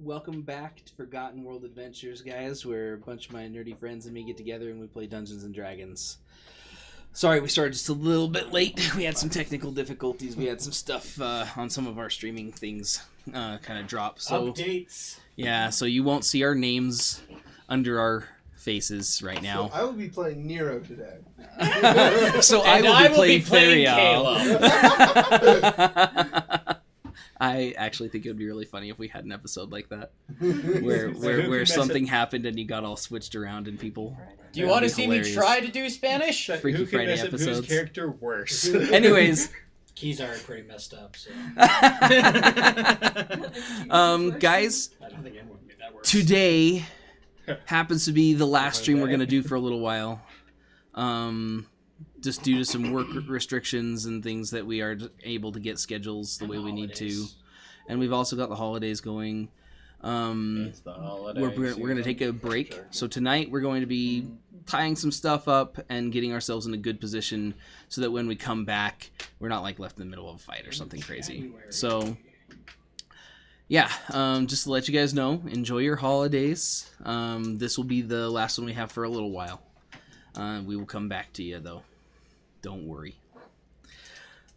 Welcome back to Forgotten World Adventures, guys, where a bunch of my nerdy friends and me get together and we play Dungeons and Dragons. Sorry, we started just a little bit late. We had some technical difficulties. We had some stuff on some of our streaming things kind of drop. So updates. Yeah, so you won't see our names under our faces right now. So I will be playing Nero today. So And I will be playing Caleb. I actually think it would be really funny if we had an episode like that, Who where can something happened and you got all switched around and people. Do you want to That'd be see hilarious. me try to do Spanish? Freaky Who can Friday mess up episodes. whose character worse? Anyways, Keys are pretty messed up, so guys, I don't think anyone can make that work. today happens to be the last stream we're gonna do for a little while. Just due to some work restrictions and things that we are able to get schedules the way we need to, and we've also got the holidays going. It's the holiday We're going to take a break. So tonight we're going to be tying some stuff up and getting ourselves in a good position so that when we come back, we're not like left in the middle of a fight or something crazy. So yeah, just to let you guys know, enjoy your holidays. This will be the last one we have for a little while. We will come back to you though. Don't worry.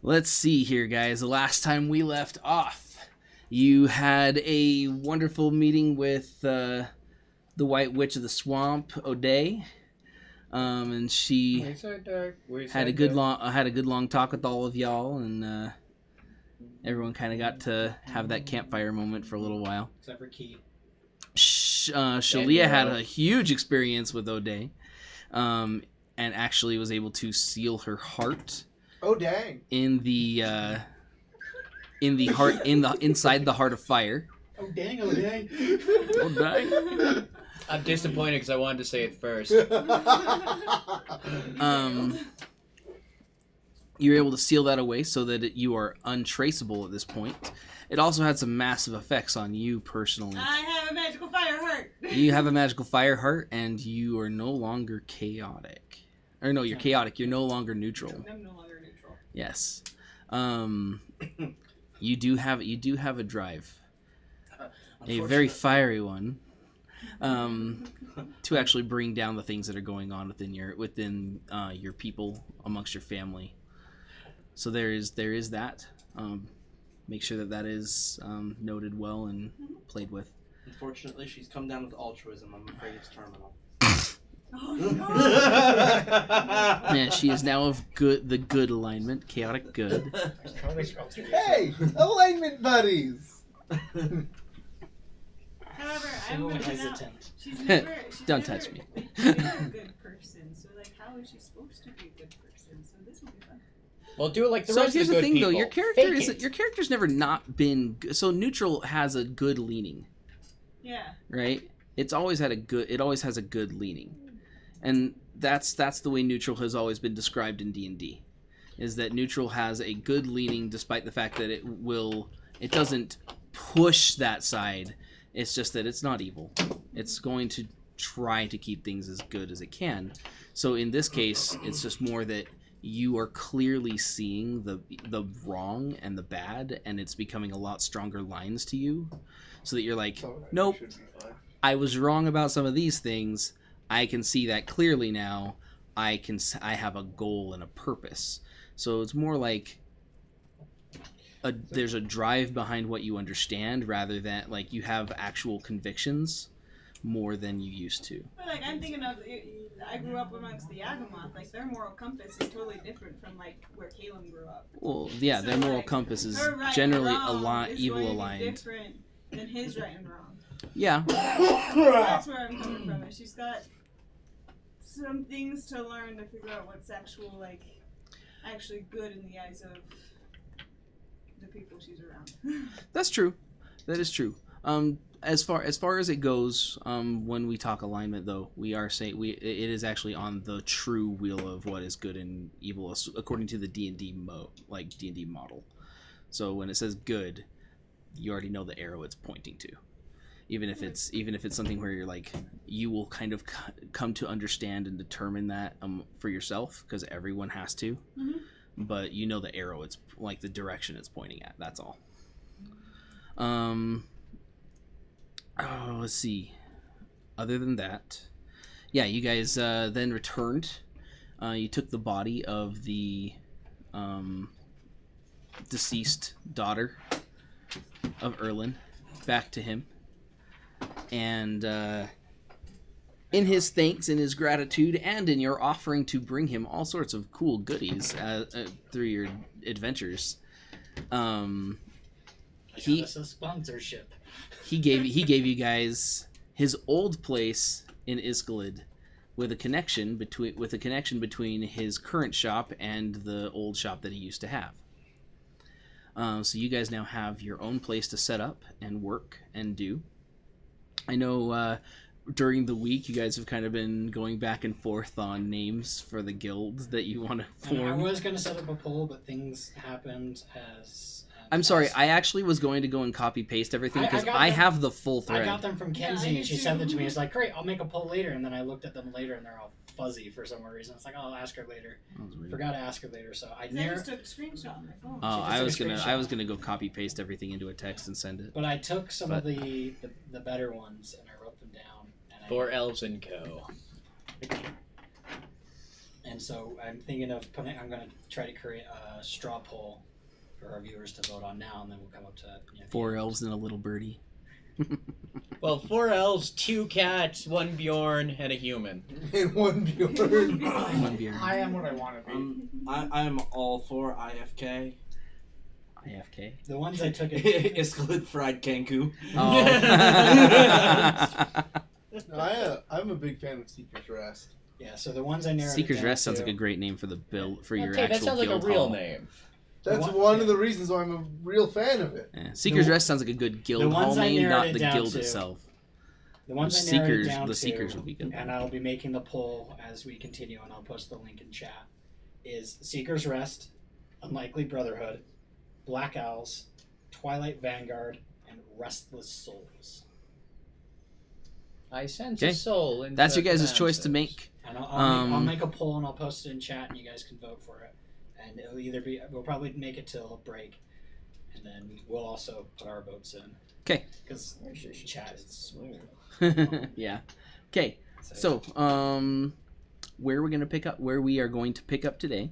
Let's see here, guys. The last time we left off, you had a wonderful meeting with the White Witch of the Swamp, O'Day, and she had a good long talk with all of y'all, and everyone kind of got to have that campfire moment for a little while. Except for Key. Shalia had a huge experience with O'Day, and actually was able to seal her heart. Oh dang! Inside the heart of fire. Oh dang! Oh dang! Oh dang! I'm disappointed because I wanted to say it first. You're able to seal that away so that you are untraceable at this point. It also had some massive effects on you personally. I have a magical fire heart. You have a magical fire heart, and you are no longer chaotic. Or no, you're chaotic. You're no longer neutral. I'm no longer neutral. Yes. You do have a drive, a very fiery one, to actually bring down the things that are going on within your people, amongst your family. So there is that. Make sure that is noted well and played with. Unfortunately, she's come down with altruism. I'm afraid it's terminal. Oh no! Yeah, she is now of the good alignment, chaotic good. Hey, alignment buddies. However, I'm I'm gonna hesitant. She's Don't never, touch me. She's never a good person. So like, how is she supposed to be a good person? So this will be fun. Well, do it like the So rest here's of the the good thing, though. people. Your character Fake it. your character's never not been good. So neutral has a good leaning, Yeah. right? It always has a good leaning, and that's the way neutral has always been described in D&D, is that neutral has a good leaning despite the fact that it doesn't push that side. It's just that it's not evil. It's going to try to keep things as good as it can. So in this case, it's just more that you are clearly seeing the wrong and the bad, and it's becoming a lot stronger lines to you, so that you're like, nope, I was wrong about some of these things. I can see that clearly now. I have a goal and a purpose. So it's more like there's a drive behind what you understand, rather than like you have actual convictions more than you used to. But like, I'm thinking of, I grew up amongst the Yagamoth. Like, their moral compass is totally different from like where Caleb grew up. Well, yeah, So, their moral like, compass is her right generally and wrong is evil going to be aligned. different than his right and wrong. Yeah. That's where I'm coming from. She's got some things to learn to figure out what's actually good in the eyes of the people she's around. That's true. That is true. As far as it goes, when we talk alignment, though, we are saying it is actually on the true wheel of what is good and evil, according to the D&D D&D model. So when it says good, you already know the arrow it's pointing to. Even if it's something where you're like, you will kind of come to understand and determine that for yourself, because everyone has to. Mm-hmm. But you know the arrow, it's like the direction it's pointing at. That's all. Oh, let's see. Other than that, yeah, you guys then returned. You took the body of the deceased daughter of Erlin back to him. And in his thanks, in his gratitude, and in your offering to bring him all sorts of cool goodies through your adventures, This is sponsorship. he gave you guys his old place in Iskalid with a connection between his current shop and the old shop that he used to have. So you guys now have your own place to set up and work and do. I know during the week you guys have kind of been going back and forth on names for the guilds that you want to And I form. was going to set up a poll, but things happened as... I'm sorry, I actually was going to go and copy paste everything I because got I them. have the full I thread. got them from Kenzie, you and she too. sent it to me. It's like, great, I'll make a poll later. And then I looked at them later, and they're all fuzzy for some reason. It's like, oh, I'll ask her later. That was weird. Forgot to ask her later, so I I never... just took a screenshot on my phone. Oh, just I took was a gonna screenshot. go copy paste everything into a text and send it. But I took some But- of the better ones, and I wrote them down. And I, For Elves and Co. And so I'm thinking of putting... I'm going to try to create a straw poll for our viewers to vote on now, and then we'll come up to... the 4 end. elves and a little birdie. Well, 4 elves, 2 cats, 1 Bjorn, and a human. In one Bjorn. One beer. I am what I want to be. I'm all for IFK. IFK. The ones I took... in... Iskalid fried Kenku. Oh. I'm a big fan of Seeker's Rest. Yeah, so the ones I narrowed it Seeker's down Rest sounds to- like a great name for the build for your Okay, actual that sounds like a guild real hall. name. That's What- one of the reasons why I'm a real fan of it. Yeah. Seeker's The- Rest sounds like a good guild the hall ones I name, narrowed not it the down guild to- itself. The ones I narrowed it Seekers, down the to, Seekers would be good. and I'll be making the poll as we continue, and I'll post the link in chat, is Seeker's Rest, Unlikely Brotherhood, Black Owls, Twilight Vanguard, and Restless Souls. I sense Okay. a soul in That's the your guys' choice to Kansas. make. And I'll Um, make a poll, and I'll post it in chat, and you guys can vote for it. And it'll either be, we'll probably make it till break, and then we'll also put our votes in. 'Kay. Because chat is smooth. Yeah. Okay. So, where we are going to pick up today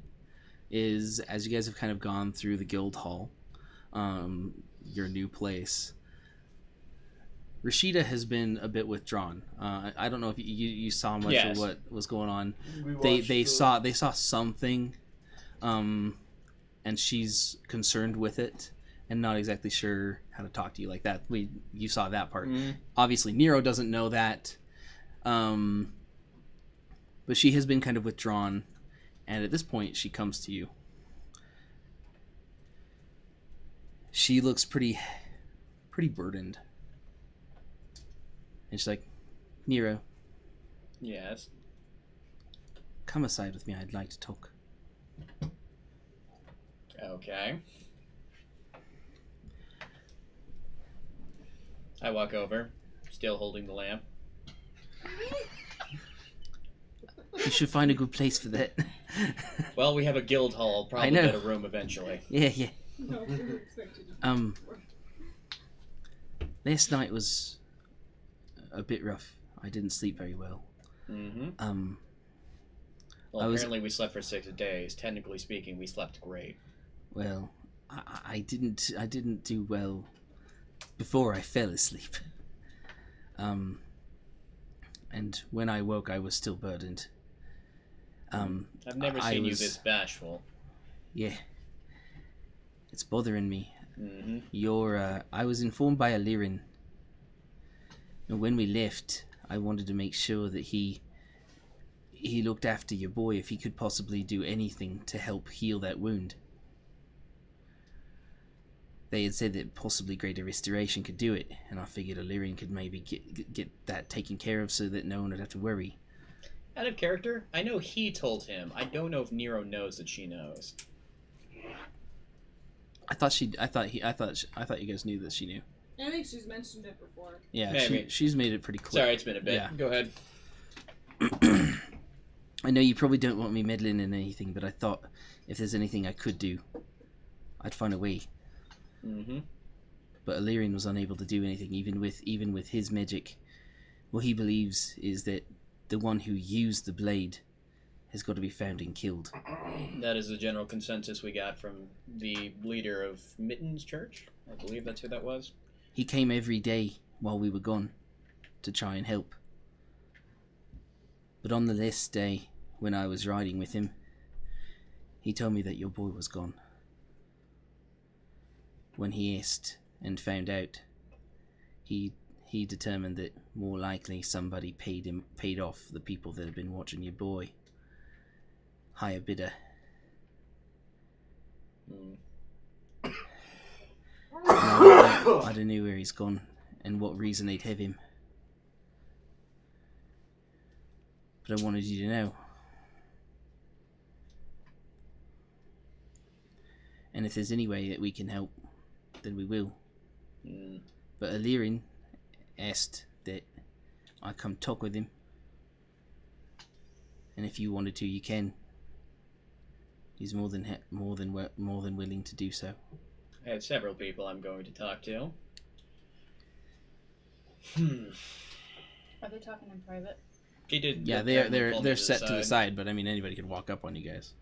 is, as you guys have kind of gone through the guild hall, your new place. Rashida has been a bit withdrawn. I don't know if you saw much Yes. of what was going on. We They watched saw something, and she's concerned with it and not exactly sure how to talk to you like that. You saw that part. Mhm. Obviously, Nero doesn't know that, but she has been kind of withdrawn, and at this point, she comes to you. She looks pretty burdened, and she's like, "Nero, Yes. come aside with me. I'd like to talk." Okay. I walk over, still holding the lamp. You should find a good place for that. Well, we have a guild hall. Probably know. get a room eventually. Yeah. No, we were expected to. Last night was a bit rough. I didn't sleep very well. Mm-hmm. Well, I was- apparently we slept for 6 days. Technically speaking, we slept great. Well, I didn't do well before I fell asleep. And when I woke, I was still burdened. I've never I seen you was- this bashful. Yeah, it's bothering me. Mm-hmm. I was informed by Alirin. And when we left, I wanted to make sure that he looked after your boy, if he could possibly do anything to help heal that wound. They had said that possibly Greater Restoration could do it, and I figured Illyrian could maybe get that taken care of so that no one would have to worry. Out of character, I know he told him. I don't know if Nero knows that she knows. I thought you guys knew that she knew. I think she's mentioned it before. Yeah, Maybe. she's made it pretty clear. Sorry, it's been a bit. Yeah. Go ahead. I know you probably don't want me meddling in anything, but I thought if there's anything I could do, I'd find a way. Mm-hmm. But Illyrian was unable to do anything, even with his magic. What he believes is that the one who used the blade has got to be found and killed. That is the general consensus we got from the leader of Mittens Church. I believe that's who that was. He came every day while we were gone to try and help. But on the last day, when I was riding with him, he told me that your boy was gone. When he asked and found out, he determined that more likely somebody paid off the people that had been watching your boy. Higher bidder. I don't know where he's gone and what reason they'd have him. But I wanted you to know. And if there's any way that we can help, then we will. But Illyrian asked that I come talk with him. And if you wanted to, you can. He's more than willing to do so. I have several people I'm going to talk to. Are they talking in private? He did. Yeah, they're set to the side, but I mean anybody could walk up on you guys.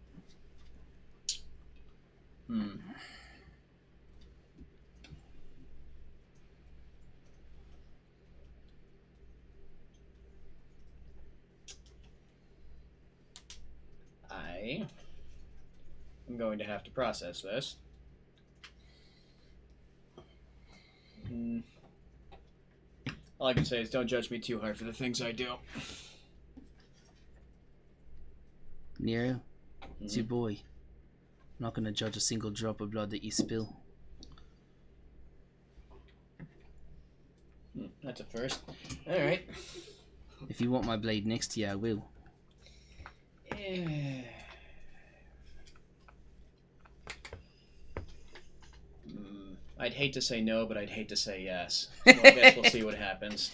I'm going to have to process this. All I can say is don't judge me too hard for the things I do. Nero, it's your boy. I'm not going to judge a single drop of blood that you spill. That's a first. Alright. If you want my blade next to you, I will. I'd hate to say no, but I'd hate to say yes. So I guess we'll see what happens.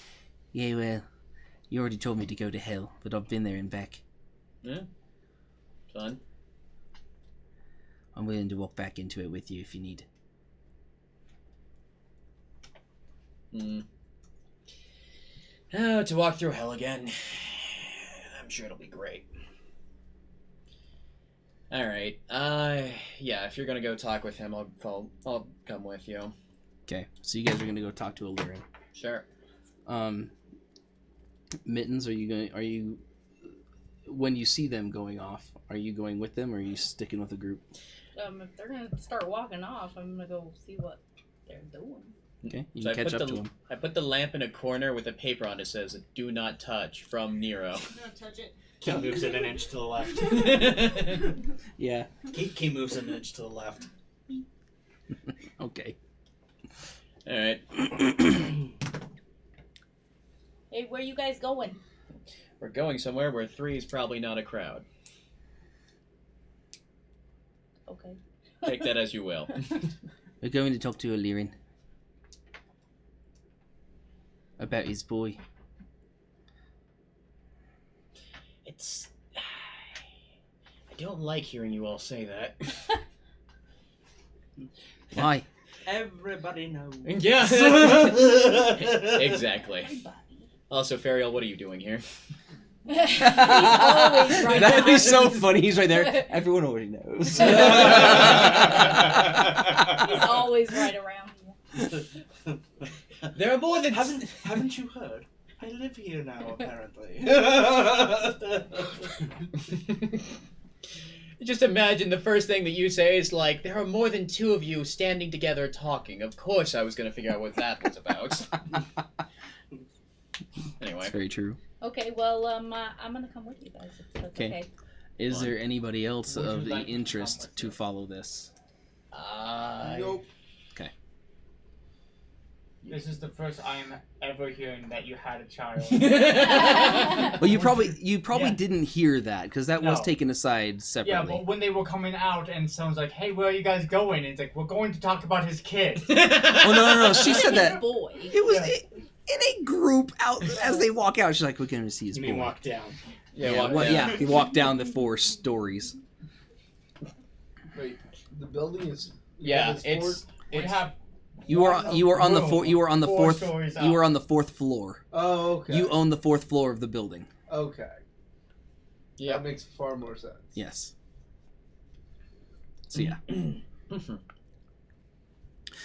Yeah, well, you already told me to go to hell, but I've been there and back. Yeah. Fun. I'm willing to walk back into it with you if you need. Oh, to walk through hell again. I'm sure it'll be great. Alright, yeah, if you're gonna go talk with him, I'll come with you. Okay, so you guys are going to go talk to Illyrian. Sure. Mittens, when you see them going off, are you going with them or are you sticking with the group? If they're gonna start walking off, I'm gonna go see what they're doing. Okay, you So can catch up to them. I put the lamp in a corner with a paper on it that says, "Do not touch," from Nero. Don't touch it. Key moves it an inch to the left. Yeah. Key moves an inch to the left. Okay. Alright. Hey, where you guys going? We're going somewhere where 3 is probably not a crowd. Okay. Take that as you will. We're going to talk to Illyrian. About his boy. It's... I don't like hearing you all say that. Why? Everybody knows. Yeah. Exactly. Everybody. Also, Fariel, what are you doing here? He's always right. That'd be so funny. He's right there. Everyone already knows. He's always right around you. There are more than... Haven't you heard? I live here now, apparently. Just imagine the first thing that you say is like, there are more than 2 of you standing together talking. Of course I was going to figure out what that was about. Anyway. That's very true. Okay, well, I'm gonna come with you guys. If that's okay. Is there anybody else Would you of the like to interest come with to me? follow this? Nope. This is the first I am ever hearing that you had a child. Well, you probably Yeah. didn't hear that because that was No. taken aside Yeah, separately. but when they were coming out and someone's like, "Hey, where are you guys going?" And it's like, "We're going to talk about his kid." Oh no! She said His that boy. it was Yeah. in a group out as they walk out. She's like, "We're going to see his You boy." mean walk down? Yeah, he walked down the 4 stories. Wait, the building is. Yeah, is it's... We have You were on the fourth. You were on the Four fourth. stories You were up. on the fourth floor. Oh, okay. You own the fourth floor of the building. Okay. Yeah. That makes far more sense. Yes. So yeah.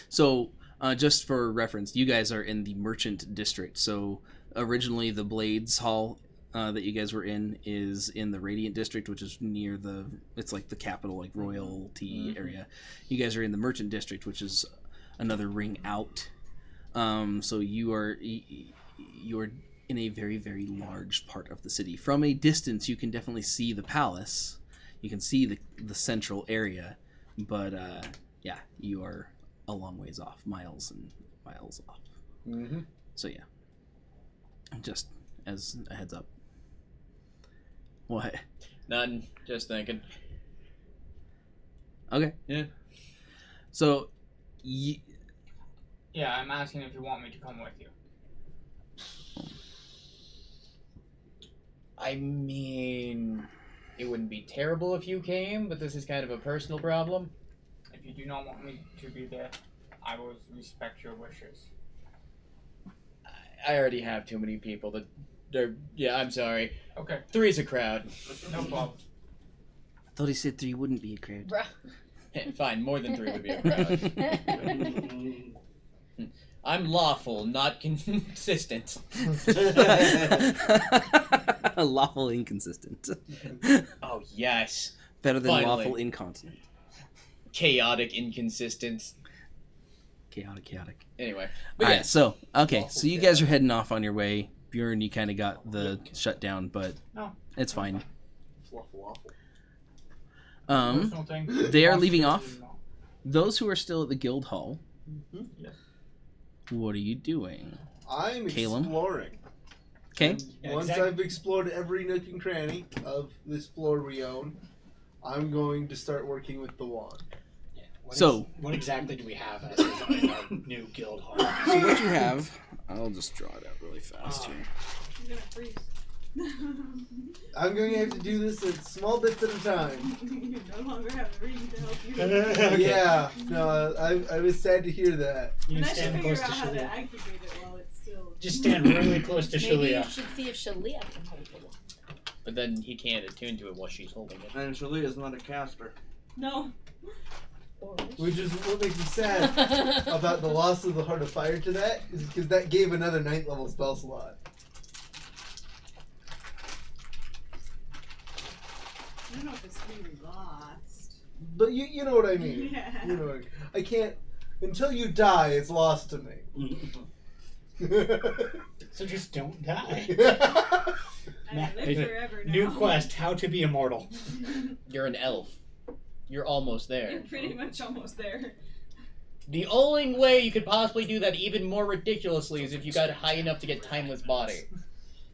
So just for reference, you guys are in the Merchant District. So originally the Blades Hall that you guys were in is in the Radiant District, which is near it's like the capital, like royalty area. You guys are in the Merchant District, which is another ring out. So you're in a very, very large part of the city. From a distance, you can definitely see the palace. You can see the central area, but yeah, you are a long ways off, miles and miles off. Mm-hmm. So yeah, just as a heads up. What? Nothing. Just thinking. Okay. Yeah. So, Yeah, I'm asking if you want me to come with you. I mean, it wouldn't be terrible if you came, but this is kind of a personal problem. If you do not want me to be there, I will respect your wishes. I already have too many people that. Yeah, I'm sorry. Okay, 3's a crowd. no problem. I thought he said 3 wouldn't be a crowd. Bruh. Fine, more than 3 would be a crowd. I'm lawful, not consistent. Lawful inconsistent. Oh, yes. Better than Finally. lawful incontinent. Chaotic inconsistent. Chaotic. Anyway. All But right, yes. so okay, so you guys are heading off on your way. Bjorn, you kind of got the shutdown, but No. it's fine. Fluff waffle. Personal thing. they are leaving Possibly off. not. Those who are still at the guild hall, Yes. what are you doing? I'm Caleb? exploring. Okay. And Yeah, once exactly. I've explored every nook and cranny of this floor we own, I'm going to start working with the wand. Yeah. What exactly do we have as our new guild hall? So what you have, I'll just draw it out really fast here. I'm gonna freeze. I'm going to have to do this in small bits at a time. You no longer have the ring to help you. Okay. Yeah, no, I was sad to hear that. You And I should stand figure close out to how to Shalia. activate it while it's still. Just stand really close to Maybe you Shalia. should see if Shalia can hold the wand. But then he can't attune to it while she's holding it. And Shalia's not a caster. No. Or Which is what makes me sad about the loss of the Heart of Fire to that, is because that gave another 9th level spell slot. I don't know if it's really lost. But you know what I mean. Yeah. You know what I can't, until you die, it's lost to me. So just don't die. I Nah, live forever now. New quest: how to be immortal. You're an elf. You're almost You're there. pretty much almost there. The only way you could possibly do that even more ridiculously is if you got high enough to get Timeless Body.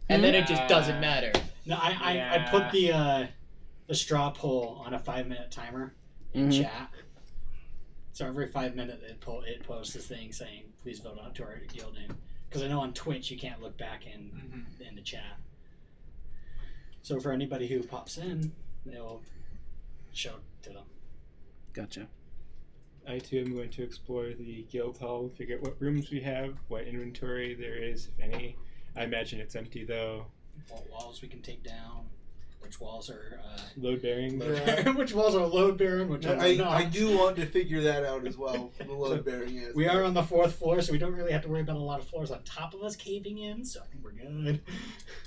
And then it just doesn't matter. No, I put the straw poll on a 5-minute timer in Mhm. chat. So every 5 minutes it posts this thing saying, "Please vote out to our guild name." Because I know on Twitch you can't look back in the chat. So for anybody who pops in, it'll show to them. Gotcha. I too am going to explore the guild hall, figure out what rooms we have, what inventory there is, if any. I imagine it's empty though. What walls we can take down, which walls are Load bearing. which walls are load bearing, which ones are not. I do want to figure that out as well. The load bearing is. We are on the 4th floor, so we don't really have to worry about a lot of floors on top of us caving in, so I think we're good.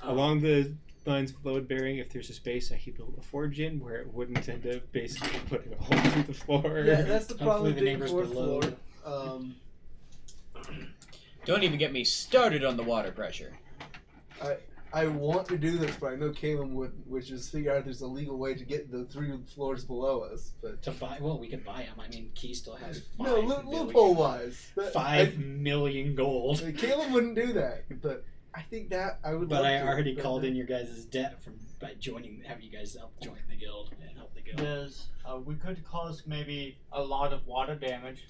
Along the lines of load bearing, if there's a space, I keep a forge in where it wouldn't end up basically putting a hole through the floor. Yeah, that's the problem Hopefully with the being neighbors 4th below. floor. Don't even get me started on the water pressure. I want to do this, but I know Caleb would, which is figure out if there's a legal way to get the 3 floors below us. But To buy, well, we could buy them. I mean, Key still has 5 no, million- loophole wise, 5 million gold. Caleb wouldn't do that, but I think that I would. But love I to, already but- called in your guys' debt by having you guys help join the guild and help the guild. There's, we could cause maybe a lot of water damage.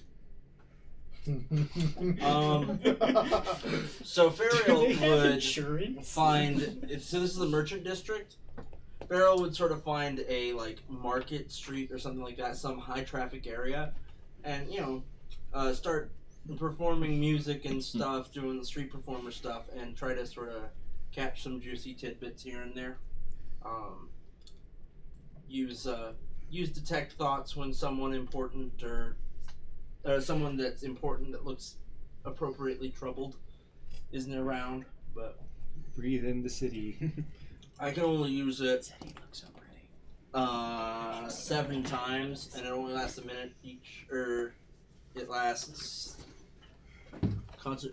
So Do Farrell they have would insurance? find. So this is the merchant district. Farrell would sort of find a market street or something like that, some high traffic area, and start performing music and stuff, doing the street performer stuff, and try to sort of catch some juicy tidbits here and there. Use detect thoughts when someone important or someone that's important that looks appropriately troubled isn't around. But Breathe in the city. I can only use it 7 times, and it only lasts a minute each, or it lasts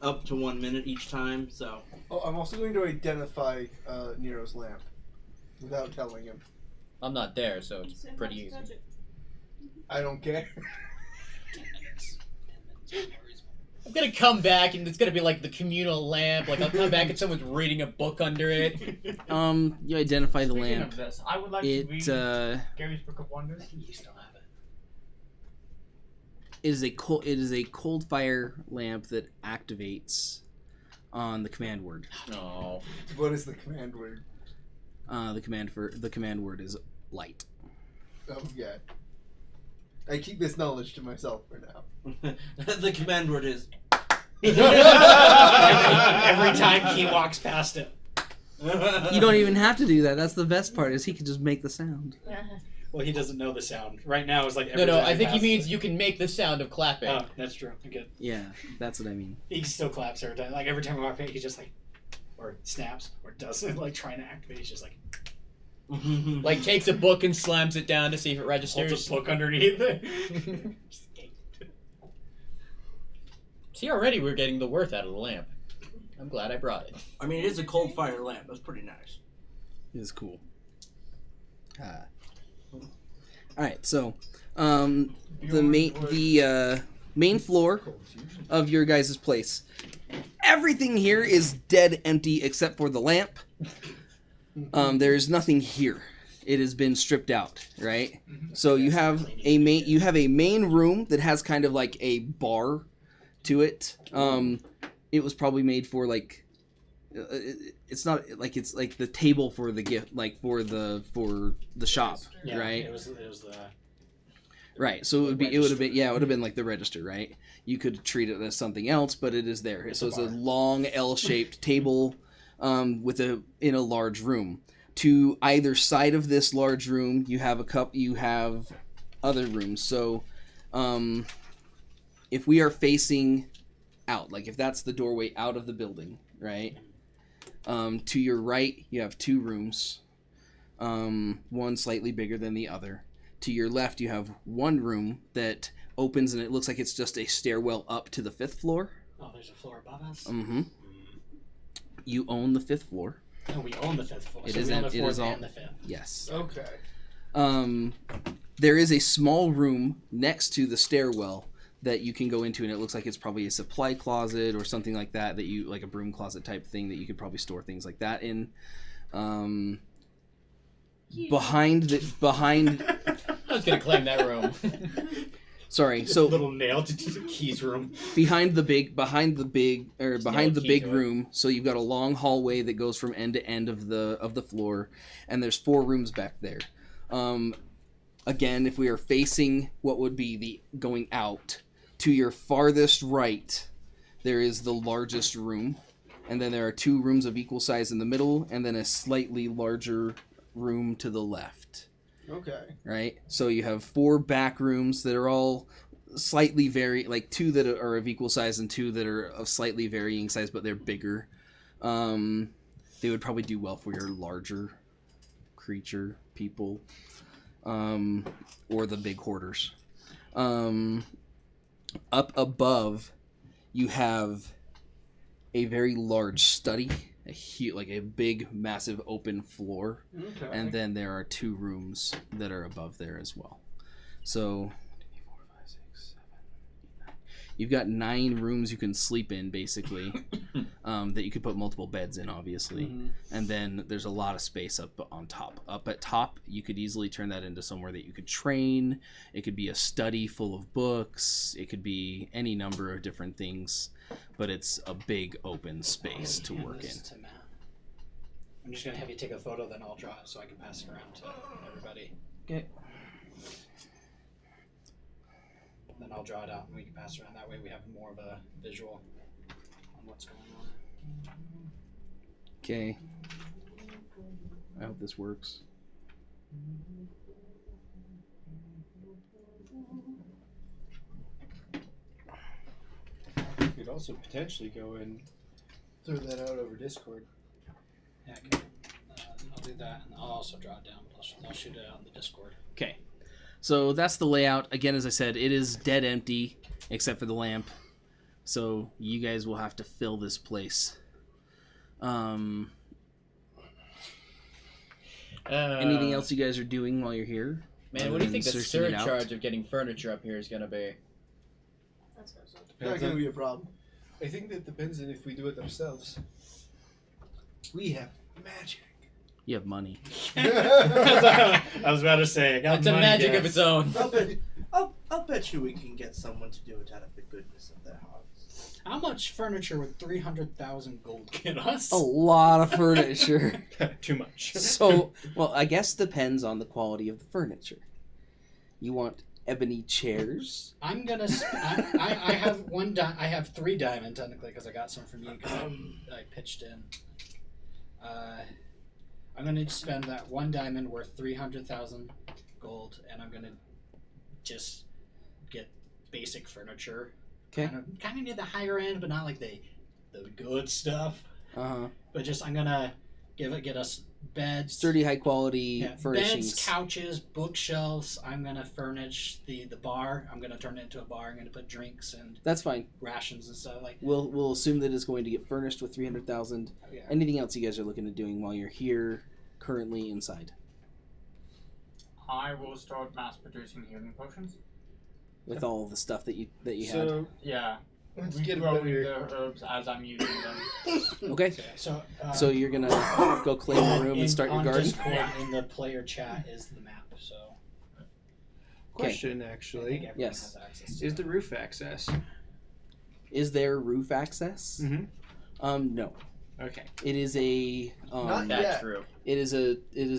up to 1 minute each time. So. Oh, I'm also going to identify Nero's lamp without telling him. I'm not there, so it's So pretty not to easy. touch it. I don't care. I'm gonna come back and it's gonna be like the communal lamp. Like I'll come back and someone's reading a book under it. You identify the Speaking lamp. of this, I would like It to read Gary's Book of Wonders. You still have it. it is a cold fire lamp that activates on the command word. No. What is the command word? The command word is light. Oh, yeah. I keep this knowledge to myself for now. The command word is. Every time he walks past it. You don't even have to do that. That's the best part, is he can just make the sound. Well, he doesn't know the sound. Right now, it's like No, every no. time I think he passes means it. you can make the sound of clapping. Oh, that's true. Okay. Yeah, that's what I mean. He still claps every time. Like every time we walk past, he just like, or snaps, or does it, like trying to activate. He's just like, Like takes a book and slams it down to see if it holds registers. a book underneath it. See, already we're getting the worth out of the lamp. I'm glad I brought it. I mean, it is a cold fire lamp. That's pretty nice. It is cool. Alright, so the main floor of your guys' place. Everything here is dead empty except for the lamp. There is nothing here. It has been stripped out, right? So you have a main room that has kind of like a bar to it. It was probably made for like it's not like it's like the table for the gift, like for the shop, Yeah, right? It was the. Right. So it would have been like the register, right? You could treat it as something else, but it is there. So it's a long L-shaped table in a large room. To either side of this large room, you have other rooms. So if we are facing out, like if that's the doorway out of the building, right? To your right, you have 2 rooms, one slightly bigger than the other. To your left, you have 1 room that opens, and it looks like it's just a stairwell up to the 5th floor. Oh, there's a floor above us. Mm-hmm. You own the 5th floor. No, we own the 5th floor. It so is we own the it 4th is all and the 5th. yes. Okay. There is a small room next to the stairwell that you can go into, and it looks like it's probably a supply closet or something like that you like a broom closet type thing that you could probably store things like that in. Behind I was gonna claim that room. sorry, so little nail to the keys room. behind the big to room, so you've got a long hallway that goes from end to end of the floor, and there's 4 rooms back there. Again, if we are facing what would be the going out, to your farthest right, there is the largest room, and then there are 2 rooms of equal size in the middle, and then a slightly larger room to the left. Okay. Right? So you have 4 back rooms that are all slightly like 2 that are of equal size and 2 that are of slightly varying size, but they're bigger. They would probably do well for your larger creature people, or the big hoarders. Up above, you have a very large study, like a big, massive open floor. Okay. And then there are 2 rooms that are above there as well. So you've got 9 rooms you can sleep in, basically, that you could put multiple beds in, obviously. Mm-hmm. And then there's a lot of space up on top. Up at top, you could easily turn that into somewhere that you could train. It could be a study full of books. It could be any number of different things. But it's a big open space to work in. To Matt. I'm just gonna have you take a photo, then I'll draw it so I can pass it around to everybody. Okay. then I'll draw it out and we can pass it around. That way we have more of a visual on what's going on. Okay. I hope this works. You could also potentially go and Throw that out over Discord. Yeah, okay. I'll do that, and I'll also draw it down. I'll shoot it out on the Discord. Okay. So that's the layout. Again, as I said, it is dead empty except for the lamp. So you guys will have to fill this place. Anything else you guys are doing while you're here? Man, what do you think the Searching it out? surcharge of getting furniture up here is gonna be? That's good. So. Not going to be a problem. I think that depends on if we do it ourselves. We have magic. You have money. I was about to say, I got It's a money, magic guys. of its own. I'll bet you we can get someone to do it out of the goodness of their hearts. How much furniture would 300,000 gold get us? A lot of furniture. Too much. So, well, I guess depends on the quality of the furniture. You want ebony chairs? I'm gonna. I have I have 3 diamond technically because I got some from you because I pitched in. I'm gonna spend that 1 diamond worth 300,000 gold, and I'm gonna just get basic furniture. Okay. Kind of near the higher end, but not like the good stuff. Uh-huh. But just I'm gonna get us beds, Sturdy, high quality furnishings. beds, couches, bookshelves. I'm gonna furnish the bar. I'm gonna turn it into a bar. I'm gonna put drinks and That's fine. rations and stuff like. We'll assume that it's going to get furnished with 300,000. Yeah. Anything else you guys are looking at doing while you're here, currently inside? I will start mass producing healing potions. With all the stuff that you had. So Yeah. Let's We get grow better. the herbs as I'm using them. Okay. So. So you're gonna go claim a room and start your on garden? Discord, in the player chat is the map. So. question I think actually, everyone Yes. has access to is it. the roof access? Is there roof access? Mm-hmm. No. Okay. It is a Not That's yet. true. it is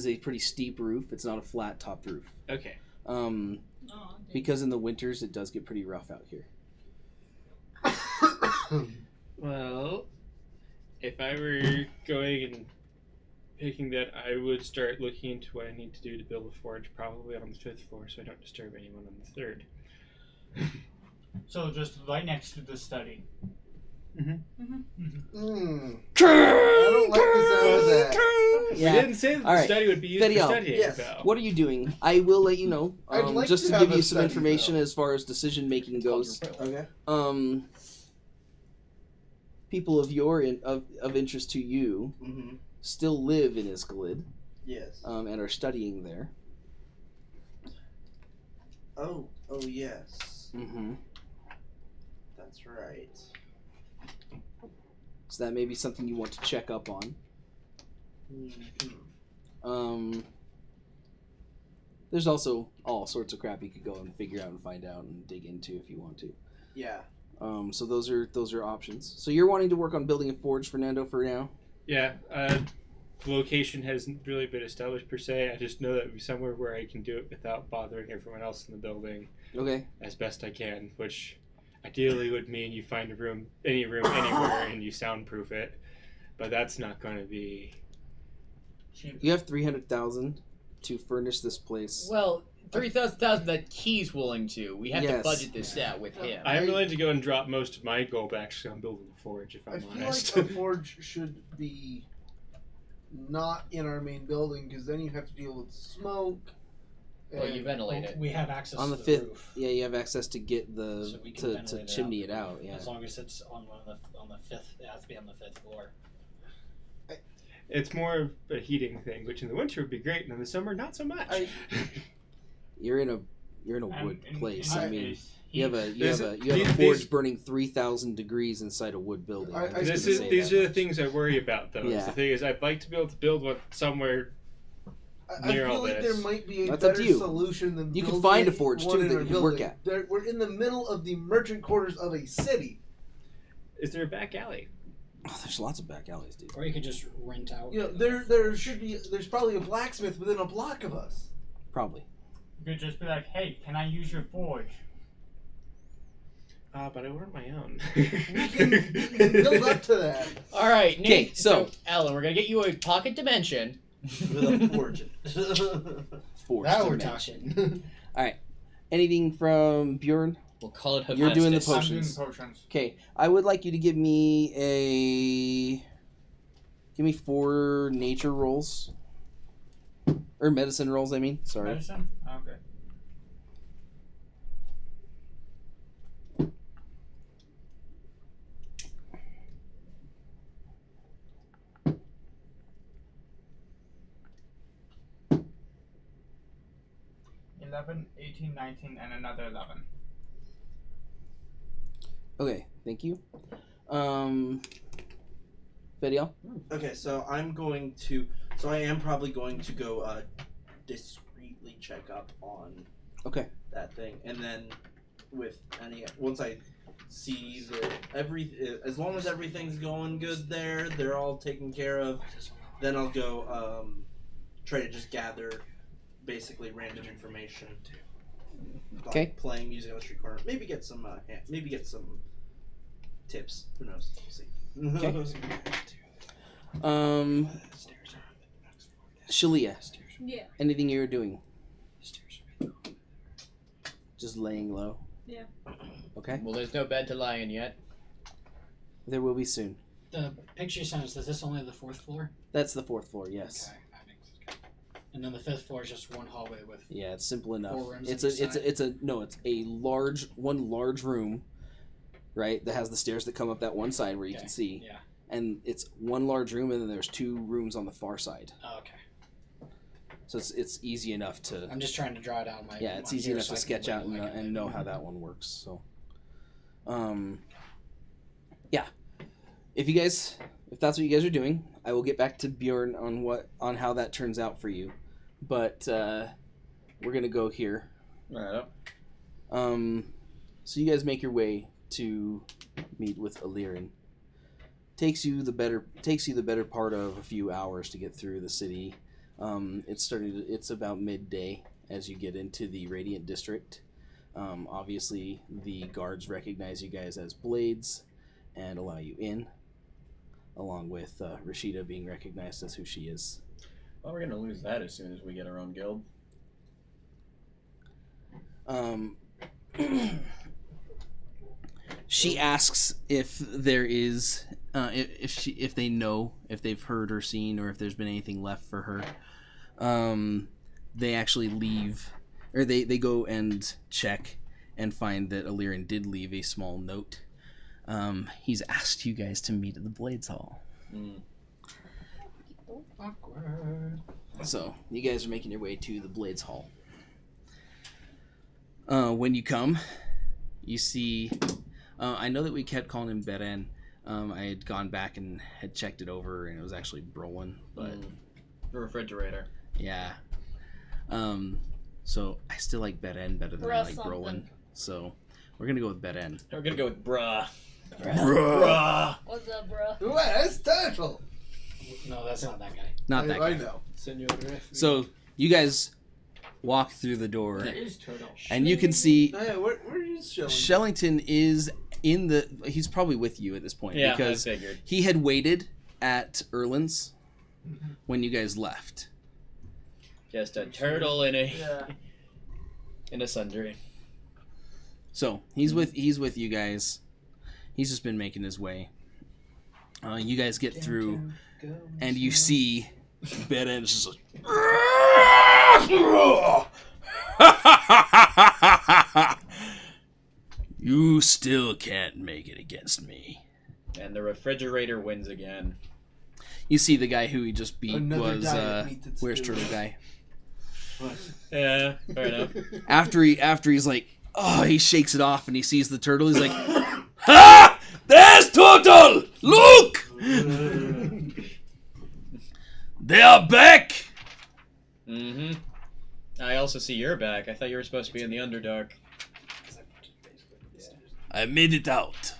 a pretty steep roof. It's not a flat topped roof. Okay. Oh, dang. Because in the winters it does get pretty rough out here. Well, if I were going and picking that, I would start looking into what I need to do to build a forge, probably on the 5th floor, so I don't disturb anyone on the 3rd. So just right next to the study. I don't like the sound of that. Yeah. We didn't say that All the right. study would be used Video. for studying, Yes. though. What are you doing? I will let you know. I'd like Just to to have give a you some study, information though. as far as decision making goes. Okay. People of your of interest to you Mm-hmm. still live in Iskalid, Yes. and are studying there. Oh yes. Mm-hmm. That's right. So that may be something you want to check up on. Mm-hmm. There's also all sorts of crap you could go and figure out and find out and dig into if you want to. Yeah. So those are options. So you're wanting to work on building a forge, Fernando, for now? Yeah, the location hasn't really been established per se. I just know that it would be somewhere where I can do it without bothering everyone else in the building Okay. as best I can, which ideally would mean you find a room anywhere, and you soundproof it. But that's not going to be... You have 300,000 to furnish this place. Well, 3,000 that he's willing to. We have to Yes. budget this out with him. I'm willing to go and drop most of my gold actually on building a forge, if I I'm feel honest. like a forge should be not in our main building because then you have to deal with smoke. Well, you and- ventilate it. We have access On to the the 5th, roof. yeah, you have access to get the So we can to ventilate it chimney out. it out. Yeah. As long as it's on the 5th, it has to be on the 5th floor. It's more of a heating thing, which in the winter would be great, and in the summer not so much. You're in a wood In place. that I mean, case, you have a There's forge these- burning 3,000 degrees inside a wood building. I- I'm I- just This gonna is, say these that are the much. things I worry about, though. Yeah. The thing is, I'd like to be able to build one somewhere. I near feel all like this. there might be a That's up to better you. solution than You can building find a forge, one too, in that our you can work building. We're in the middle of the merchant quarters of a city. Is there a back alley? Oh, there's lots of back alleys, dude. Or you could just rent out. You know, there's probably a blacksmith within a block of us. Probably. you could just be like, hey, can I use your forge? But I ordered my own. Build up to that. All right, Okay, Nate. so- Alan, we're gonna get you a pocket dimension. With a fortune. Forced Now we're dimension. talking. Anything from Bjorn? We'll call it Hephaestus. You're doing the I'm doing potions. potions. Okay, I would like you to give me 4 nature rolls. Or medicine rolls, I mean. Sorry. Medicine? Okay. $11, $18, $19, and another 11. Okay, thank you. Fediel? Okay, so I am probably going to go discreetly check up on Okay. that thing, and then once I see that as long as everything's going good there, they're all taken care of, then I'll go try to just gather basically random information. Like Okay. playing music on the street corner, maybe get some tips. Who knows? We'll see. Okay. Shalia, Yeah. anything you're doing? Just laying low? Yeah. Okay. Well, there's no bed to lie in yet. There will be soon. The picture you sent us, is this only the 4th floor? That's the 4th floor, yes. Okay. And then the 5th floor is just one hallway with. Yeah, it's simple enough. 4 rooms It's on a each it's side? a it's a no, it's a large room, right? That has the stairs that come up that one side where you Okay, can see. Yeah. And it's one large room and then there's 2 rooms on the far side. Oh, okay. So it's easy enough to I'm just trying to draw it out. yeah, it's easy enough to sketch out and know how that one works. So, yeah, if that's what you guys are doing, I will get back to Bjorn on how that turns out for you. But we're gonna go here. Right. So you guys make your way to meet with Illyrin. Takes you the better part of a few hours to get through the city. It's about midday as you get into the Radiant District. Obviously, the guards recognize you guys as Blades and allow you in, along with Rashida being recognized as who she is. Well, we're gonna lose that as soon as we get our own guild. She asks if there is, if they know, if they've heard or seen, or if there's been anything left for her. They actually leave, or they go and check and find that Illyrin did leave a small note. He's asked you guys to meet at the Blades Hall. Awkward. So you guys are making your way to the Blades Hall. When you come, you see. I know that we kept calling him Beren. I had gone back and had checked it over, and it was actually Brolin. But The refrigerator. yeah. So I still like Beren better than I Bruh like something. Brolin. So we're gonna go with Beren. We're gonna go with bruh. Bruh. What's up, bro? What? That's Turtle. No, that's not that guy. Not that I guy. know. So you guys walk through the door, That is Turtle. and you can see Hey, where is Shelley? Shellington is he's probably with you at this point Yeah, because I figured. he had waited at Erlin's when you guys left. Just a turtle in a Yeah. in a sundry. So he's with you guys. He's just been making his way. You guys get through, and you see Beren is just like, you still can't make it against me. And the refrigerator wins again. You see the guy who he just beat Another was diet meat that's where's good. Turtle Guy? Yeah, fair enough. After he's like, oh, he shakes it off and he sees the turtle. He's like, ha! There's Turtle! Look! They are back! Mm-hmm. I also see you're back. I thought you were supposed to be in the Underdark. I made it out.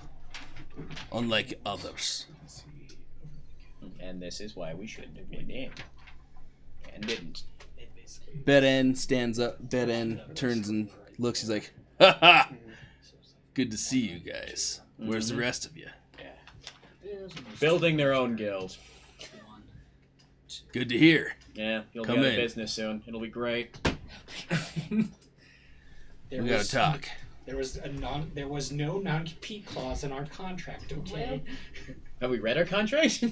Unlike others. And this is why we shouldn't have been in. And didn't. Beren stands up. Beren turns and looks. He's like, ha ha! Good to see you guys. Where's the rest of you? Building their own guild. Good to hear. Yeah, you'll Come be out of in. business soon. It'll be great. There We gotta was- talk. There was no non-compete clause in our contract. Okay. Have we read our contract?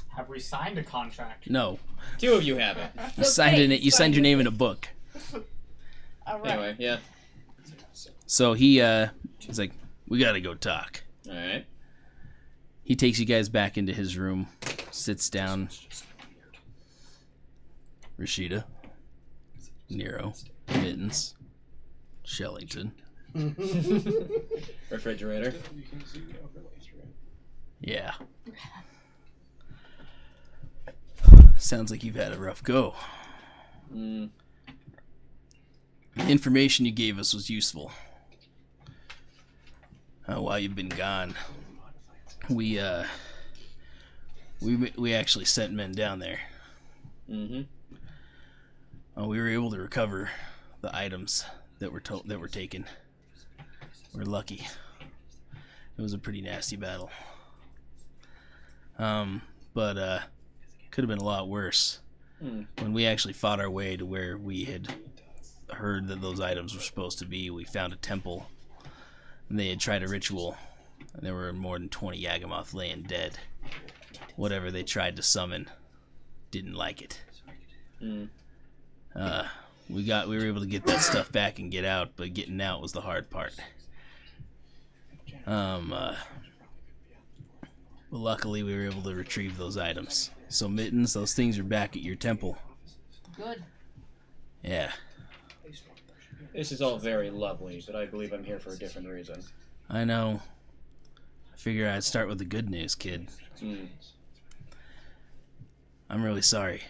Have we signed a contract? No. 2 of you have it. You signed in it. You signed your name in a book. All right. Anyway, yeah. So he's like, we gotta go talk. All right. He takes you guys back into his room, sits down. Rashida, Nero, Mittens, Shellington. Refrigerator. Yeah. Sounds like you've had a rough go. Mm. The information you gave us was useful. While you've been gone, we actually sent men down there. Mm-hmm. We were able to recover the items that were taken. We're lucky. It was a pretty nasty battle. But could have been a lot worse. When we actually fought our way to where we had heard that those items were supposed to be, we found a temple, and they had tried a ritual, and there were more than 20 Yagamoth laying dead. Whatever they tried to summon didn't like it. We were able to get that stuff back and get out, but getting out was the hard part. But luckily we were able to retrieve those items. So Mittens, those things are back at your temple. Good. Yeah. This is all very lovely, but I believe I'm here for a different reason. I know. I figure I'd start with the good news, kid. I'm really sorry.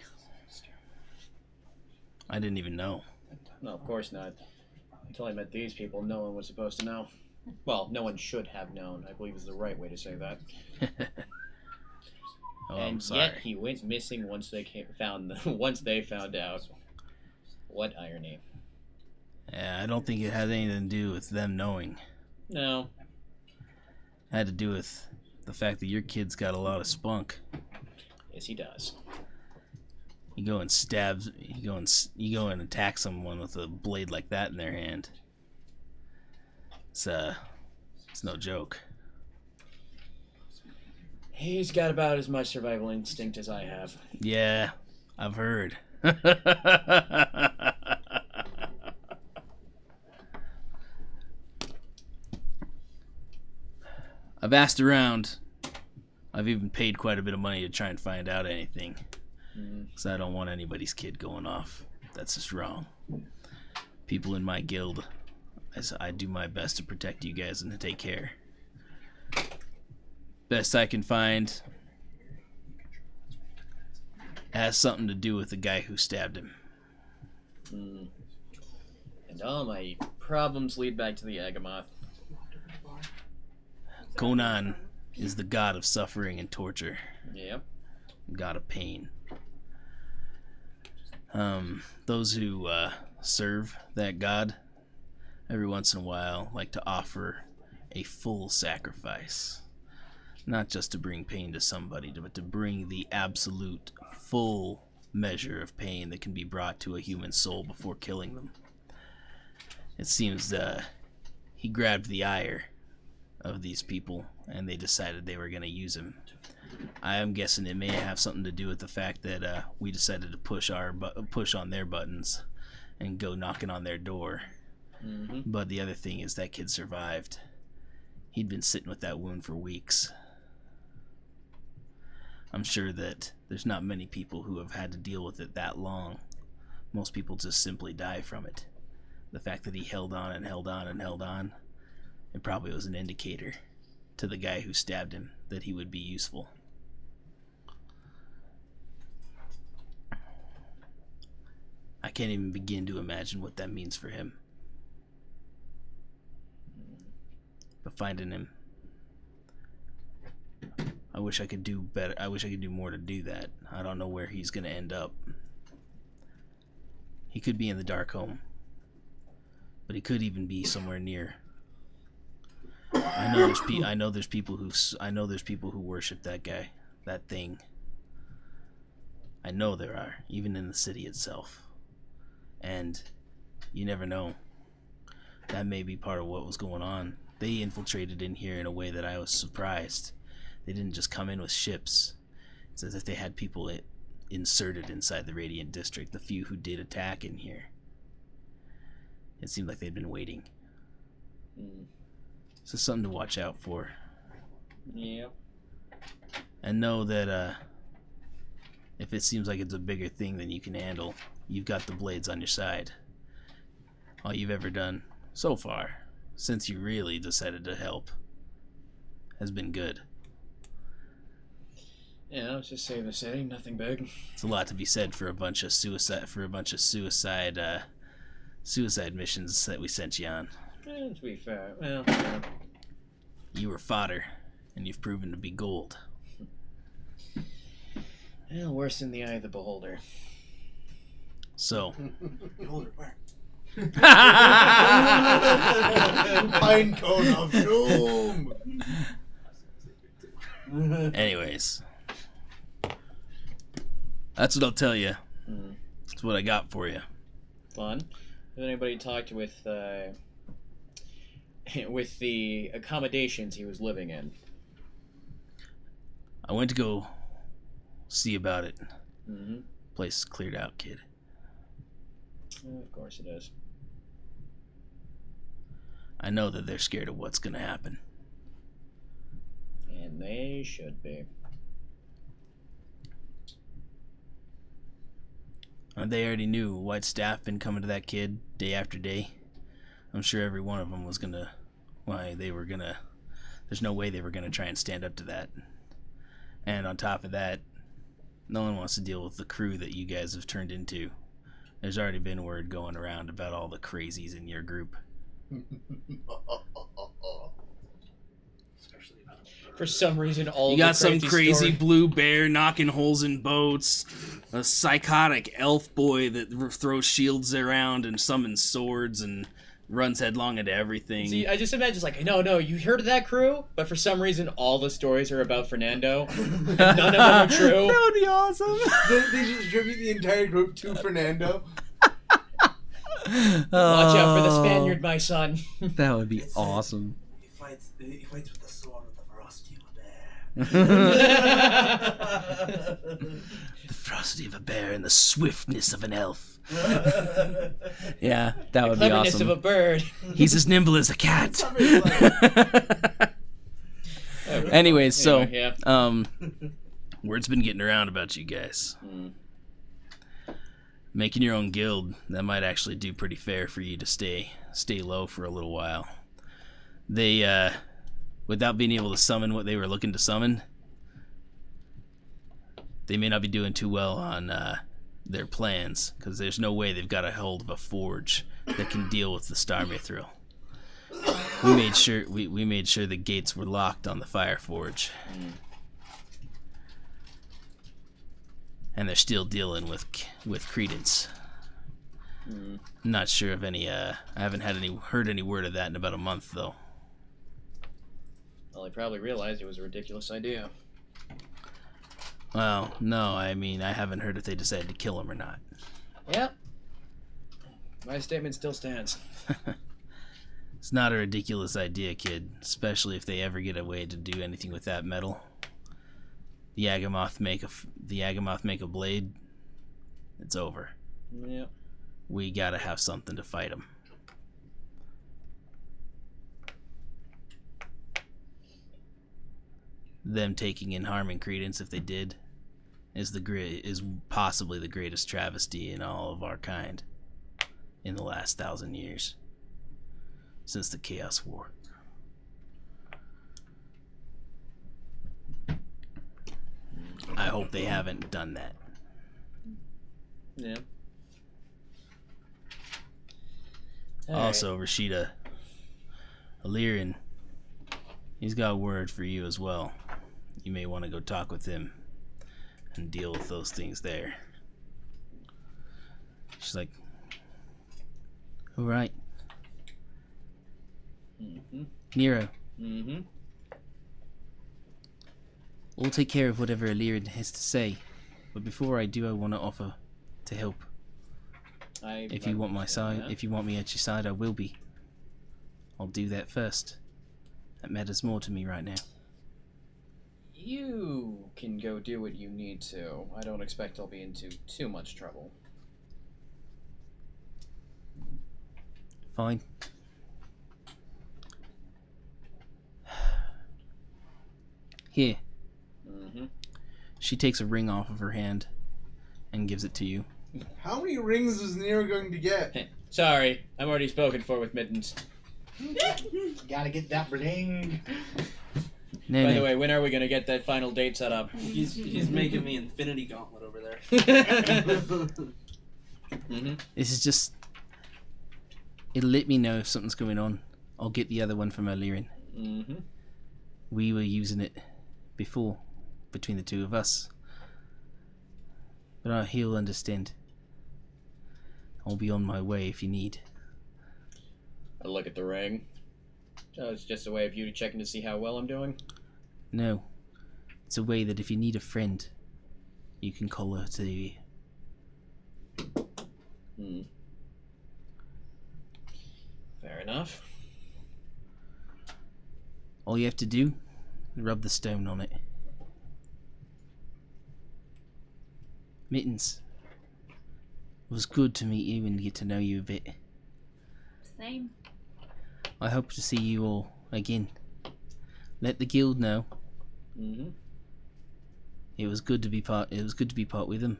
I didn't even know. No, of course not. Until I met these people, no one was supposed to know. Well, no one should have known, I believe is the right way to say that. I'm And sorry. yet he went missing once they once they found out. What irony. Yeah, I don't think it had anything to do with them knowing. No. It had to do with the fact that your kid's got a lot of spunk. Yes, he does. You go and attack someone with a blade like that in their hand. It's no joke. He's got about as much survival instinct as I have. Yeah, I've heard. I've asked around. I've even paid quite a bit of money to try and find out anything. Because I don't want anybody's kid going off. That's just wrong. People in my guild, I do my best to protect you guys and to take care. Best I can find has something to do with the guy who stabbed him. And all my problems lead back to the Agamoth. Conan is the god of suffering and torture. Yep. God of pain. Those who serve that god every once in a while like to offer a full sacrifice. Not just to bring pain to somebody, but to bring the absolute full measure of pain that can be brought to a human soul before killing them. It seems he grabbed the ire of these people and they decided they were going to use him. I am guessing it may have something to do with the fact that we decided to push on their buttons and go knocking on their door. But the other thing is that kid survived. He'd been sitting with that wound for weeks. I'm sure that there's not many people who have had to deal with it that long. Most people just simply die from it. The fact that he held on and held on and held on, it probably was an indicator to the guy who stabbed him that he would be useful. I can't even begin to imagine what that means for him. But finding him, I wish I could do better. I wish I could do more to do that. I don't know where he's going to end up. He could be in the Darkholme, but he could even be somewhere near I know there's people who worship that guy, that thing. I know there are, even in the city itself. And you never know. That may be part of what was going on. They infiltrated in here in a way that I was surprised. They didn't just come in with ships. It's as if they had people inserted inside the Radiant District, the few who did attack in here. It seemed like they'd been waiting. So something to watch out for. Yep. And know that if it seems like it's a bigger thing than you can handle, you've got the Blades on your side. All you've ever done so far, since you really decided to help, has been good. Yeah, let's just save the city, nothing big. It's a lot to be said for a bunch of suicide missions that we sent you on. To be fair, well, yeah. You were fodder, and you've proven to be gold. Well, worse in the eye of the beholder. So. Beholder, where? Pine cone of doom. Anyways, that's what I'll tell you. That's what I got for you. Fun. Has anybody talked with the accommodations he was living in? I went to go see about it. Mm-hmm. Place is cleared out, kid. Of course it is. I know that they're scared of what's gonna happen. And they should be. They already knew White Staff been coming to that kid day after day. I'm sure every one of them was gonna... There's no way they were gonna try and stand up to that. And on top of that, no one wants to deal with the crew that you guys have turned into. There's already been word going around about all the crazies in your group. For some reason, all you the got some crazy story... blue bear knocking holes in boats, a psychotic elf boy that throws shields around and summons swords and runs headlong into everything. See, I just imagine it's like, no, you heard of that crew? But for some reason, all the stories are about Fernando. None of them are true. That would be awesome. They just attribute the entire group to Fernando. Watch out for the Spaniard, my son. That would be awesome. He fights with the sword with the ferocity of a bear. The ferocity of a bear and the swiftness of an elf. Yeah, that would be Cleverness awesome. of a bird. He's as nimble as a cat. Anyways, so yeah. Word's been getting around about you guys. Making your own guild, that might actually do pretty fair for you to stay low for a little while. They, without being able to summon what they were looking to summon, they may not be doing too well on their plans, because there's no way they've got a hold of a forge that can deal with the Star Mithril. We made sure the gates were locked on the Fire Forge. And they're still dealing with Credence. Not sure of any. I haven't heard any word of that in about a month, though. Well, I probably realized it was a ridiculous idea. Well, no, I mean, I haven't heard if they decided to kill him or not. Yep. My statement still stands. It's not a ridiculous idea, kid. Especially if they ever get a way to do anything with that metal. The Agamoth make a blade. It's over. Yep. We gotta have something to fight them. Them taking in harming Credence, if they did, is possibly the greatest travesty in all of our kind in the last 1,000 years since the Chaos War. I hope they haven't done that. Yeah. Also, Rashida, Illyrian, he's got a word for you as well. You may want to go talk with him and deal with those things there. She's like, all right. Nero, Mm-hmm. We'll take care of whatever Illyrian has to say. But before I do, I want to offer to help. If you want my side, if you want me at your side, I will be. I'll do that first. That matters more to me right now. You can go do what you need to. I don't expect I'll be into too much trouble. Fine. Here. Mm-hmm. She takes a ring off of her hand and gives it to you. How many rings is Nero going to get? Sorry, I'm already spoken for with Mittens. Gotta get that bling. No, By no. the way, when are we gonna get that final date set up? He's making me Infinity Gauntlet over there. Mm-hmm. This is just... It'll let me know if something's going on. I'll get the other one from Illyrian. Mm-hmm. We were using it before, between the two of us. But he'll understand. I'll be on my way if you need. I look at the ring. Oh, it's just a way of you checking to see how well I'm doing? No. It's a way that if you need a friend, you can call her to you. Hmm. Fair enough. All you have to do, rub the stone on it. Mittens. It was good to meet you and get to know you a bit. Same. I hope to see you all again. Let the guild know. Mm-hmm. It was good to be part with them.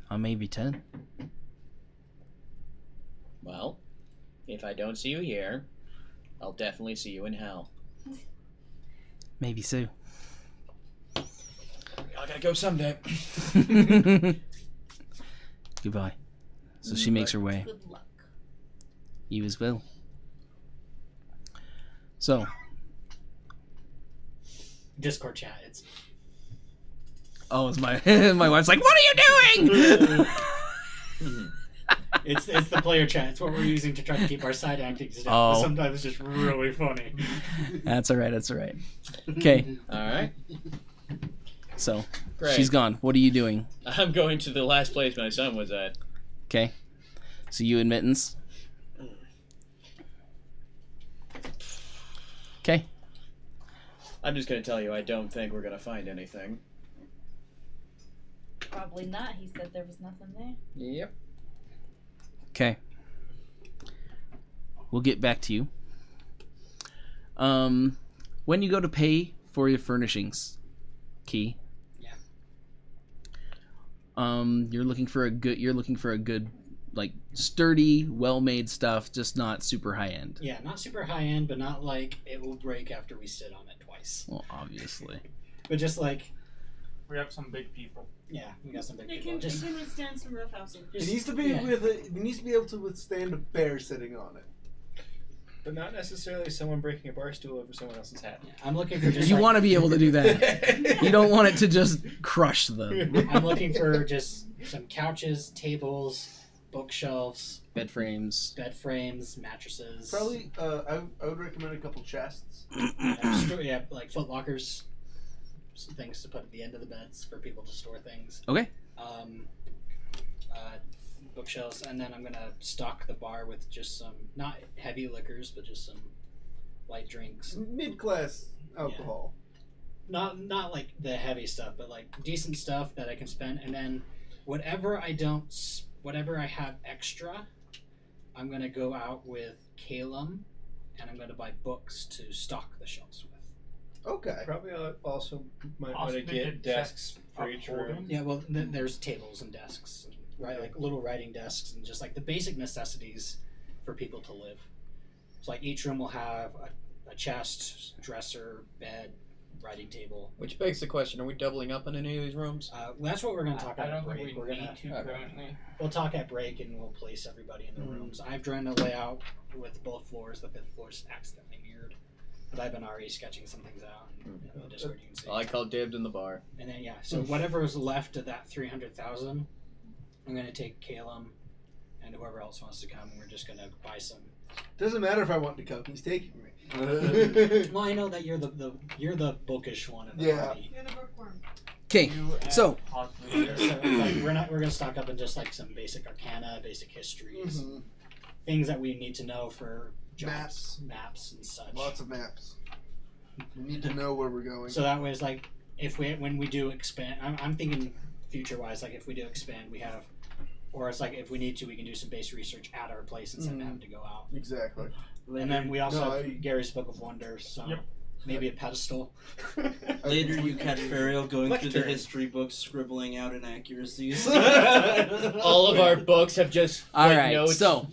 I may return. Well, if I don't see you here, I'll definitely see you in hell. Maybe so. I gotta go someday. Goodbye. So she makes her way. Good luck. You as well. So, Discord chat. It's oh, it's my my wife's like, "What are you doing?" it's the player chat. It's what we're using to try to keep our side actings down. Oh. But sometimes it's just really funny. That's all right. That's all right. Okay. All right. So Great. she's gone. What are you doing? I'm going to the last place my son was at. Okay. So you and Mittens. Okay. I'm just gonna tell you, I don't think we're gonna find anything. Probably not. He said there was nothing there. Yep. Okay. We'll get back to you. When you go to pay for your furnishings, Key. Yeah. You're looking for a good, like, sturdy, well-made stuff, just not super high end. Yeah, not super high end, but not like it will break after we sit on it twice. Well, obviously. But just like, We have some big people. yeah, we got some big It people. can, Just, it can withstand some rough housing. It needs to be yeah. it needs to be able to withstand a bear sitting on it. But not necessarily someone breaking a bar stool over someone else's hat. Yeah, I'm looking for just. You like, want to be able to do that. You don't want it to just crush them. I'm looking for just some couches, tables, bookshelves, Bed frames. bed frames, mattresses. Probably, I would recommend a couple chests. Yeah, like foot lockers, some things to put at the end of the beds for people to store things. Okay. Bookshelves, and then I'm gonna stock the bar with just some not heavy liquors, but just some light drinks. Mid-class alcohol. Not like the heavy stuff, but like decent stuff that I can spend. And then whatever I have extra, I'm gonna go out with Calum, and I'm gonna buy books to stock the shelves with. Okay. Probably also might Also, want to they get could desks set for up each holding. room. Yeah, well, there's tables and desks, right? Like little writing desks, and just like the basic necessities for people to live. So like each room will have a chest, dresser, bed, writing table. Which begs the question: are we doubling up on any of these rooms? Well, that's what we're going to talk I about at don't break. think we We're need gonna to currently. we'll talk at break, and we'll place everybody in the rooms. I've drawn a layout with both floors. The fifth floor is accidentally mirrored, but I've been already sketching some things out. And, in the Discord, you can see. I call dibs in the bar. And then so whatever is left of that 300,000, I'm gonna take Calum and whoever else wants to come, and we're just gonna buy some. Doesn't matter if I want to come. He's taking me. Well, I know that you're you're the bookish one in the Yeah. party. You're the bookworm. Okay, You and so possibly So like, we're gonna stock up in just like some basic arcana, basic histories, Mhm. things that we need to know for Maps. maps and such. Lots of maps. We need to know where we're going. So that way, it's like when we do expand, I'm thinking future wise. Like if we do expand, we have, or it's like if we need to, we can do some base research at our place instead of having to go out. Exactly. And then we also No, have Gary's Book of Wonders. So Yep. maybe a pedestal. Later, you catch Burial going through the Lectern. history books, scribbling out inaccuracies. All of our books have just all right, footnotes. so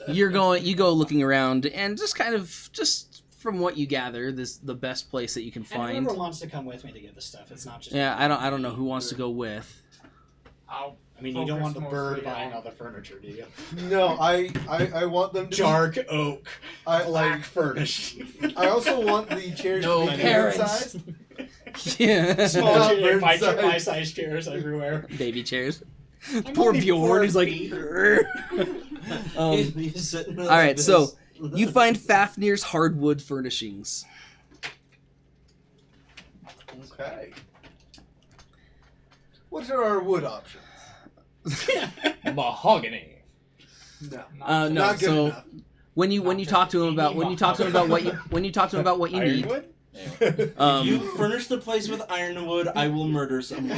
you go looking around, and just from what you gather, this the best place that you can And find. whoever wants to come with me to get the stuff, it's not just. Yeah, I don't know who wants to go with. I'll I mean, you don't want the focus bird mostly buying on- all the furniture, do you? No, I want them to. Dark oak, I black like. furnished. I also want the chairs No to be parents. sized. Yeah, Small Not chair, bird my size. size chairs everywhere. baby chairs. I'm Poor only Bjorn 4 is like. feet. He's sitting all right, like so this. you find Fafnir's hardwood furnishings. Okay. What are our wood options? Mahogany. No. No. Not good So enough. when you talk to him about what you need, Ironwood? If you furnish the place with ironwood, I will murder someone.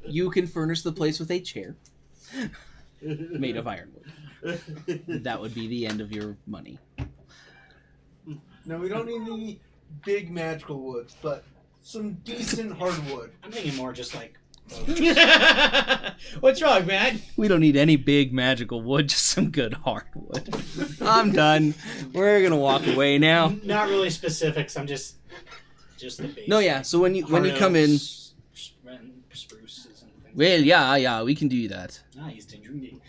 you can furnish the place with a chair made of ironwood. That would be the end of your money. No, we don't need any big magical woods, but some decent hardwood. I'm thinking more just like. What's wrong, man? We don't need any big magical wood, just some good hardwood. I'm done. We're gonna walk away now. Not really specifics. I'm just the base. No, yeah. So when you come in, Spruces and things. well, yeah, we can do that. Nice, Tenjungi.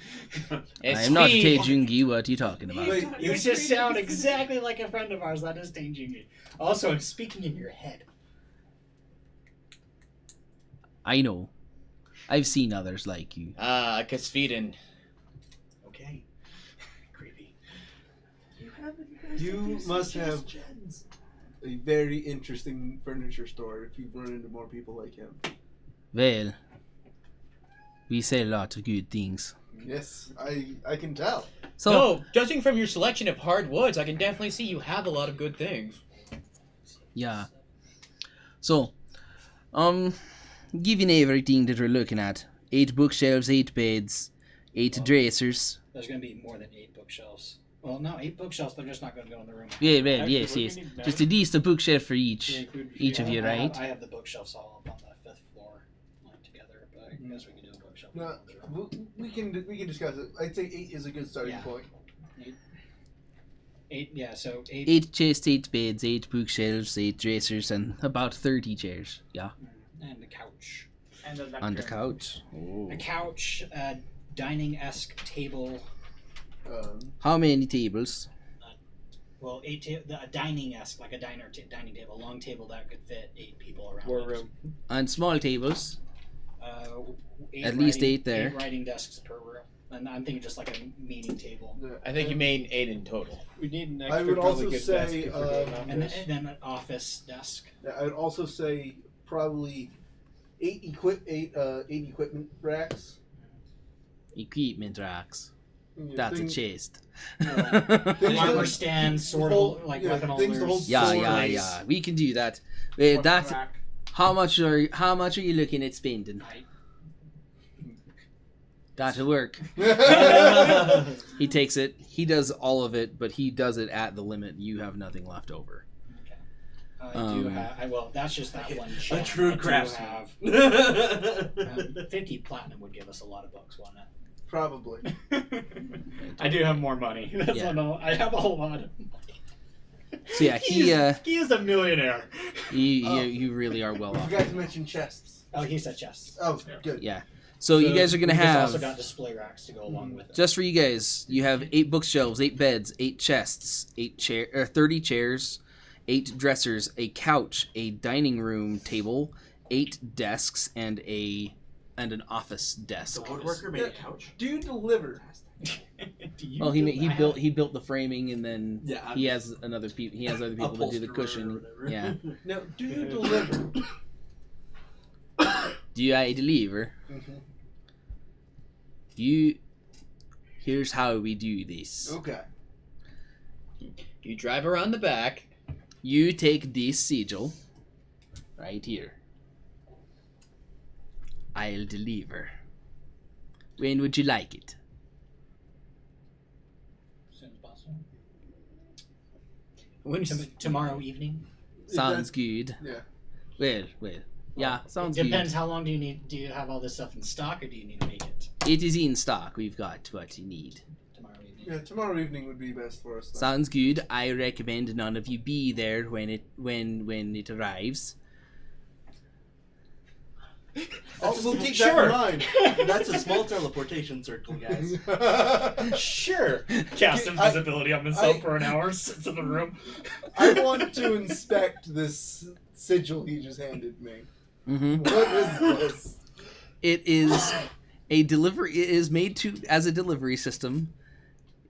I am not Taejungi. What are you talking about? Wait, You just sound exactly like a friend of ours. That is Tenjungi. Also, I'm speaking in your head. I know. I've seen others like you. Kasviden. Okay. Creepy. You must have a very interesting furniture store if you run into more people like him. Well, we say a lot of good things. Yes, I can tell. So, No, judging from your selection of hardwoods, I can definitely see you have a lot of good things. yeah. So, given everything that we're looking at, 8 bookshelves, 8 beds, 8 dressers. There's going to be more than 8 bookshelves. Well, no, 8 bookshelves. They're just not going to go in the room. Yeah, well, Actually, yes, we're yes. gonna need Just at least a bookshelf for each of you, I right? have the bookshelves all up on the 5th floor together, but I guess we can do a bookshelf. No, we can discuss it. I'd say 8 is a good starting Yeah. point. 8, yeah, so 8. 8 chests, 8 beds, 8 bookshelves, 8 dressers, and about 30 chairs. Yeah. And a couch. And the On the lectern. couch. A couch, a dining-esque table. How many tables? Well, a dining-esque, like a dining table, a long table that could fit 8 people around. War it. room. And small tables. 8 At least writing- 8 there. 8 writing desks per room. And I'm thinking just like a meeting table. I think you made 8 in total. We need an I extra would probably also good say, desk if we're doing And office. then an office desk. I would also say probably 8 equipment racks. Equipment racks. Yeah, That's a things- chest. Things Armor that- stand, sword, hold- like yeah, weapon things to holders. hold Yeah, swords. yeah. We can do that. Weapon That. rack. How much are you looking at spending? That'll work. He takes it. He does all of it, but he does it at the limit. You have nothing left over. I do have. Well, that's just that one. A check. true I do craftsman. have 50 platinum would give us a lot of books, wouldn't it? Probably. I do have more money. That's Yeah. I have a whole lot of money. So yeah, he is a millionaire. you really are well I off. forgot to mention chests. Oh, he said chests. Oh, good. Yeah. So you guys are gonna He's have also got display racks to go along with it. just for you guys. You have 8 bookshelves, 8 beds, 8 chests, 30 chairs, 8 dressers, a couch, a dining room table, 8 desks, and an office desk. The woodworker made a couch. Do you deliver? Well, he built the framing, and then Yeah, he has other people to do the cushion. Yeah. Now, do you deliver? Do I deliver? Here's how we do this. Okay. You drive around the back. You take this sigil right here. I'll deliver. When would you like it? As soon as possible. When Tomorrow evening. Sounds good. Yeah. Well. Yeah, sounds It good. depends. How long do you need? Do you have all this stuff in stock, or do you need to make it It is in stock. We've got what you need. tomorrow evening? Yeah, tomorrow evening would be best for us. Then. Sounds good. I recommend none of you be there when it arrives. We'll keep Sure. that in mind. That's a small teleportation circle, guys. Sure. Cast invisibility on himself for an hour, sits in the room. I want to inspect this sigil he just handed me. Mm-hmm. What is this? It is a delivery. It is made as a delivery system.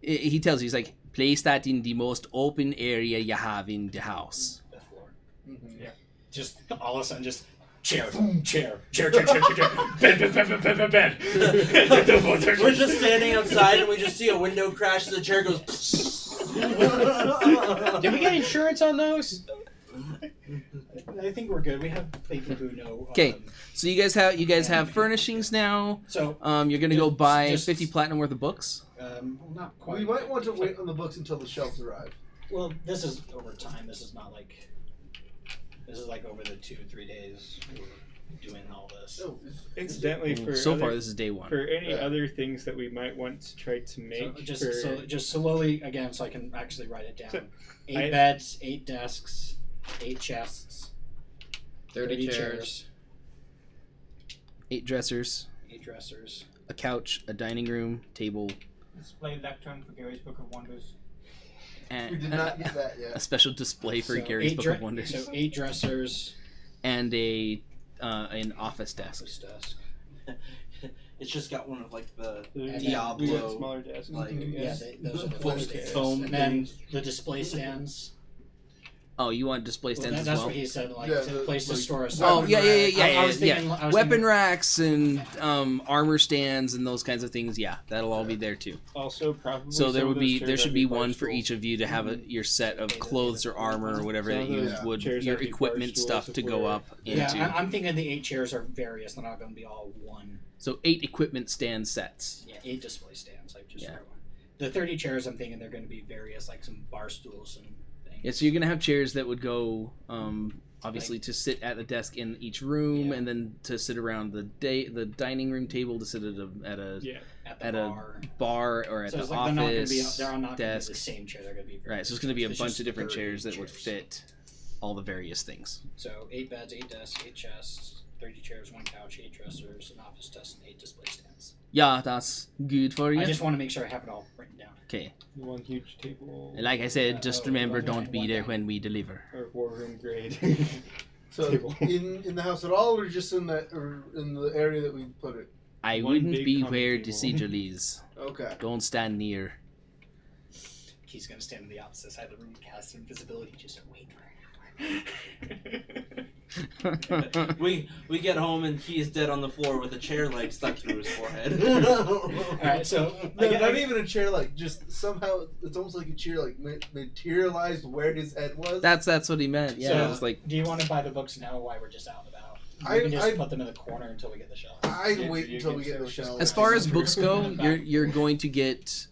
He tells you, he's like, place that in the most open area you have in the house. The floor. Mm-hmm. Yeah. Just all of a sudden, just chair, chair, bed. We're just standing outside and we just see a window crash and the chair goes. Did we get insurance on those? I think we're good. We have people who know. Okay, so you guys have furnishings now. So You're gonna go buy just- 50 platinum worth of books. well, not quite. We might want to wait on the books until the shelves arrive. Well, this is over time. This is not like. This is like over the 2-3 days we're doing all this. Oh, Incidentally, for So far, other- this is day one. for any Yeah. other things that we might want to try to make, So just slowly again, so I can actually write it down. So, 8 beds, 8 desks, 8 chests, 30 chairs. 8 dressers, 8 dressers. a couch, a dining room table, Display lectern for Gary's Book of Wonders. we and did not get that a yet. special display for So Gary's 8 Book of Wonders, So 8 dressers, and an office desk. office desk. It's just got one of like the we got Diablo. smaller desks. like- Yeah, those are the Foam- full stands. foam And then things. the display stands. Oh, you want display Well, stands as that's well? what he said, like Yeah, a place to like- store us. Oh yeah. I was thinking- I was Weapon thinking- racks and armor stands and those kinds of things. Yeah, that'll all be there too. Also, probably. So there some would of those be chairs there should I'd be one for barstool. each of you to have your set of clothes or armor or whatever Some that of you those would chairs your I'd be equipment barstools stuff if to go we're- up into. Yeah, I'm thinking the 8 chairs are various. They're not going to be all one. So 8 equipment stand sets. Yeah, 8 display stands. Like just Yeah. the 30 chairs. I'm thinking they're going to be various, like some bar stools and things. Yeah, so you're gonna have chairs that would go obviously to sit at the desk in each room, Yeah. and then to sit around the dining room table to sit at a Yeah. at the at bar. a bar or at So the it's like they're not going to be. office They're not going to be desk. the same chair. They're going to be Right, so it's going to be a It's bunch just of different 30 chairs that would chairs. fit all the various things. So 8 beds, 8 desks, 8 chests, 30 chairs, 1 couch, 8 dressers, an office desk, and 8 display stands. Yeah, that's good for you. I just want to make sure I have it all written down. Okay, One huge table. and like I said, just remember, one don't down, be one there down. when we deliver. Or war room grade. So Table. in the house at all, or just in that or in the area that we put it? I One wouldn't big be common where the table. sigil is. Okay. Don't stand near. He's going to stand on the opposite side of the room, cast invisibility, just wait for it. we get home and he is dead on the floor with a chair leg stuck through his forehead. Alright, so No, not even a chair. Like just somehow, it's almost like a chair like materialized where his head was. That's what he meant. Yeah, So- it was like do you want to buy the books now while we're just out and about? I- We can just I- put them in the corner until we get the shelves. I'd Yeah, wait you until can we get say those it's just- shelves. as far as books go, you're going to get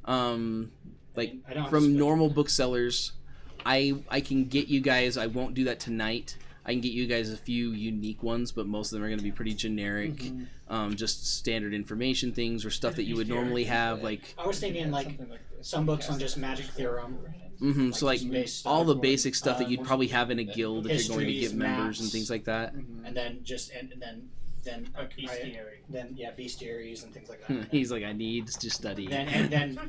like I don't have to from spend- normal booksellers. I can get you guys. I won't do that tonight. I can get you guys a few unique ones, but most of them are going to be pretty generic, Mm-hmm. just standard information things or stuff that you would normally have. Like, I was thinking like some books on just magic theorem. so like just base all the stuff. basic stuff that you'd probably have in a guild if you're going to Histories, get members and maps. things like that. And then just and then Bestiary. bestiaries and things like that. He's like, I need to study. then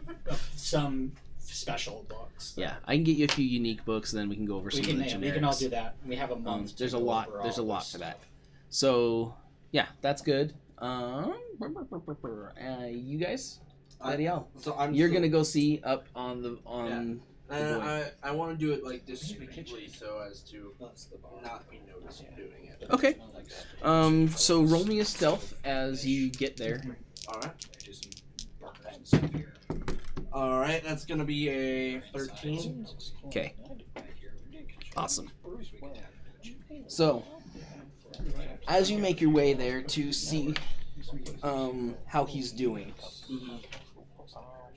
some special books. Yeah, I can get you a few unique books, and then we can go over some We of the can generics. we can all do that. We have a month. to There's a go lot. over There's a all lot this for that. stuff. So yeah, that's good. You guys, Daddy-o. So I'm. You're still- gonna go see up on the And I want to do it like discreetly so as to not be noticed doing it. Okay. So roll me a stealth as you get there. All right. All right, that's gonna be a 13. Okay. Awesome. So, as you make your way there to see how he's doing,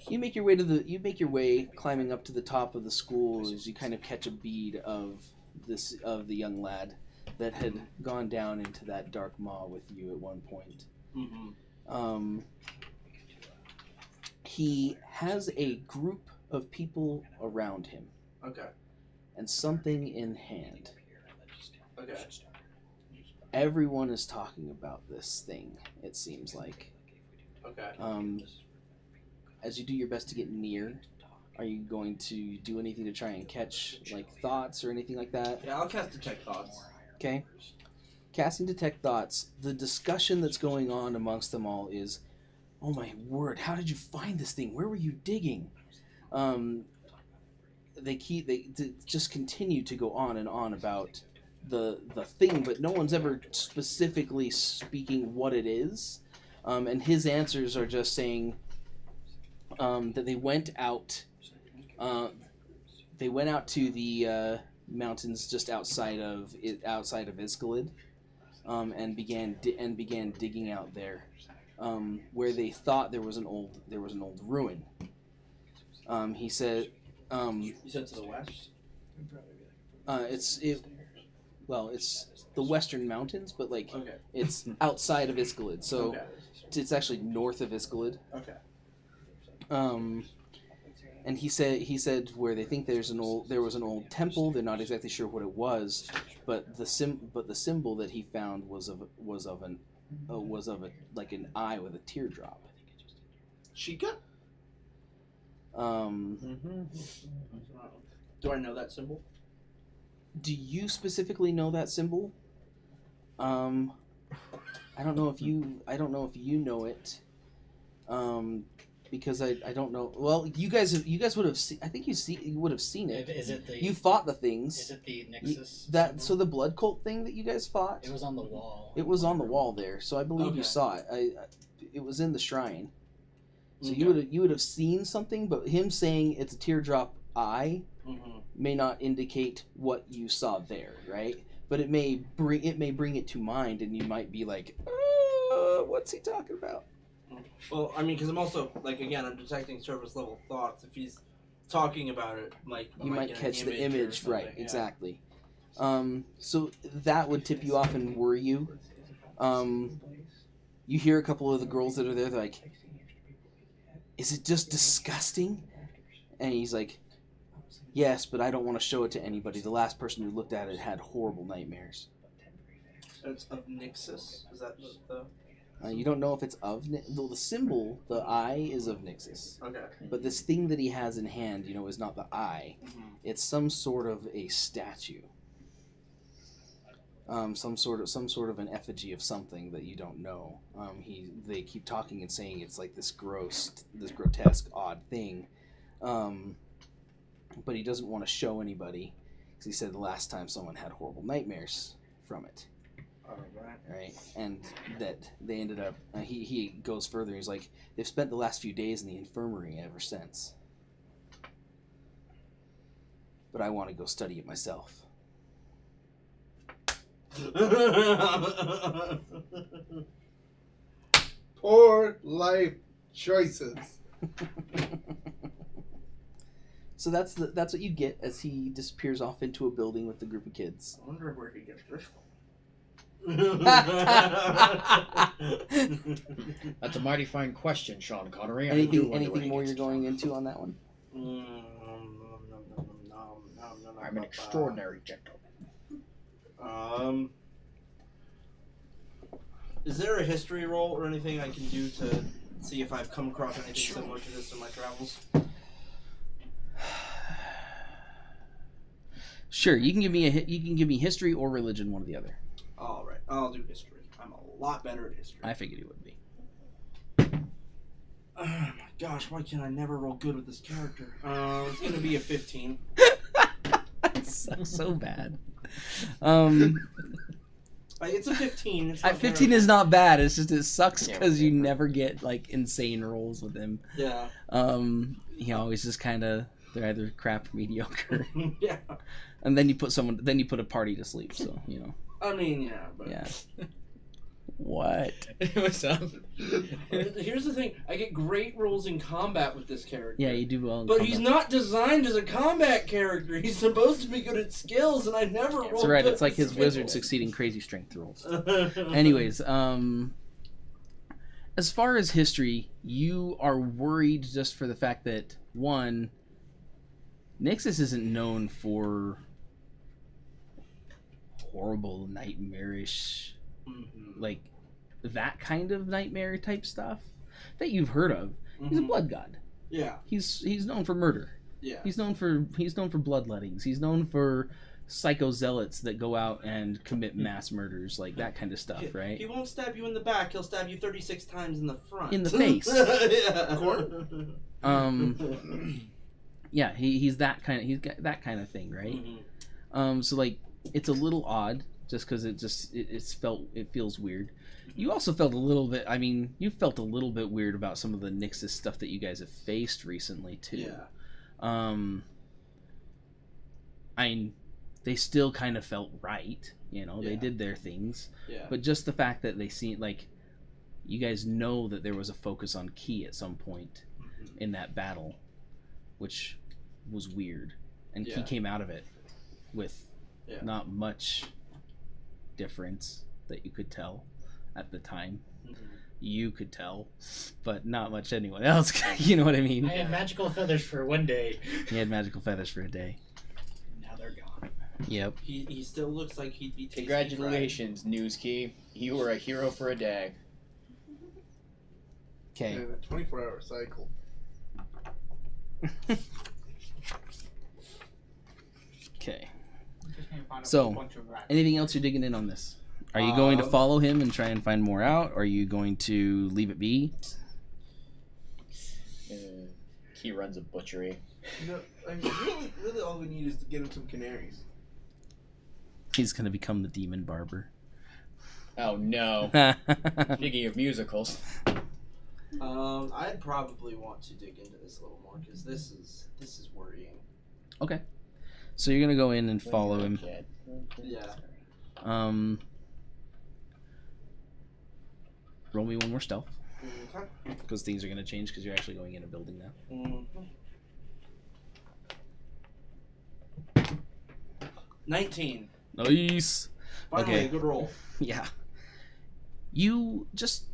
you make your way climbing up to the top of the school as you kind of catch a bead of the young lad that had gone down into that dark maw with you at one point. He has a group of people around him. Okay. And something in hand. Okay. Everyone is talking about this thing, it seems like. Okay. As you do your best to get near, are you going to do anything to try and catch, like, thoughts or anything like that? Yeah, I'll cast Detect Thoughts. Okay. Casting Detect Thoughts, the discussion that's going on amongst them all is, oh my word, how did you find this thing? Where were you digging? They just continue to go on and on about the thing, but no one's ever specifically speaking what it is. And his answers are just saying that they went out to the mountains just outside of Iskalid, and began digging out there, where they thought there was an old ruin. He said. You said to the west? It's the Western Mountains, but like Okay. it's outside of Iskalid, so Okay. it's actually north of Iskalid. Okay. And he said where they think there was an old temple. They're not exactly sure what it was, but the symbol that he found was of an eye with a teardrop. Sheikah? Do I know that symbol? Do you specifically know that symbol? I don't know if you know it. Because I don't know. Well, you guys would have seen. I think you would have seen it. Is it the? You fought the things. Is it the Nexus? So the blood cult thing that you guys fought. It was on the wall. It was on the wall there, so I believe you Okay. saw it. It was in the shrine. So Okay. you would have seen something, but him saying it's a teardrop eye may not indicate what you saw there, right? But it may bring it to mind, and you might be like, what's he talking about? Well, I mean, because I'm also, like, again, I'm detecting surface level thoughts. If he's talking about it, like, I You might get an catch the or image, something, right? yeah. Exactly. So that would tip you off and worry you. You hear a couple of the girls that are there. They're like, "Is it just disgusting?" And he's like, "Yes, but I don't want to show it to anybody. The last person who looked at it had horrible nightmares." It's of Nixus? Is that the... You don't know if it's of the symbol. The eye is of Nixus. Okay. But this thing that he has in hand, is not the eye. It's some sort of a statue. Some sort of an effigy of something that you don't know. They keep talking and saying it's like this grotesque, odd thing. But he doesn't want to show anybody, because he said the last time someone had horrible nightmares from it. Right, and that they ended up. He goes further. He's like, they've spent the last few days in the infirmary ever since. But I want to go study it myself. Poor life choices. So that's what you get as he disappears off into a building with the group of kids. I wonder where he gets this from. That's a mighty fine question, Sean Connery. Anything more you're going into on that one? I'm an extraordinary gentleman. Is there a history roll or anything I can do to see if I've come across anything similar to this in my travels? Sure, you can give me history or religion, one or the other. All right, I'll do history. I'm a lot better at history. I figured you would be. Oh my gosh, why can't I never roll good with this character? It's gonna be a 15. That sucks so bad. It's a 15. It's 15 is not bad. It's just it sucks Yeah, because you never get like insane rolls with him. Yeah. He always just kind of they're either crap or mediocre. Yeah. And then you put a party to sleep. So I mean, yeah, but yeah. What? What's up? Here's the thing: I get great rolls in combat with this character. Yeah, you do well. In But combat. he's not designed as a combat character. He's supposed to be good at skills, and I never roll. That's right. good It's like at his wizard skills. succeeding crazy strength rolls. Anyways, as far as history, you are worried just for the fact that one, Nixus isn't known for horrible, nightmarish, like that kind of nightmare type stuff that you've heard of. He's a blood god. Yeah. He's known for murder. Yeah. He's known for bloodlettings. He's known for psycho zealots that go out and commit mass murders, like that kind of stuff, right? He won't stab you in the back. He'll stab you 36 times in the front. In the face. Yeah. Yeah, he's that kind of that kind of thing, right? So like it's a little odd just because it feels weird. You also felt a little bit. I mean, you felt a little bit weird about some of the Nixus stuff that you guys have faced recently too. Yeah. I mean, they still kind of felt right. They did their things. Yeah. But just the fact that they seem like you guys know that there was a focus on Key at some point in that battle, which was weird. And Key came out of it with not much difference that you could tell at the time. You could tell, but not much anyone else. You know what I mean? I had magical feathers for one day. He had magical feathers for a day. Now they're gone. Yep. He still looks like he'd be tasty Congratulations, News Key. You were a hero for a day. Okay. And a 24-hour cycle. Okay. Just need to find a So, whole bunch of rats. anything else you're digging in on this? Are you going to follow him and try and find more out? Or are you going to leave it be? Key runs a butchery. I mean, really all we need is to get him some canaries. He's going to become the demon barber. Oh no. Speaking of musicals. I'd probably want to dig into this a little more because this is worrying. Okay. So you're going to go in and follow him. Yeah. Roll me one more stealth. Okay. Because things are going to change because you're actually going in a building now. 19. Nice. Finally, Okay. a good roll. Yeah. You just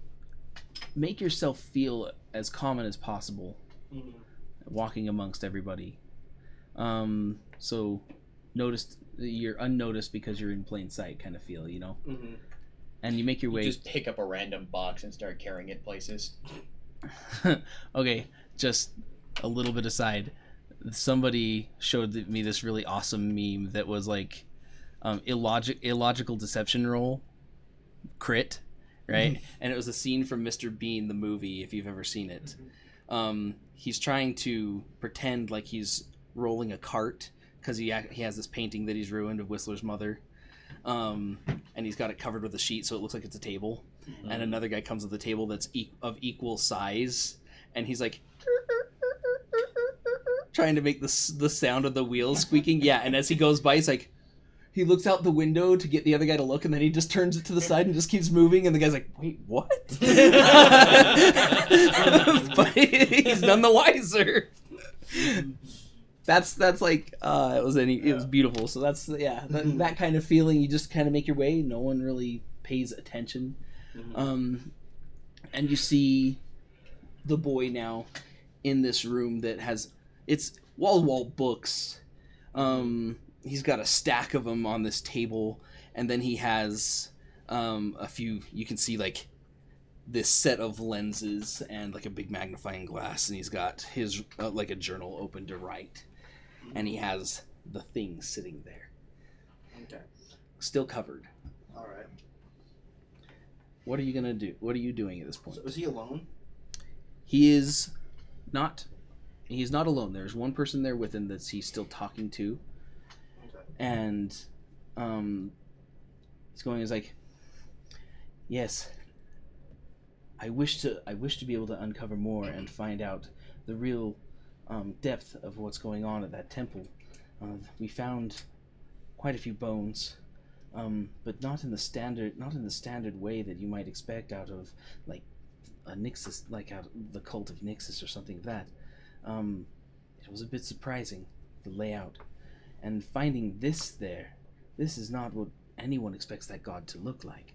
make yourself feel as common as possible, walking amongst everybody. So you're unnoticed because you're in plain sight, kind of feel, And you make your way. Just pick up a random box and start carrying it places. Okay, just a little bit aside. Somebody showed me this really awesome meme that was like illogical deception roll crit, right? And it was a scene from Mr. Bean the movie, if you've ever seen it. He's trying to pretend like he's rolling a cart because he has this painting that he's ruined of Whistler's mother, and he's got it covered with a sheet so it looks like it's a table. And another guy comes with a table that's of equal size, and he's like trying to make the sound of the wheels squeaking. Yeah, and as he goes by, he's like, he looks out the window to get the other guy to look, and then he just turns it to the side and just keeps moving, and the guy's like, wait, what? But he's none the wiser. That's like it was beautiful. So that's that kind of feeling. You just kind of make your way. No one really pays attention, and you see the boy now in this room that has it's wall books. He's got a stack of them on this table, and then he has a few. You can see like this set of lenses and like a big magnifying glass, and he's got his like a journal open to write, and he has the thing sitting there. Okay. Still covered. All right. What are you gonna do? What are you doing at this point? So is he alone? He's not alone. There's one person there with him that he's still talking to. Okay. And he's going, he's like, yes, I wish to be able to uncover more and find out the real depth of what's going on at that temple. We found quite a few bones, but not in the standard way that you might expect out of like a Nixus, like out of the cult of Nixus or something like that. It was a bit surprising, the layout, and finding this there. This is not what anyone expects that god to look like.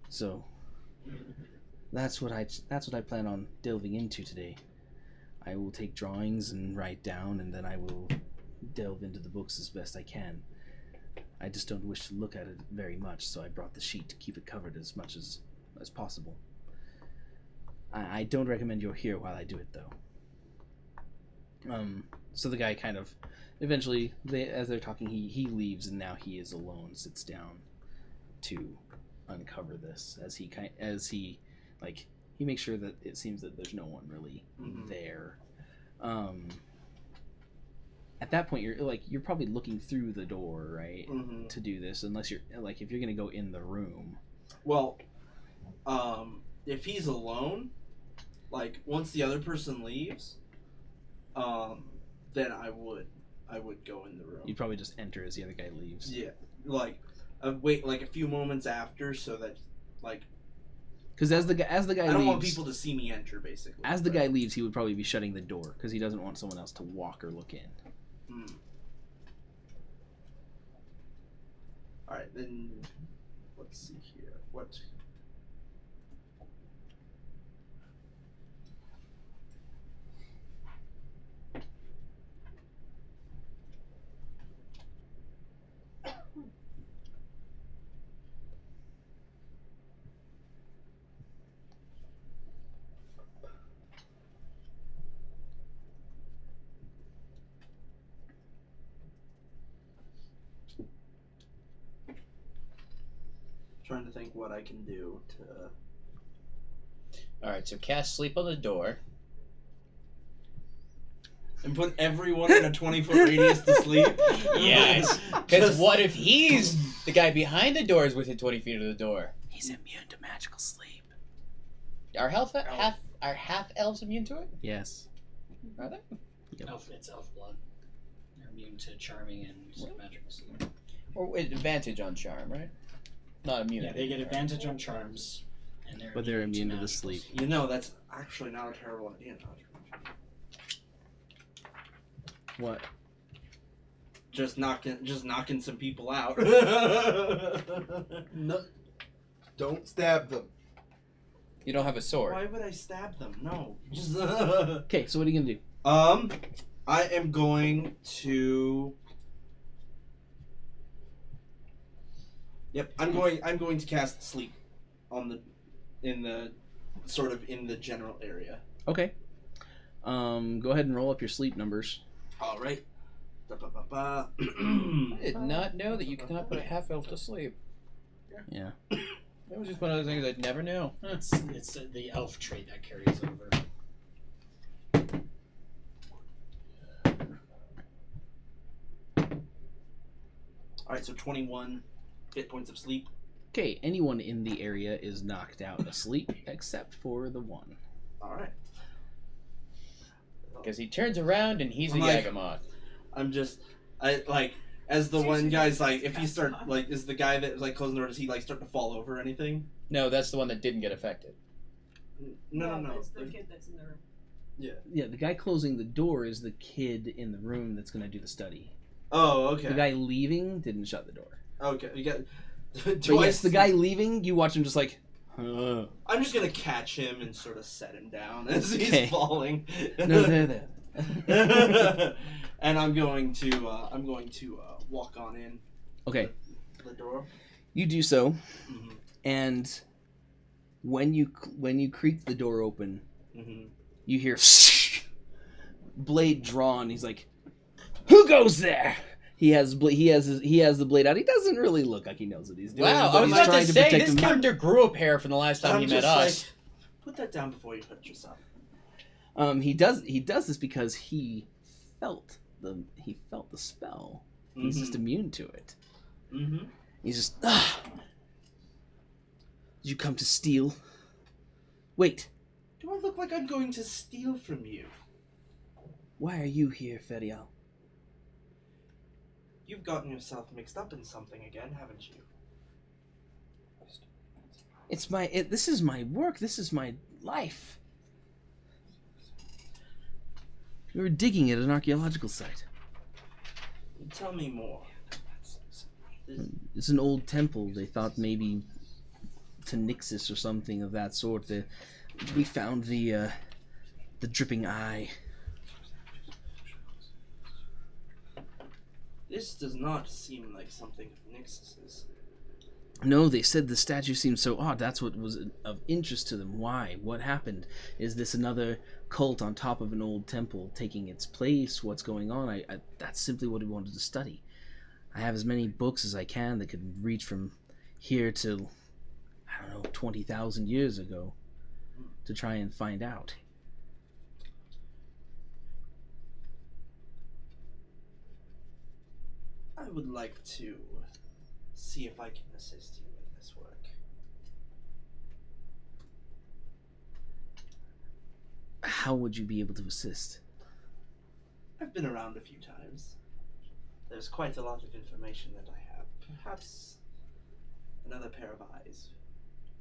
So that's what I plan on delving into today. I will take drawings and write down, and then I will delve into the books as best I can. I just don't wish to look at it very much, so I brought the sheet to keep it covered as much as possible. I don't recommend you're here while I do it, though. So the guy kind of, eventually, as they're talking, he leaves, and now he is alone, sits down to uncover this, as he makes sure that it seems that there's no one really there. At that point, you're probably looking through the door, right, to do this, unless you're like, if you're gonna go in the room. Well, if he's alone, like once the other person leaves, then I would go in the room. You'd probably just enter as the other guy leaves. Yeah, like wait like a few moments after, so that like. Because as the guy I leaves, don't want people to see me enter, basically. As the guy leaves, he would probably be shutting the door because he doesn't want someone else to walk or look in. All right, then let's see here. What? Trying to think what I can do to. All right, so cast sleep on the door. And put everyone in a 20-foot radius to sleep? Yes. Because what if he's the guy behind the door is within 20 feet of the door? He's immune to magical sleep. Are half elves immune to it? Yes. Are they? Yep. It's elf blood. They're immune to charming and magical sleep. Or with advantage on charm, right? Not immune. Yeah, they get advantage on charms, and they're immune to the sleep. You know, that's actually not a terrible idea. What? Just knocking some people out. No, don't stab them. You don't have a sword. Why would I stab them? No. Just Okay, so what are you gonna do? I am going to. Yep, I'm going to cast sleep in the general area. Okay. Go ahead and roll up your sleep numbers. All right. I did not know that you cannot put a half elf to sleep. Yeah. That was just one of those things I never knew. It's the elf trait that carries over. All right, so 21 hit points of sleep. Okay, anyone in the area is knocked out asleep except for the one. All right. Because he turns around and he's a like- Yagamoth. As the one guy's like, if he start like, is the guy that like closing the door, does he like start to fall over or anything? No, that's the one that didn't get affected. No. It's the kid that's in the room. Yeah, the guy closing the door is the kid in the room that's gonna do the study. Oh, okay. The guy leaving didn't shut the door. Okay, you got. But yes, the guy leaving, you watch him just like. I'm just gonna catch him and sort of set him down as he's Okay. falling. No, there. And I'm going to walk on in. Okay. The door. You do so, Mm-hmm. and when you creak the door open, Mm-hmm. you hear blade drawn. He's like, "Who goes there?" He has the blade out. He doesn't really look like he knows what he's doing. Wow, but I was he's about trying to say, protect this him. character grew a pair from the last time I'm he met just us. like, put that down before you hurt yourself. He does this because he felt the spell. He's just immune to it. Mm-hmm. He's just Did you come to steal? Wait, Do I look like I'm going to steal from you? why are you here, Ferial? You've gotten yourself mixed up in something again, haven't you? This is my work. This is my life. We were digging at an archaeological site. Tell me more. It's an old temple. They thought maybe to Nixus or something of that sort. We found the dripping eye. This does not seem like something of Nixus's. No, they said the statue seemed so odd. That's what was of interest to them. Why? What happened? Is this another cult on top of an old temple taking its place? What's going on? That's simply what we wanted to study. I have as many books as I can that could reach from here to, 20,000 years ago to try and find out. I would like to see if I can assist you in this work. How would you be able to assist? I've been around a few times. There's quite a lot of information that I have. Perhaps another pair of eyes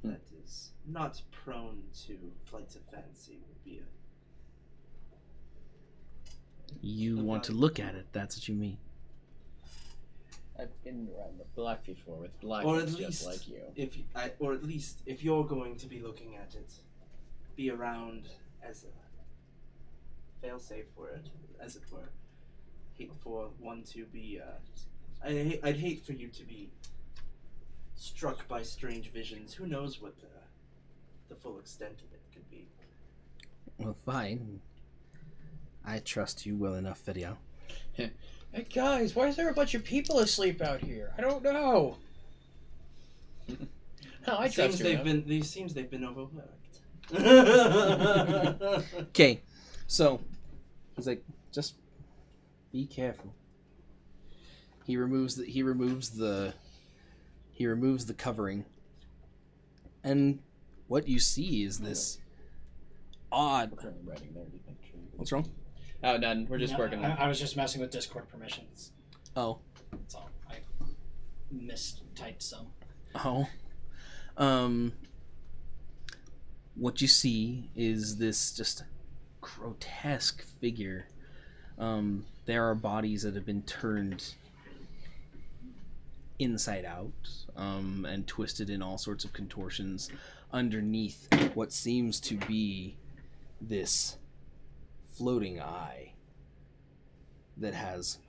that is not prone to flights of fancy would be You want to look at it, that's what you mean. I've been around the block before with black or at just least like you. if you're going to be looking at it, be around as a fail-safe for it, as it were. Hate for one to be. I'd hate for you to be struck by strange visions. Who knows what the full extent of it could be. Well, fine. I trust you well enough, Ferial. Hey guys, why is there a bunch of people asleep out here? I don't know. No, I trust you. Seems they've been overworked. Okay, so he's like, just be careful. He removes the covering, and what you see is this odd. What's wrong? Oh, none. We're just working. I was just messing with Discord permissions. Oh. That's all. I mistyped some. Oh. What you see is this just grotesque figure. There are bodies that have been turned inside out and twisted in all sorts of contortions underneath what seems to be this floating eye that has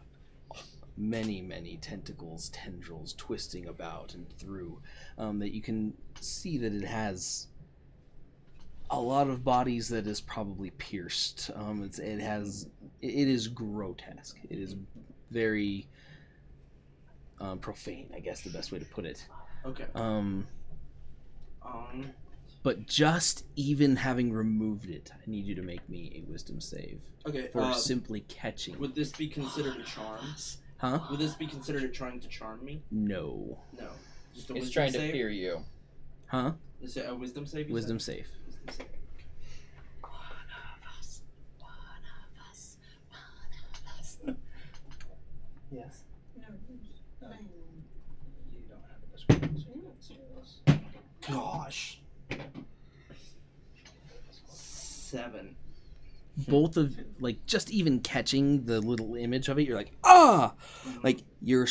many tentacles, tendrils twisting about and through, that you can see that it has a lot of bodies that is probably pierced. It is grotesque. It is very profane, I guess the best way to put it. Okay. But just even having removed it, I need you to make me a wisdom save. Okay. For simply catching. Would this be considered a charm? Huh? Would this be considered a trying to charm me? No. No. Just a He's wisdom trying save? to fear you. Huh? Is it a wisdom save? you Wisdom said? save. Wisdom save. Yes. You don't have a description, so you don't see this. Gosh. 7. Both of, like, just even catching the little image of it, you're like, ah! Like, you're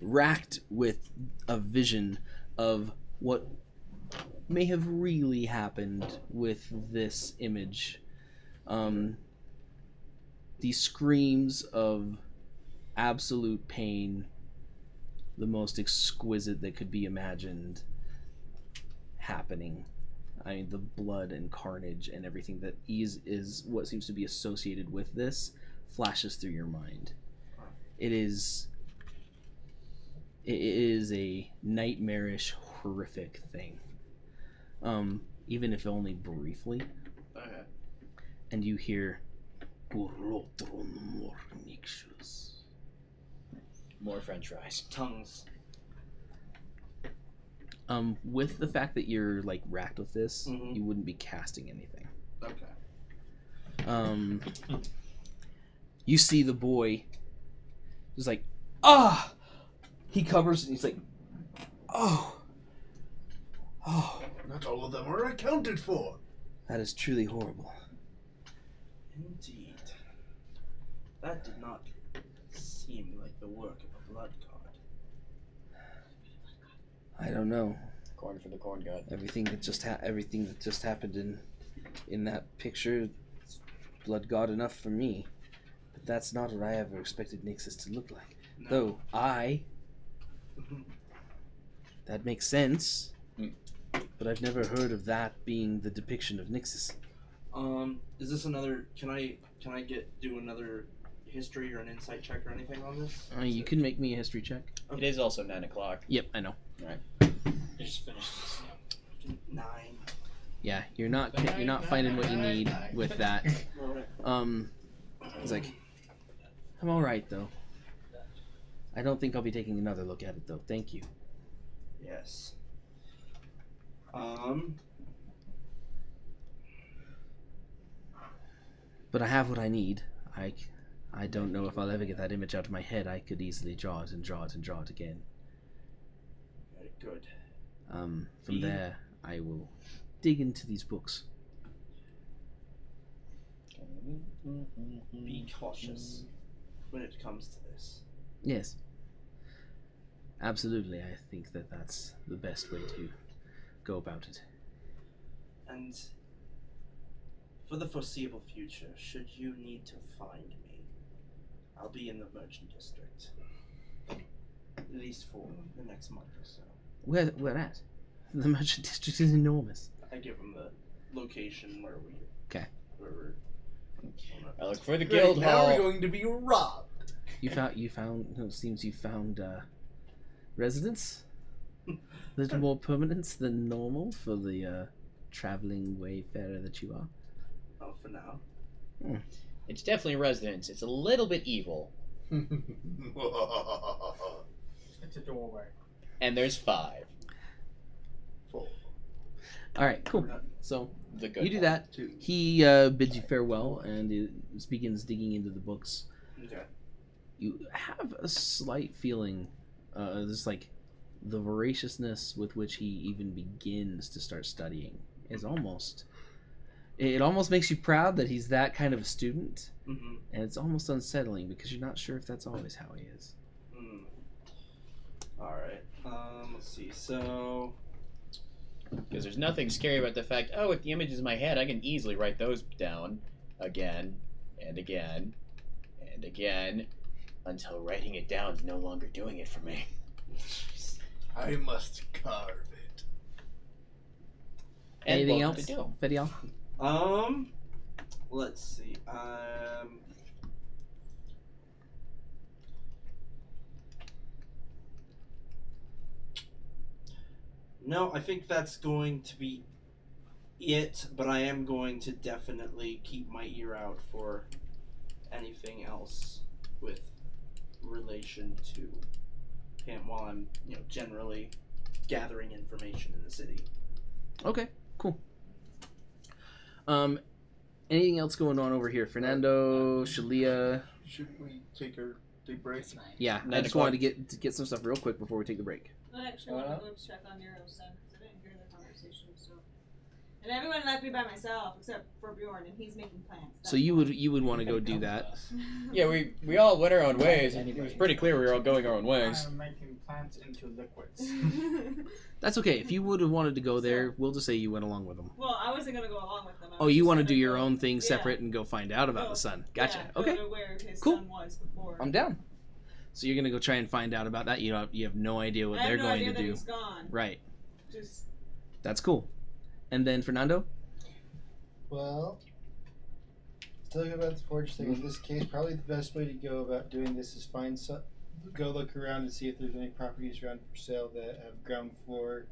racked with a vision of what may have really happened with this image. These screams of absolute pain, the most exquisite that could be imagined, happening. I mean, the blood and carnage and everything that is what seems to be associated with this flashes through your mind. It is a nightmarish, horrific thing. Even if only briefly. Okay. and you hear "Burlotron Mornixus." More French fries. Tongues. With the fact that you're like racked with this, Mhm. you wouldn't be casting anything. Okay. You see the boy just like, ah! He covers and he's like, oh. Not all of them are accounted for. That is truly horrible. Indeed. That did not seem like the work of a blood god. I don't know. Corn for the corn god. Everything that just happened in that picture, is blood god enough for me. But that's not what I ever expected Nixus to look like. No. Though that makes sense. But I've never heard of that being the depiction of Nixus. Is this another? Can I do another history or an insight check or anything on this? You can make me a history check. It is also 9 o'clock. Yep, I know. Right. I just finished this. 9. Yeah, you're not finding what you need with that. He's like, I'm all right though. I don't think I'll be taking another look at it though. Thank you. Yes. But I have what I need. I don't know if I'll ever get that image out of my head. I could easily draw it and draw it and draw it again. Very good. From there, I will dig into these books. Be cautious when it comes to this. Yes. Absolutely, I think that that's the best way to go about it. And for the foreseeable future, should you need to find me, I'll be in the Merchant District. At least for the next month or so. Where at? The Merchant District is enormous. I give them the location where Okay. we're I look for the Great, guild now hall. we're going to be robbed. It seems you found residence? A little more permanence than normal for the traveling wayfarer that you are. Oh, for now. It's definitely residence. It's a little bit evil. It's a doorway. And there's 5. Alright, cool. So, The good you do one. that. He bids you farewell and begins digging into the books. Okay. You have a slight feeling, just like the voraciousness with which he even begins to start studying is almost. It almost makes you proud that he's that kind of a student, Mm-hmm. and it's almost unsettling because you're not sure if that's always how he is. Alright. Let's see. So. Because there's nothing scary about the fact, oh, if the image is in my head, I can easily write those down again and again and again until writing it down is no longer doing it for me. I must carve it. And Anything welcome else, to do. Fedial? Let's see. No, I think that's going to be it, but I am going to definitely keep my ear out for anything else with relation to him while I'm, generally gathering information in the city. Okay, cool. Anything else going on over here? Fernando, Shalia. Shouldn't we take our break? Yeah, I 9 just o'clock. wanted to get some stuff real quick before we take the break. I actually want to go check on Nero's son because I didn't hear the conversation. So, and everyone left me by myself except for Bjorn, and he's making plans. So you would want to go do that. Yeah, we all went our own ways. It was pretty clear we were all going our own ways. I'm making plants into liquids. That's okay. If you would have wanted to go there, we'll just say you went along with them. Well, I wasn't gonna go along with them. I Oh, was you just want to gonna do your go- own thing yeah, separate and go find out about go- the sun. Gotcha. yeah, go Okay. to where his Cool. son was before. I'm down. So you're gonna go try and find out about that. You have no idea what I have they're no going idea to that do. he's gone. Right. Just That's cool. And then Fernando. Well, talking about the forge thing, in this case, probably the best way to go about doing this is go look around and see if there's any properties around for sale that have ground floor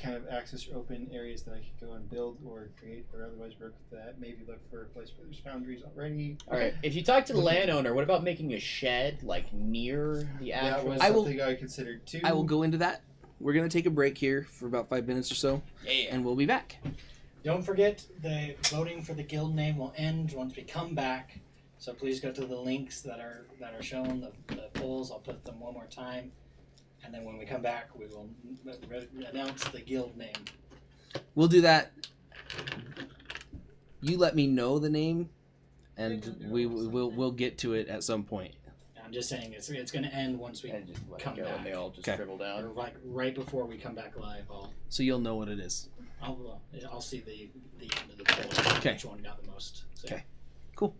kind of access or open areas that I could go and build or create or otherwise work with that. Maybe look for a place where there's foundries already. All right. If you talk to the landowner, what about making a shed like near the That actual? was I will- something I considered too. I will go into that. We're gonna take a break here for about 5 minutes or so, Yeah. and we'll be back. Don't forget, the voting for the guild name will end once we come back. So please go to the links that are shown, the polls. I'll put them one more time, and then when we come back, we will announce the guild name. We'll do that. You let me know the name, and we'll get to it at some point. I'm just saying it's going to end once we And just let come it go, back. and they all just Okay. scribble or down. like right before we come back live. So you'll know what it is. I'll see the end of the poll. Okay. Which one got the most? So. Okay. Cool.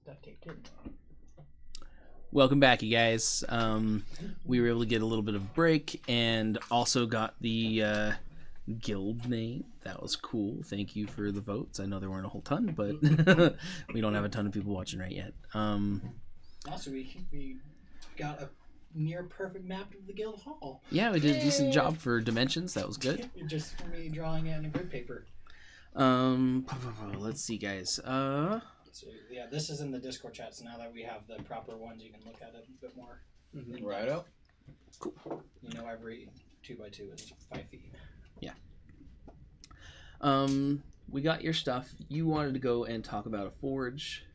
Duct tape did. Welcome back, you guys. We were able to get a little bit of a break and also got the guild name. That was cool. Thank you for the votes. I know there weren't a whole ton, but we don't have a ton of people watching right yet. Also, we got a near perfect map of the guild hall. Yeah, we did a decent job for dimensions. That was good. Just for me drawing it on a grid paper. Let's see, guys. So yeah, this is in the Discord chat. So now that we have the proper ones, you can look at it a bit more. Right up. Cool. You know, every 2x2 is 5 feet. Yeah. We got your stuff. You wanted to go and talk about a forge.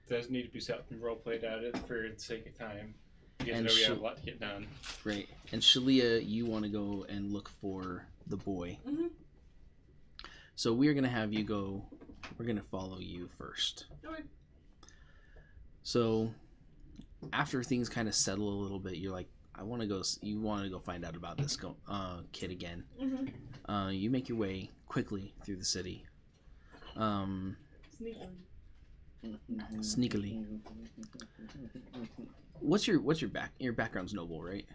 Does need to be something role played at it for the sake of time. Because And I know we have a lot to get done. Great. And Shalia, you want to go and look for the boy. Mm-hmm. So we're going to have you go. We're going to follow you first. Okay. So after things kind of settle a little bit, you're like, I want to go. You want to go find out about this kid again. Mm-hmm. You make your way quickly through the city. Sneakily. What's your background's noble, right?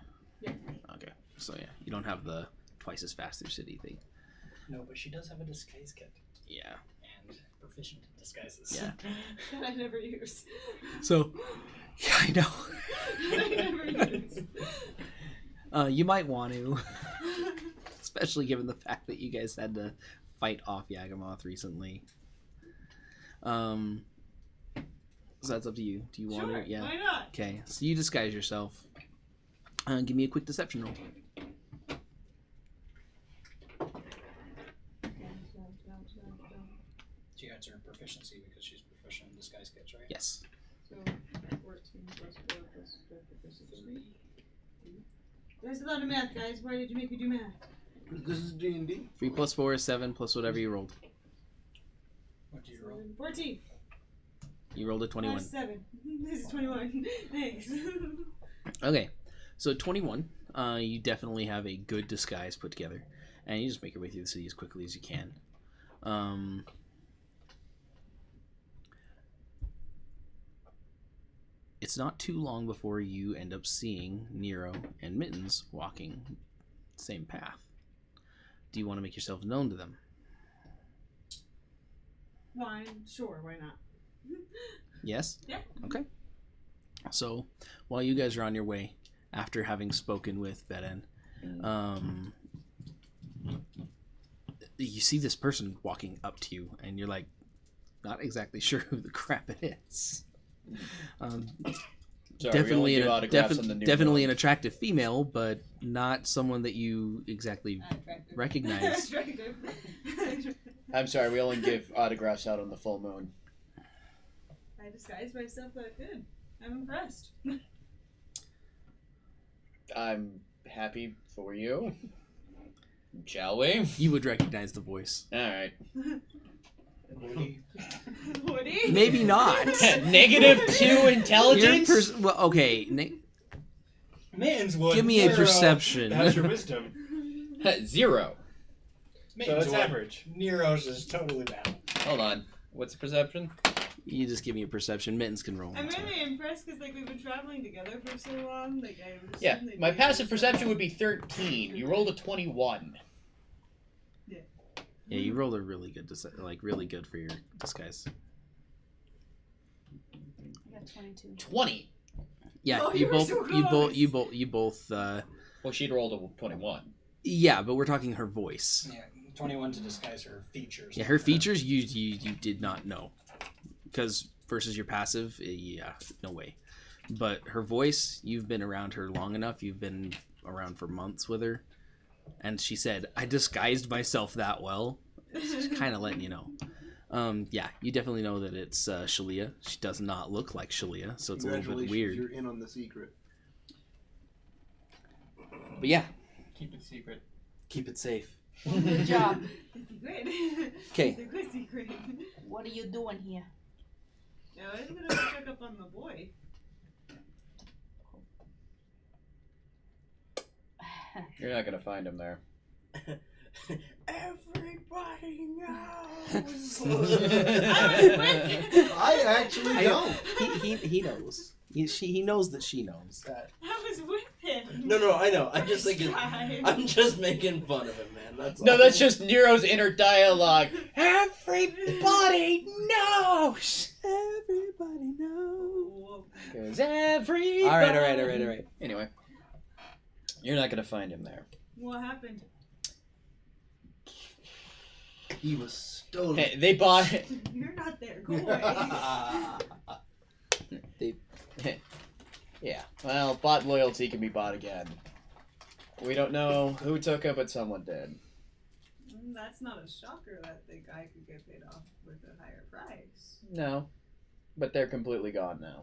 Yeah. Okay. So yeah, you don't have the twice as fast through city thing. No, but she does have a disguise kit. Yeah. And proficient in disguises. Yeah. That I never use. So, yeah, I know. I never use. You might want to, especially given the fact that you guys had to fight off Yagamoth recently. So that's up to you. Do you want Sure, it? Yeah. why not? Okay. So you disguise yourself. Give me a quick deception roll. She adds her proficiency because she's proficient in disguise kits, right? Yes. So 14 plus 4 plus proficiency. There's a lot of math, guys. Why did you make me do math? This is D&D. 3 plus 4 is 7 plus whatever you rolled. What do you roll? 14. You rolled a 21. Plus 7. This is 21. Thanks. Okay. So 21. You definitely have a good disguise put together, and you just make your way through the city as quickly as you can. It's not too long before you end up seeing Nero and Mittens walking the same path. Do you want to make yourself known to them? Fine. Sure, why not? Yes? Yeah. Okay. So, while you guys are on your way, after having spoken with Beden, you see this person walking up to you, and you're like, not exactly sure who the crap it is. Sorry, Definitely, we only do autographs on the new definitely an one. attractive female, but not someone that you exactly recognize. I'm sorry, we only give autographs out on the full moon. I disguised myself that good. I'm impressed. I'm happy for you. Shall we? You would recognize the voice. Alright. Woody? Maybe not. -2 intelligence? Well, okay. Mittens would. Give me a perception. How's your wisdom? 0. So it's average. Nero's is totally bad. Hold on. What's the perception? You just give me a perception. Mittens can roll. I'm really impressed because like we've been traveling together for so long. Like I would Yeah, assume that my you passive guys- perception would be 13. You rolled a 21. Yeah, you rolled a really good, really good for your disguise. I got 22. 20. Yeah, Oh, you you were both, so you both. Well, she'd rolled a 21. Yeah, but we're talking her voice. Yeah, 21 to disguise her features. Yeah, her features you did not know, because versus your passive, yeah, no way. But her voice, you've been around her long enough. You've been around for months with her, and she said, "I disguised myself that well." It's just kind of letting you know. Yeah, you definitely know that it's Shalia. She does not look like Shalia, so it's a little bit Congratulations, weird. You're in on the secret. But yeah, Keep it secret. keep it safe. Good job. Great. Okay. It's a good secret. What are you doing here? Now I'm gonna go check up on the boy. You're not gonna find him there. Everybody knows. I actually don't. He knows. He knows that she knows. I was with him. No, I know. I'm just First thinking. time. I'm just making fun of him, man. That's No, all. that's just Nero's inner dialogue. Everybody knows. Everybody knows. Cause everybody. All right. Anyway, you're not gonna find him there. What happened? He was stolen. Hey, they bought. You're not there. Go away. Yeah. Well, bought loyalty can be bought again. We don't know who took it, but someone did. That's not a shocker that the guy could get paid off with a higher price. No, but they're completely gone now,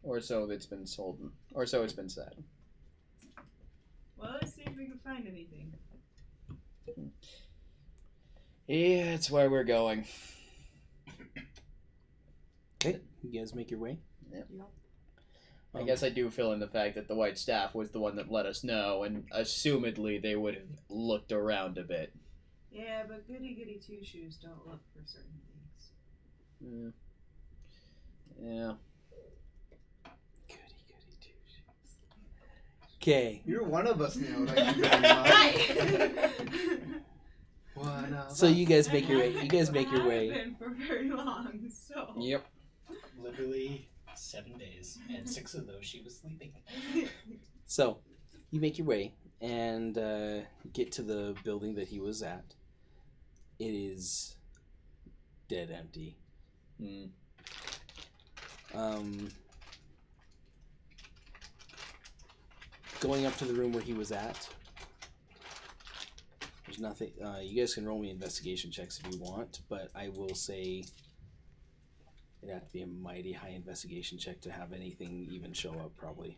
or so it's been sold, or so it's been said. Well, let's see if we can find anything. Yeah, it's where we're going. Okay, you guys make your way. Yeah. I guess I do fill in the fact that the White Staff was the one that let us know, and assumedly they would have looked around a bit. Yeah, but goody two shoes don't look for certain things. Yeah. Okay. You're one of us now. Thank you very much. One of so you guys make your way. You guys make your I way. haven't been for very long, so. Yep. Literally 7 days, and 6 of those she was sleeping. So, you make your way and get to the building that he was at. It is dead empty. Going up to the room where he was at. There's nothing. You guys can roll me investigation checks if you want, but I will say it'd have to be a mighty high investigation check to have anything even show up, probably.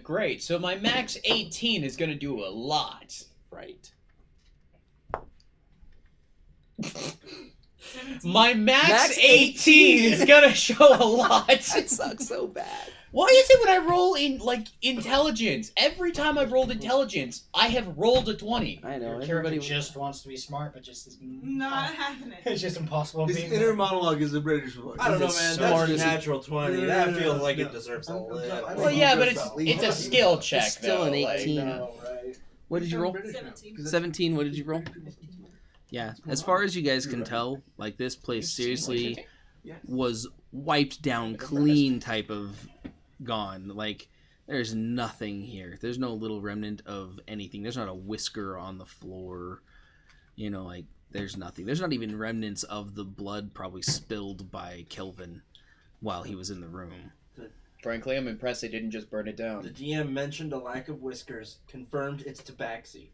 Great. So my max 18 is gonna do a lot. Right. 17. My max 18 is gonna show a lot. That sucks so bad. Why is it when I roll in intelligence? Every time I've rolled intelligence, I have rolled a 20. I know. Your Everybody character just wants to be smart, but just is Not happening. It's just impossible. His being inner monologue is a British voice. I don't know, man. Smart That's as a a- natural 20. That feels like it deserves a little. Well, yeah, but it's a skill check, It's still though. an like- 18. Right? What did you roll? 17. 17. What did you roll? Yeah. As far as you guys can tell, like this place seriously was wiped down, clean type of gone. Like there's nothing here. There's no little remnant of anything. There's not a whisker on the floor. You know, like there's nothing. There's not even remnants of the blood probably spilled by Kelvin while he was in the room. Frankly, I'm impressed they didn't just burn it The down. DM mentioned a lack of whiskers. Confirmed it's tabaxi.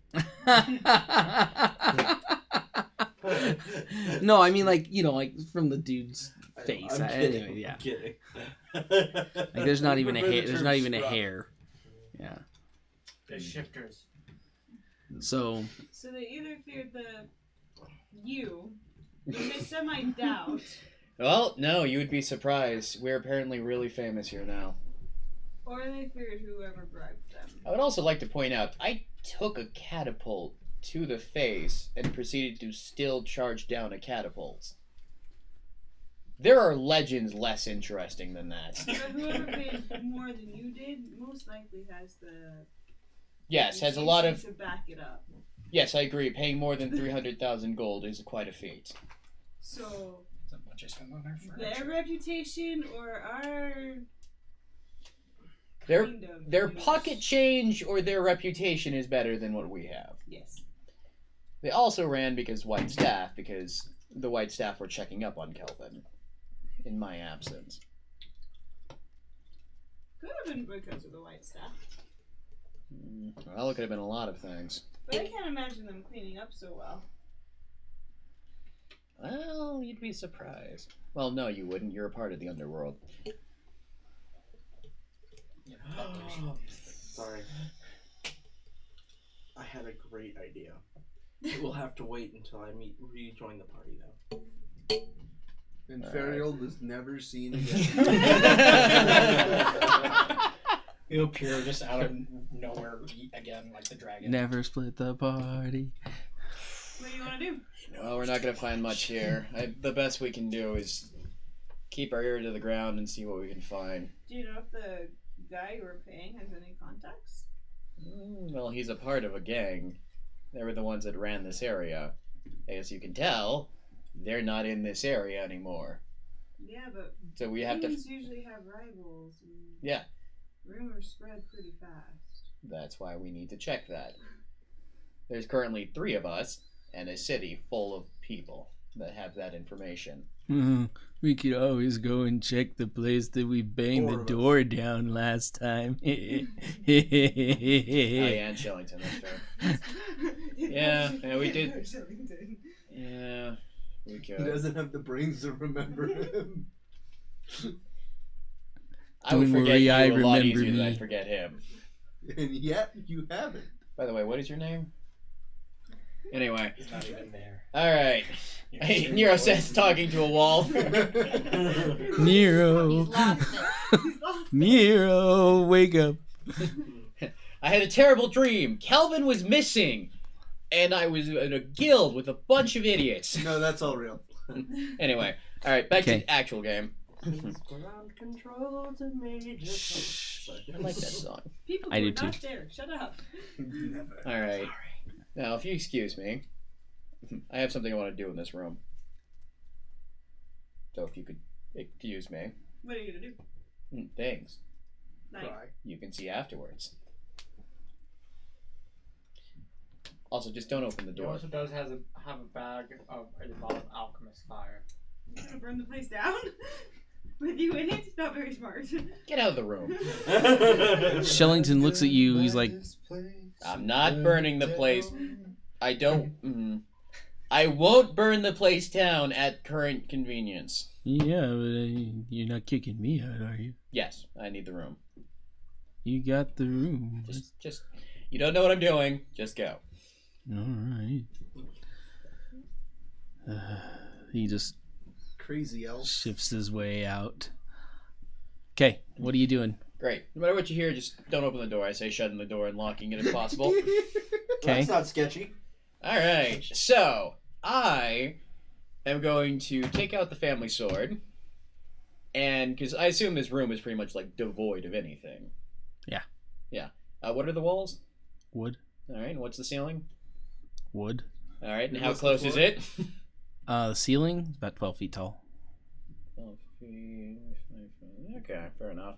No, I mean like, you know, like from the dude's face. I'm kidding. Anyway, yeah. I'm kidding. Like there's not even a hair. There's not even a hair. Yeah. The shifters. So So they either feared you, which I semi-doubt, Well, no, you would be surprised. We're apparently really famous here now. or they feared whoever bribed them. I would also like to point out, I took a catapult to the face and proceeded to still charge down a catapult. There are legends less interesting than that. But whoever paid more than you did most likely has the Yes, has a lot of... to back it up. Yes, I agree. Paying more than 300,000 gold is quite a feat. So That's much I spent on our furniture. their reputation or our Their kind of their use. pocket change or their reputation is better than what we have. Yes. They also ran because the White Staff were checking up on Kelvin in my absence. Could have been because of the White Staff. Well, it could have been a lot of things. But I can't imagine them cleaning up so well. Well, you'd be surprised. Well, no, you wouldn't. You're a part of the underworld. Sorry. I had a great idea. We'll have to wait until I rejoin the party, though. And Ferial was never seen again. He'll appear just out of nowhere again, like the dragon. never split the party. What do you want to do? Well, we're not gonna find much here. The best we can do is keep our ear to the ground and see what we can find. Do you know if the guy you were paying has any contacts? Well, he's a part of a gang. They were the ones that ran this area. As you can tell, they're not in this area anymore. Yeah, but So we have to. gangs usually have rivals. And Yeah, rumors spread pretty fast. that's why we need to check that. There's currently 3 of us and a city full of people that have that information. We could always go and check the place that we banged the door down last time. Oh yeah, and Shellington, that's fair. Yeah, we did. Yeah, we He could. doesn't have the brains to remember him. I would Don't forget worry, you I a lot remember easier than me. I'd forget him. And yet, you haven't. By the way, what is your name? Anyway. He's not even there. Alright. Nero says, talking to a wall. Nero. He's lost it. Nero, wake up. I had a terrible dream. Calvin was missing. And I was in a guild with a bunch of idiots. No, that's all real. Anyway. Alright, back to Okay. the actual game. Ground control to Major Tom. I like that song. People I were do not too. there. Shut up. Never. Alright. Now, if you excuse me, I have something I want to do in this room. So if you could excuse me. What are you gonna do? Things. Like, You can see afterwards. Also, just don't open the He door. also does have a bag of a lot of alchemist fire. you gonna burn the place down? With you in it? Not very smart. Get out of the room. Shellington looks at you. He's like, I'm not burning the place. I don't. I won't burn the place down at current convenience. yeah, but you're not kicking me out, are you? Yes, I need the room. You got the room. Just. You don't know what I'm doing. Just go. All right. He just Crazy elf. shifts his way out. Okay, what are you doing? Great. No matter what you hear, just don't open the door. I say shutting the door and locking it if possible. Okay. That's not sketchy. Alright, so I am going to take out the family sword. And, because I assume this room is pretty much like devoid of anything. Yeah. Yeah. What are the walls? Wood. Alright, and what's the ceiling? Wood. Alright, and And how what's the close is floor? it? The ceiling is about 12 feet tall. 12 feet, 5 feet. Okay, fair enough.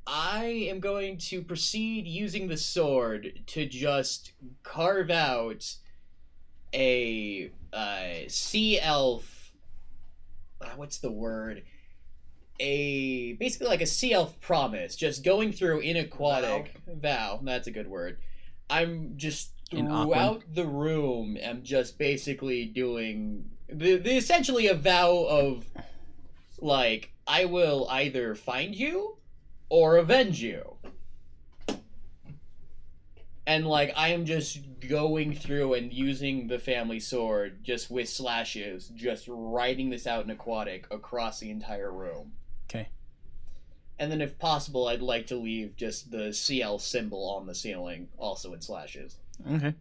I am going to proceed using the sword to just carve out a sea elf. What's the word? Basically like a sea elf promise. Just going through in aquatic vow. That's a good word. I'm just In throughout the room. I'm just basically doing the essentially a vow of like I will either find you or avenge you. And like I am just going through and using the family sword just with slashes, just writing this out in aquatic across the entire room. Okay. And then if possible, I'd like to leave just the CL symbol on the ceiling, also in slashes. Okay.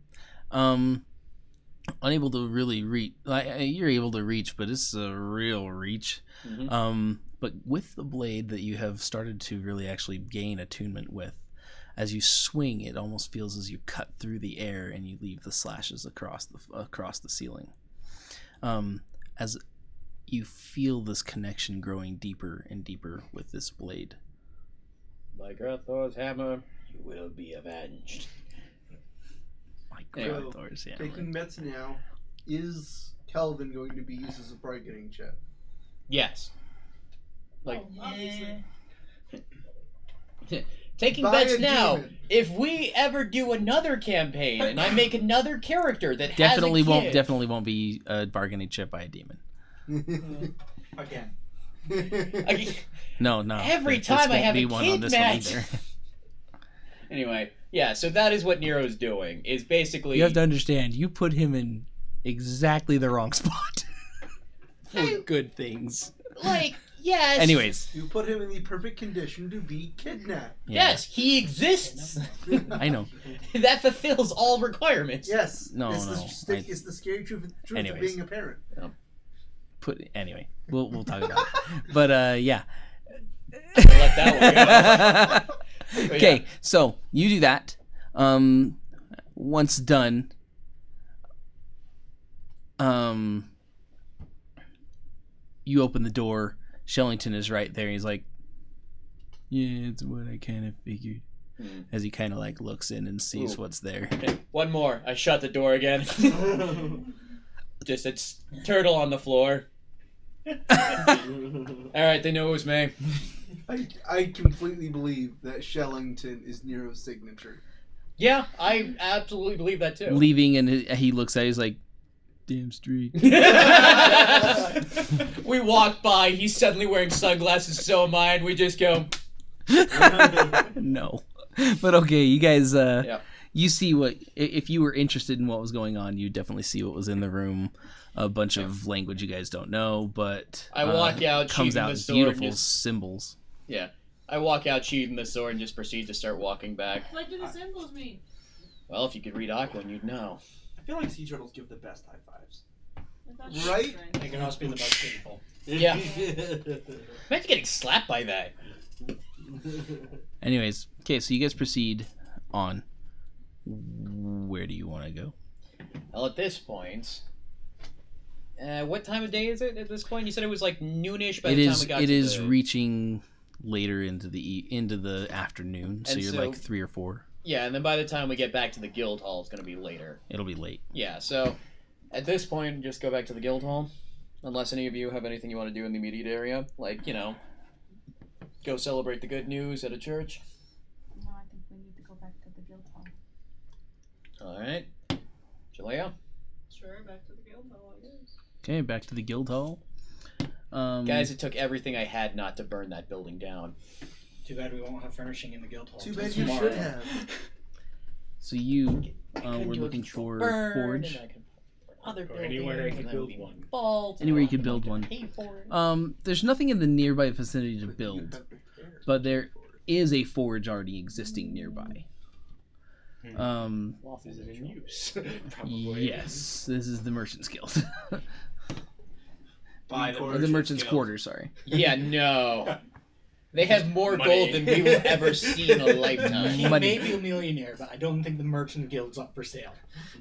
Unable to really reach. You're able to reach, but it's a real reach. Mhm. But with the blade that you have started to really actually gain attunement with, as you swing, it almost feels as you cut through the air and you leave the slashes across the ceiling. As you feel this connection growing deeper and deeper with this blade. Like Thor's hammer, you will be avenged. Like Anyway. Thor's hammer. Taking bets now. Is Kelvin going to be used as a bargaining chip? Yes. Like Obviously. taking Buy bets a now. demon. If we ever do another campaign and I make another character that Definitely has a won't. kid, Definitely won't be a bargaining chip by a demon. Again. No. Every This time I won't have be a one kid on this match. one either. Anyway, yeah. So that is what Nero's doing. Is basically You have to understand, you put him in exactly the wrong spot for good things. like Yes. Anyways, You put him in the perfect condition to be kidnapped. yeah. Yes, he exists. I know. That fulfills all requirements. Yes. No, it's no, it's the scary truth of Anyways. being a parent. Anyway, we'll talk about it. But yeah. Let that one go. But Okay, yeah. so you do that. Once done, you open the door. Shellington is right there. He's like, "Yeah, it's what I kind of figured." As he kind of like looks in and sees what's there. Okay, one more. I shut the door again. Just it's turtle on the floor. All right, they know it was me. I completely believe that Shellington is Nero's signature. Yeah, I absolutely believe that too. Leaving, and he looks at it, he's like, "Damn straight." We walk by. He's suddenly wearing sunglasses. So am I. And we just go. No. But okay, you guys, you see what, if you were interested in what was going on, you definitely see what was in the room. A bunch of language you guys don't know, but I walk out, comes sheathing out the in sword, beautiful and just- symbols. Yeah, I walk out, sheathing the sword, and just proceed to start walking back. What do the symbols mean? Well, if you could read Aquan, you'd know. I feel like sea turtles give the best high fives. Right? They can also be the most painful. Yeah. Imagine getting slapped by that. Anyways, okay, so you guys proceed on. Where do you want to go? Well, at this point, what time of day is it? At this point, you said it was like noonish by the time we got It to is the... reaching later into the afternoon, so And you're so- like 3 or 4. Yeah, and then by the time we get back to the guild hall, it's going to be later. It'll be late. Yeah, so at this point, just go back to the guild hall. Unless any of you have anything you want to do in the immediate area. Like, go celebrate the good news at a church. No, I think we need to go back to the guild hall. Alright. Jalea? Sure, back to the guild hall, I guess. Okay, back to the guild hall. Guys, it took everything I had not to burn that building down. Too bad we won't have furnishing in the guild hall. Too till bad you tomorrow. should have. So you couldn't were do a looking control for burn, forge. and I could burn other Or anywhere I buildings, could and that build would be one. fault, and Anywhere you I could build have one. to pay for it. There's nothing in the nearby vicinity to build, but there is a forge already existing nearby. Is it in use? Probably. Yes, this is the Merchant's Guild. By Or the Merchant's Guild. Quarter, sorry. Yeah, no. They have more Money. gold than we will ever see in a lifetime. He Money. may be a millionaire, but I don't think the Merchant Guild's up for sale.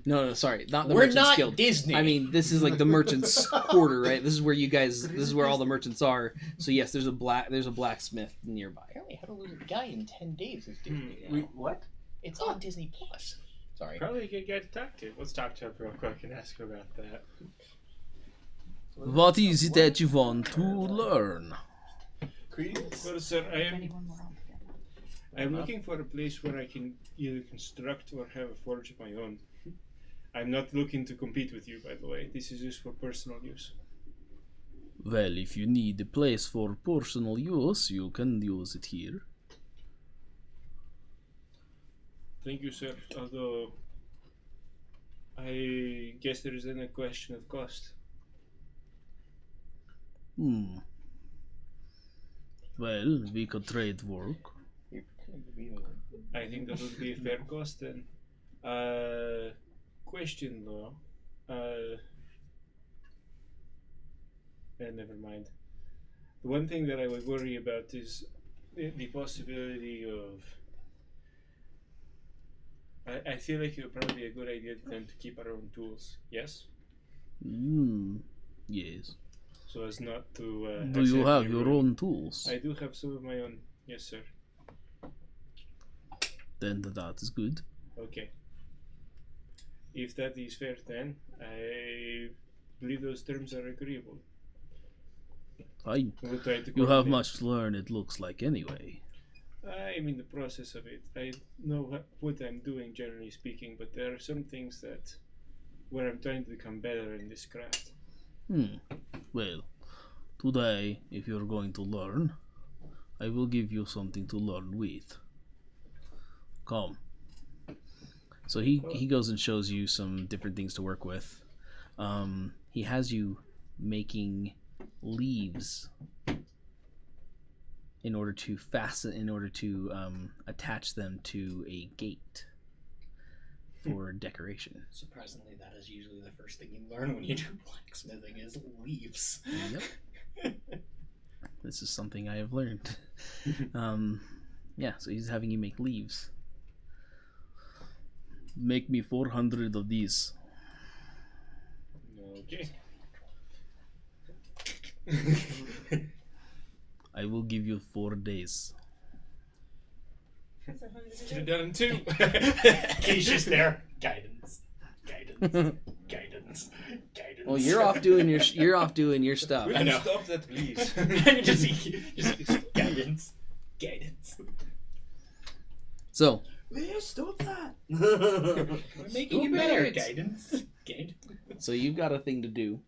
No, sorry, not the We're Merchant's not Guild. Disney. I mean, this is like the Merchant's Quarter, right? This is where you guys. This is where all the merchants are. So yes, there's a blacksmith nearby. Apparently, How to Lose a Guy in 10 Days is Disney. now. Wait, what? It's on Disney Plus. Sorry. Probably a good guy to talk to. Let's talk to him real quick and ask him about that. What is it that you want to learn? Credence? Well, sir, Ready one more round together. I'm looking for a place where I can either construct or have a forge of my own. I'm not looking to compete with you, by the way. This is just for personal use. Well, if you need a place for personal use, you can use it here. Thank you, sir. Although, I guess there is then a question of cost. Well, we could trade work. I think that would be a fair cost then. Question though. Never mind. The one thing that I would worry about is the possibility of. I feel like it would probably be a good idea then to keep our own tools. Yes? Yes. So as not to. Do you have accidentally your ruin- own tools? I do have some of my own. Yes, sir. Then that is good. Okay. If that is fair, then I believe those terms are agreeable. Fine. We'll try to You have coordinate. much to learn, it looks like, anyway. I'm in the process of it. I know what I'm doing, generally speaking, but there are some things that where I'm trying to become better in this craft. Well, today, if you're going to learn, I will give you something to learn with. Come. So he goes and shows you some different things to work with. He has you making leaves in order to attach them to a gate for decoration. Surprisingly, that is usually the first thing you learn when you do blacksmithing is leaves. Yep. This is something I have learned. Yeah, so he's having you make leaves. Make me 400 of these. Okay. I will give you 4 days. That's 100 Get it done in 2. He's just there. Guidance. Guidance. Well, you're off doing your stuff. Will you stop that, please? just guidance. Guidance. So, Yeah, stop that. We're making it better. Stupid. Guidance. Guidance. so you've got a thing to do.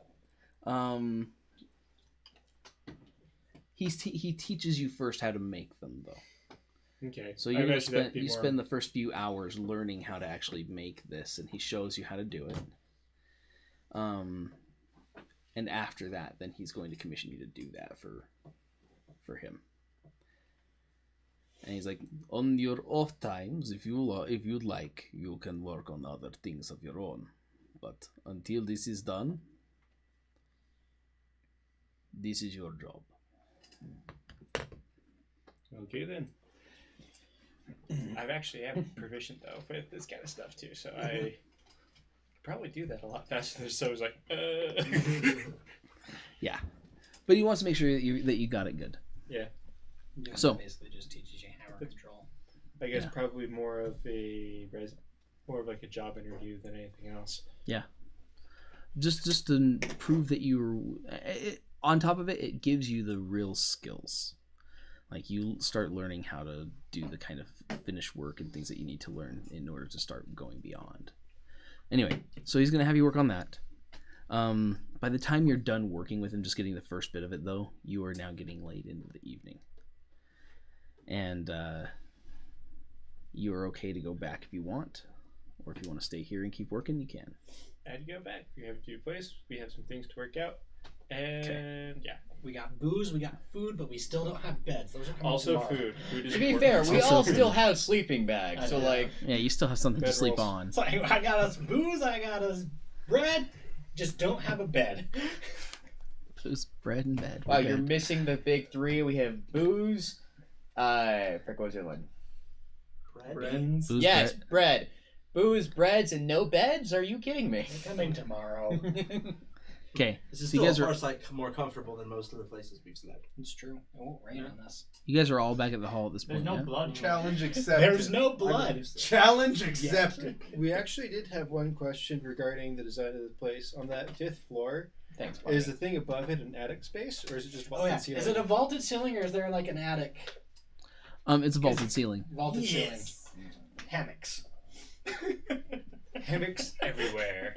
He teaches you first how to make them, though. Okay. So you're gonna spend the first few hours learning how to actually make this, and he shows you how to do it. And after that, then he's going to commission you to do that for him. And he's like, on your off times, if you'd like, you can work on other things of your own. But until this is done, this is your job. Okay then. I'm proficient though with this kind of stuff too, so I could probably do that a lot faster. So I was like, Yeah, but he wants to make sure that you got it good. Yeah. So basically just teaches you hammer control. I guess Yeah. probably more of like a job interview than anything else. Yeah, just to prove that on top of it, it gives you the real skills. Like you start learning how to do the kind of finished work and things that you need to learn in order to start going beyond. Anyway, so he's gonna have you work on that. By the time you're done working with him, just getting the first bit of it though, you are now getting late into the evening. And you are okay to go back if you want, or if you want to stay here and keep working, you can. I'd go back. We have a new place. We have some things to work out, and yeah. We got booze, we got food, but we still don't have beds. Those are coming Also tomorrow. food. Food is To be important. fair, we Also all food. still have sleeping bags, so I know. like, Yeah, you still have something to Bed sleep rolls. on. It's like, I got us booze, I got us bread, just don't have a bed. Just bread and bed. wow, We're you're good. missing the big 3. We have booze. Frick, what was the other one? Beans. Booze, Yes, bread. bread. Booze, breads, and no beds? Are you kidding me? They're coming tomorrow. Okay, This is so you still guys a are far sight more comfortable than most of the places we've slept. It's true. It won't rain on us. you guys are all back at the hall at this There's point. no yeah? blood. Challenge accepted. There's no blood. Challenge accepted. We actually did have one question regarding the design of the place. On that 5th floor, Thanks, buddy. is the thing above it an attic space, or is it just Oh vaulted yeah. ceiling? Is it a vaulted ceiling or is there like an attic? It's a vaulted ceiling. Vaulted Yes. ceiling. Hammocks. Hammocks everywhere.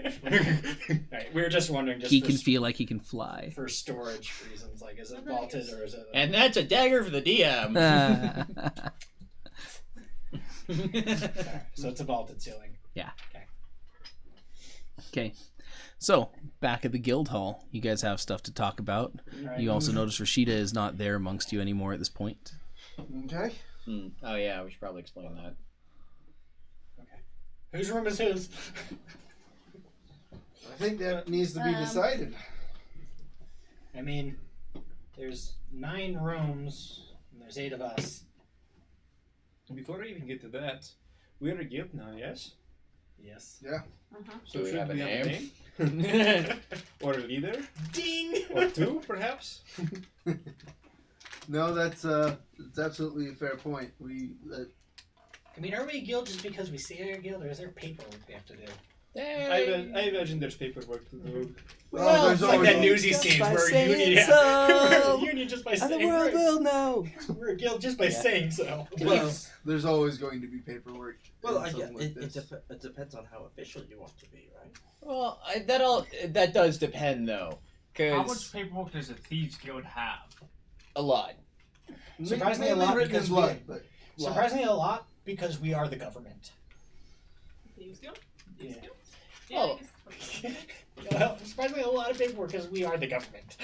Right, we were just wondering, just He for, can feel like he can fly. for storage reasons, like is it vaulted or is it? And that's a dagger for the DM. So it's a vaulted ceiling. Okay, so back at the guild hall, you guys have stuff to talk about. Right. You also notice Rashida is not there amongst you anymore at this point. Okay. Oh yeah, we should probably explain that. Whose room is whose? I think that needs to be decided. I mean, there's 9 rooms and there's 8 of us. Before I even get to that, we're a guild now, yes? Yes. So Do we should have a we have name? a name? Or a leader? Ding! Or 2, perhaps? No, that's absolutely a fair point. I mean, are we a guild just because we say we're a guild, or is there paperwork we have to do? I imagine there's paperwork to do. Well, there's it's like always that Newsy scenes where union, we're a union just by saying will know. we're a guild just by saying so. Well, there's always going to be paperwork. Well, in something like it this. depends on how official you want to be, right? Well, that does depend though, How much because paperwork does a Thieves Guild have? a lot. Surprisingly, a Mainly lot written in because blood, but Surprisingly, a lot because we are the government. Thieves Guild? Yeah. Oh. I guess. Well, surprisingly, a lot of paperwork because we are the government.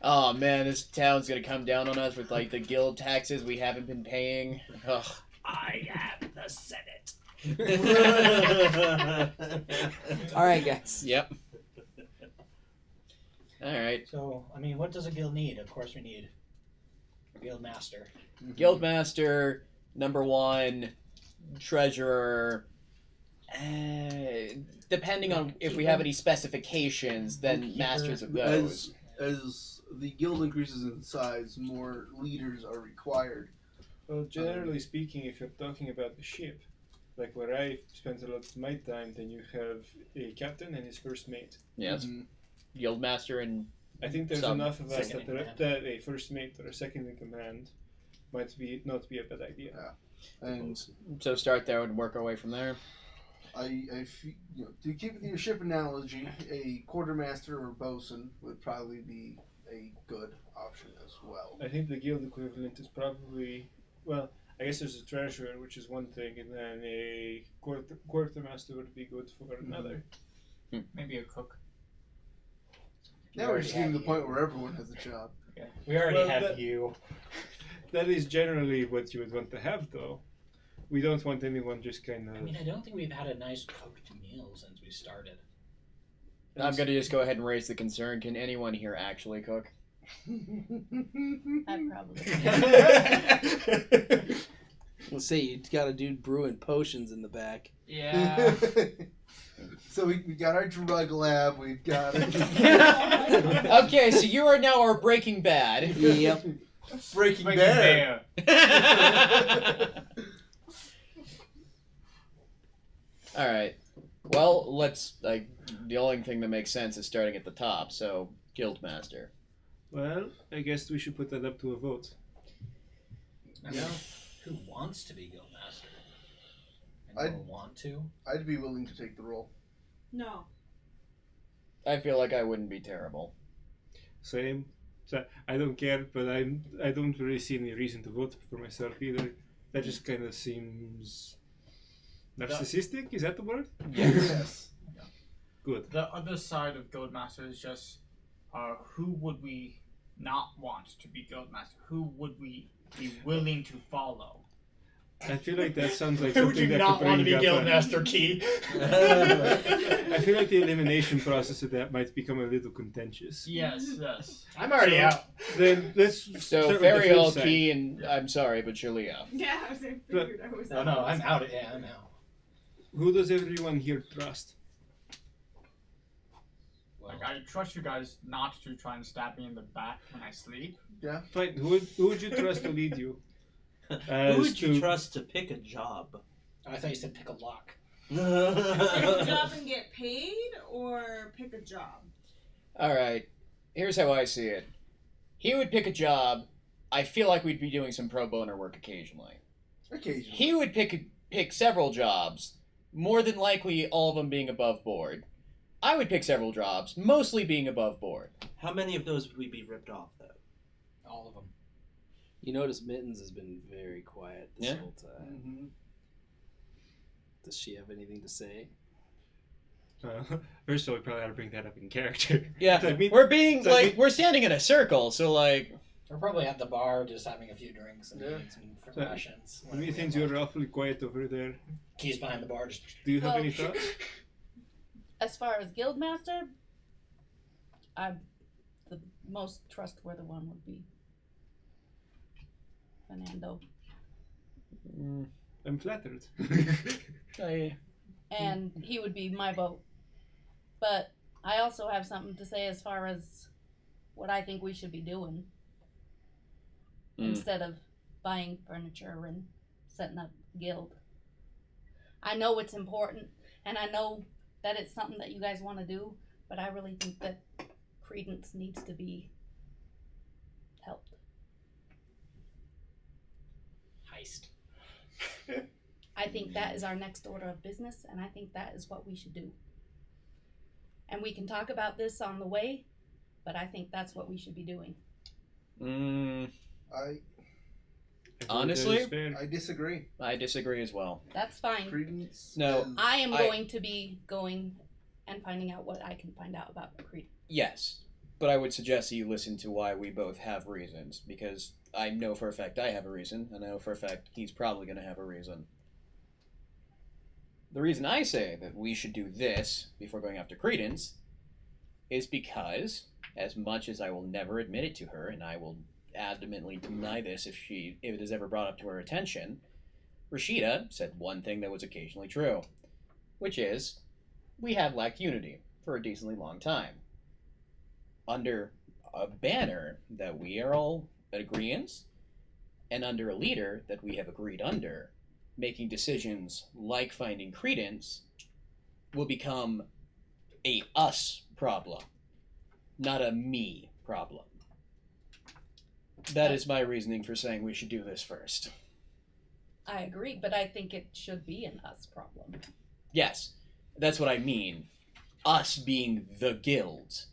Oh man, this town's gonna come down on us with like the guild taxes we haven't been paying. Ugh. I am the Senate. All right, guys. Yep. All right. So, I mean, what does a guild need? Of course, we need a guild master. Guildmaster, number 1, treasurer. Depending on if we have any specifications, then masters of those. As the guild increases in size, more leaders are required. Well, generally speaking, if you're talking about the ship, like where I spent a lot of my time, then you have a captain and his first mate. Yes. Guildmaster and I think there's some enough of us second in that a first mate or a second in command might not be a bad idea. And so start there and work our way from there. To keep with your ship analogy, a quartermaster or bosun would probably be a good option as well. I think the guild equivalent is probably, well, I guess there's a treasurer, which is one thing, and then a quartermaster would be good for another. Maybe a cook. Now we're just getting to the point where everyone has a job. Yeah. We already Well, have that- you. That is generally what you would want to have, though. We don't want anyone just kind of... I mean, I don't think we've had a nice cooked meal since we started. I'm gonna just go ahead and raise the concern. Can anyone here actually cook? I probably. Let's say you got a dude brewing potions in the back. Yeah. So we got our drug lab, we've got Okay, so you are now our Breaking Bad. Yep. Breaking Bad. All right. Well, let's the only thing that makes sense is starting at the top. So, Guildmaster. Well, I guess we should put that up to a vote. I mean, who wants to be guild master? I'd- Anyone want to? I'd be willing to take the role. No. I feel like I wouldn't be terrible. Same. So I don't care, but I don't really see any reason to vote for myself either. That just kind of seems narcissistic. Is that the word? Yes. Good. The other side of Guildmaster is just who would we not want to be Guildmaster? Who would we be willing to follow? I feel like that sounds like Who would something you that not could want to bring be up guild master, Key? I feel like the elimination process of that might become a little contentious. Yes, yes. I'm already out. Then let's So, start with the flip Fariel, side. Key, and I'm sorry, but Shalia. Yeah, I figured I was. No, I'm out. Yeah, I'm out. Who does everyone here trust? Like, I trust you guys not to try and stab me in the back when I sleep. Fine. Who would you trust to lead you? Who would you trust to pick a job? Oh, I thought you said pick a lock. Pick a job and get paid, or pick a job. All right. Here's how I see it. He would pick a job. I feel like we'd be doing some pro bono work occasionally. Occasionally. He would pick several jobs, more than likely all of them being above board. I would pick several jobs, mostly being above board. How many of those would we be ripped off, though? All of them. You notice Mittens has been very quiet this Yeah. whole time. Mm-hmm. Does she have anything to say? First of all, we probably ought to bring that up in character. Yeah, So I mean- we're being so I like mean- we're standing in a circle, so like We're probably at the bar, just having a few drinks and Yeah. eating some rations. What do you think? You're awfully quiet over there. Keys behind the bar. Just Do you have Well- any thoughts? As far as Guildmaster, the most trustworthy one would be Fernando. I'm flattered. And he would be my vote. But I also have something to say as far as what I think we should be doing instead of buying furniture and setting up guild. I know it's important, and I know that it's something that you guys want to do, but I really think that Credence needs to be helped. heist. I think that is our next order of business, and I think that is what we should do. And we can talk about this on the way, but I think that's what we should be doing. I Honestly? disagree. I disagree as well. That's fine. Credence. No. is- I am I- going to be going and finding out what I can find out about Creed. Yes, But I would suggest that you listen to why we both have reasons, because I know for a fact I have a reason, and I know for a fact he's probably going to have a reason. The reason I say that we should do this before going after Credence is because, as much as I will never admit it to her, and I will adamantly deny this if it is ever brought up to her attention, Rashida said one thing that was occasionally true, which is, we have lacked unity for a decently long time. Under a banner that we are all agreeants, and under a leader that we have agreed under, making decisions like finding Credence will become a us problem, not a me problem. That is my reasoning for saying we should do this first. I agree, but I think it should be an us problem. Yes, that's what I mean. Us being the guilds.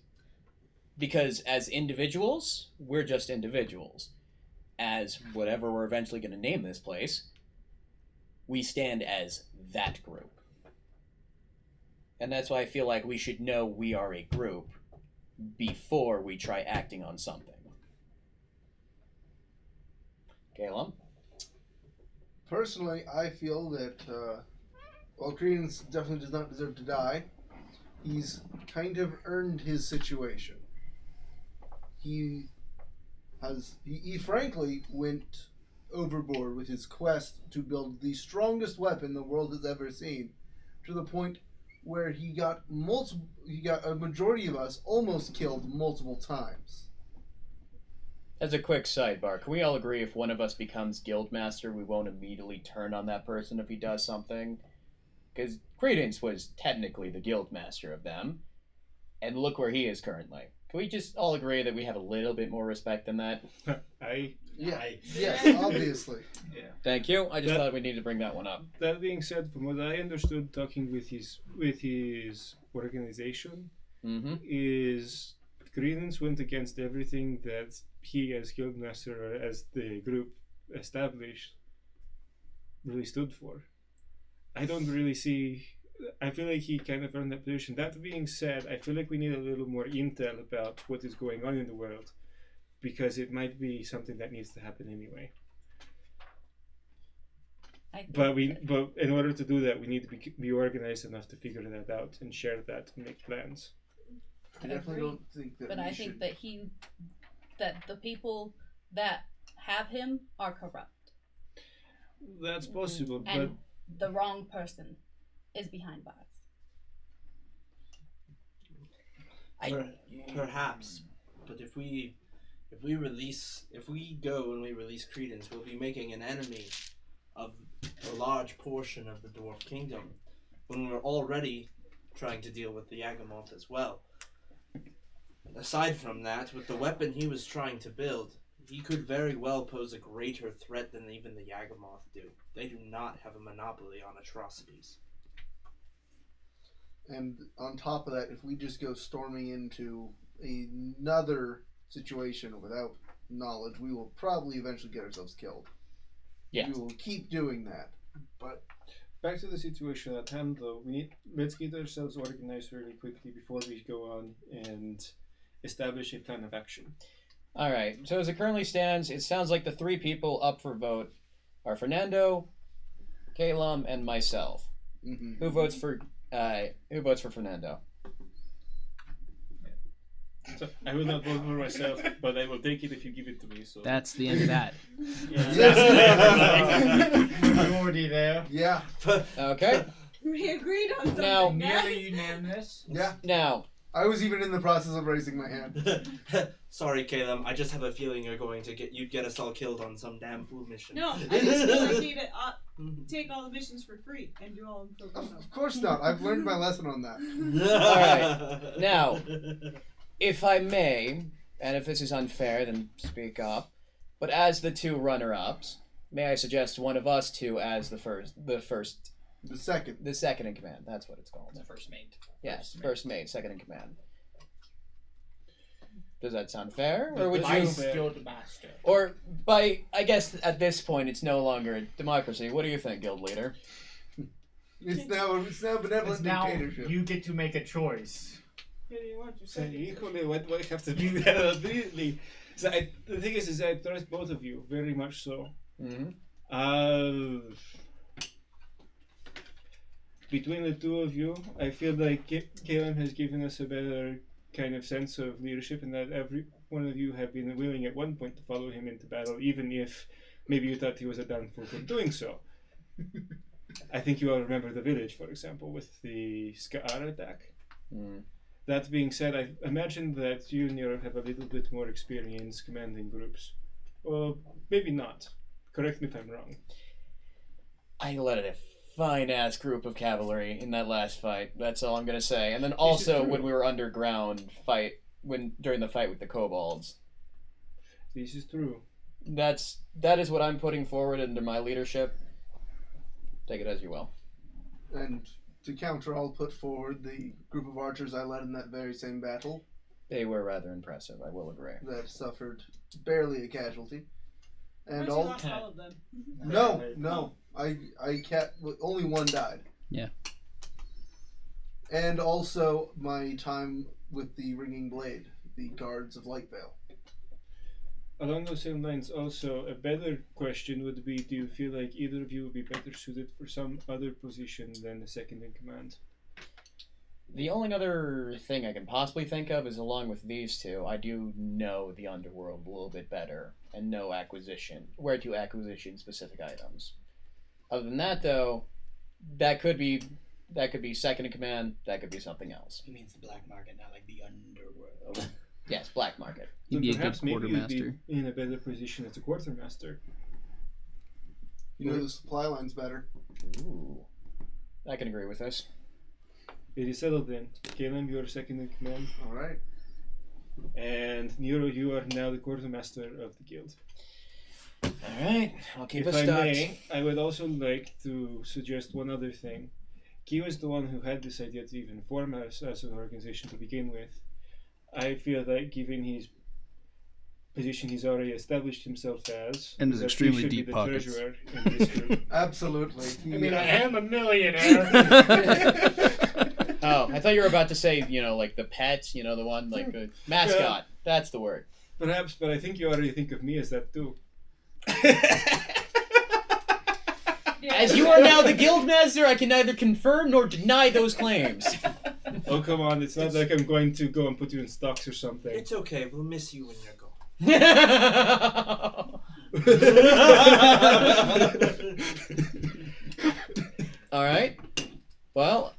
Because as individuals, we're just individuals. As whatever we're eventually going to name this place, we stand as that group. And that's why I feel like we should know we are a group before we try acting on something. Caleb? Personally, I feel that while Credence definitely does not deserve to die, he's kind of earned his situation. He frankly went overboard with his quest to build the strongest weapon the world has ever seen, to the point where he got a majority of us almost killed multiple times. As a quick sidebar, can we all agree if one of us becomes Guildmaster, we won't immediately turn on that person if he does something? Because Credence was technically the Guildmaster of them, and look where he is currently. Can we just all agree that we have a little bit more respect than that? Yes, obviously. Yeah. Thank you. I just thought we needed to bring that one up. That being said, from what I understood talking with his organization, is Credence went against everything that he as Guildmaster or as the group established really stood for. I don't really see... I feel like he kind of earned that position. That being said, I feel like we need a little more intel about what is going on in the world, because it might be something that needs to happen anyway. But in order to do that, we need to be organized enough to figure that out and share that and make plans. I definitely don't think that. But I think that the people that have him are corrupt. That's possible, and the wrong person is behind bars. Perhaps, but if we go and we release Credence, we'll be making an enemy of a large portion of the Dwarf Kingdom, when we're already trying to deal with the Yagamoth as well. Aside from that, with the weapon he was trying to build, he could very well pose a greater threat than even the Yagamoth do. They do not have a monopoly on atrocities. And on top of that, if we just go storming into another situation without knowledge, we will probably eventually get ourselves killed. Yeah. We will keep doing that. But back to the situation at hand, though, let's get ourselves organized really quickly before we go on and establish a plan of action. All right. So as it currently stands, it sounds like the three people up for vote are Fernando, Calum, and myself. Mm-hmm. Who votes for Fernando? So I will not vote for myself, but I will take it if you give it to me. So that's the end of that. I'm already there. Yeah. Okay. We agreed on something. Now, nearly unanimous. Yeah. Now, I was even in the process of raising my hand. Sorry, Caleb. I just have a feeling you'd get us all killed on some damn fool mission. No, I just feel like you to take all the missions for free and do all of them for free. Of course not. I've learned my lesson on that. all right. Now, if I may, and if this is unfair, then speak up. But as the two runner-ups, may I suggest one of us two as the second in command. That's what it's called. The first mate. Yes, first mate, second in command. Does that sound fair, or would I you? Guild Master. Or I guess at this point it's no longer a democracy. What do you think, guild leader? It's now benevolent Now dictatorship. you get to make a choice. Yeah, you want your So second. equally, why do I have to be there immediately? So the thing is I trust both of you very much so. Mm-hmm. Between the two of you, I feel like Caleb has given us a better kind of sense of leadership, and that every one of you have been willing at one point to follow him into battle, even if maybe you thought he was a damn fool for doing so. I think you all remember the village, for example, with the Ska'ar attack. Mm. That being said, I imagine that you and Nero have a little bit more experience commanding groups. Well, maybe not. Correct me if I'm wrong. I led a fine-ass group of cavalry in that last fight. That's all I'm gonna say. And then is also true. when we were underground during the fight with the kobolds. This is true. That is what I'm putting forward under my leadership. Take it as you will. And to counter, I'll put forward the group of archers I led in that very same battle They were rather impressive, I will agree. that suffered barely a casualty. And You all lost all of them. no, I kept only one died. Yeah. And also my time with the Ringing Blade, the guards of Lightvale. Along those same lines, also, a better question would be, do you feel like either of you would be better suited for some other position than the second in command? The only other thing I can possibly think of is along with these two, I do know the underworld a little bit better and know where to acquisition specific items. Other than that, though, that could be second in command. That could be something else. He means the black market, not like the underworld. Yes, black market. You'd Then be a good perhaps maybe you'd quartermaster. be in a better position as a quartermaster. You know the supply line's better. Ooh, I can agree with this. It is settled then. Caleb, you are second in command, All right. and Nero, you are now the quartermaster of the guild. All right, I'll keep If us I stocked. may, I would also like to suggest one other thing. He was the one who had this idea to even form us as an organization to begin with. I feel like given his position he's already established himself as, And his that he extremely should be deep the pockets. treasurer in this group. Absolutely. I mean, I am a millionaire. Oh, I thought you were about to say, like the pet, the one, like the mascot. That's the word. Perhaps, but I think you already think of me as that too. As you are now the guild master, I can neither confirm nor deny those claims. Oh, come on, it's not like I'm going to go and put you in stocks or something. It's okay. We'll miss you when you're gone. All right. Well,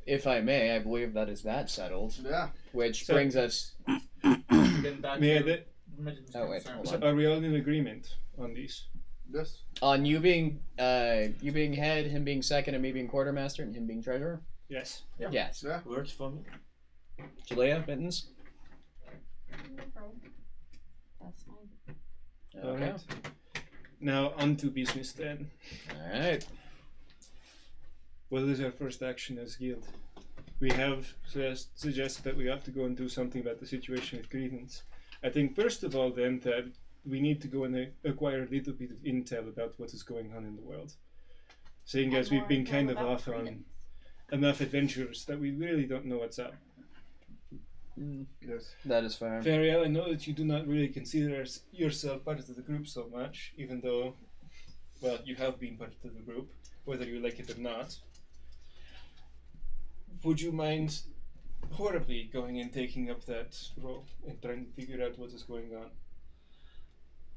if I may, I believe that is that settled. Yeah. Which So- brings us. Getting back May I to th- Midden's Oh, wait, concern. hold So on. are we all in agreement on these? Yes. On you being head, him being second, and me being quartermaster, and him being treasurer. Yes. Yeah. Yes. Yeah. Works for me. Jalea, Mittens. No problem. That's fine. All Okay. right. Now on to business then. All right. What is our first action as guild? We have suggested that we ought to go and do something about the situation with Credence. I think first of all then that we need to go and acquire a little bit of intel about what is going on in the world. Seeing as we've been kind of off on enough adventures that we really don't know what's up. Yes. That is fair. Fariel, I know that you do not really consider yourself part of the group so much, even though, well, you have been part of the group, whether you like it or not. Would you mind horribly going and taking up that role and trying to figure out what is going on?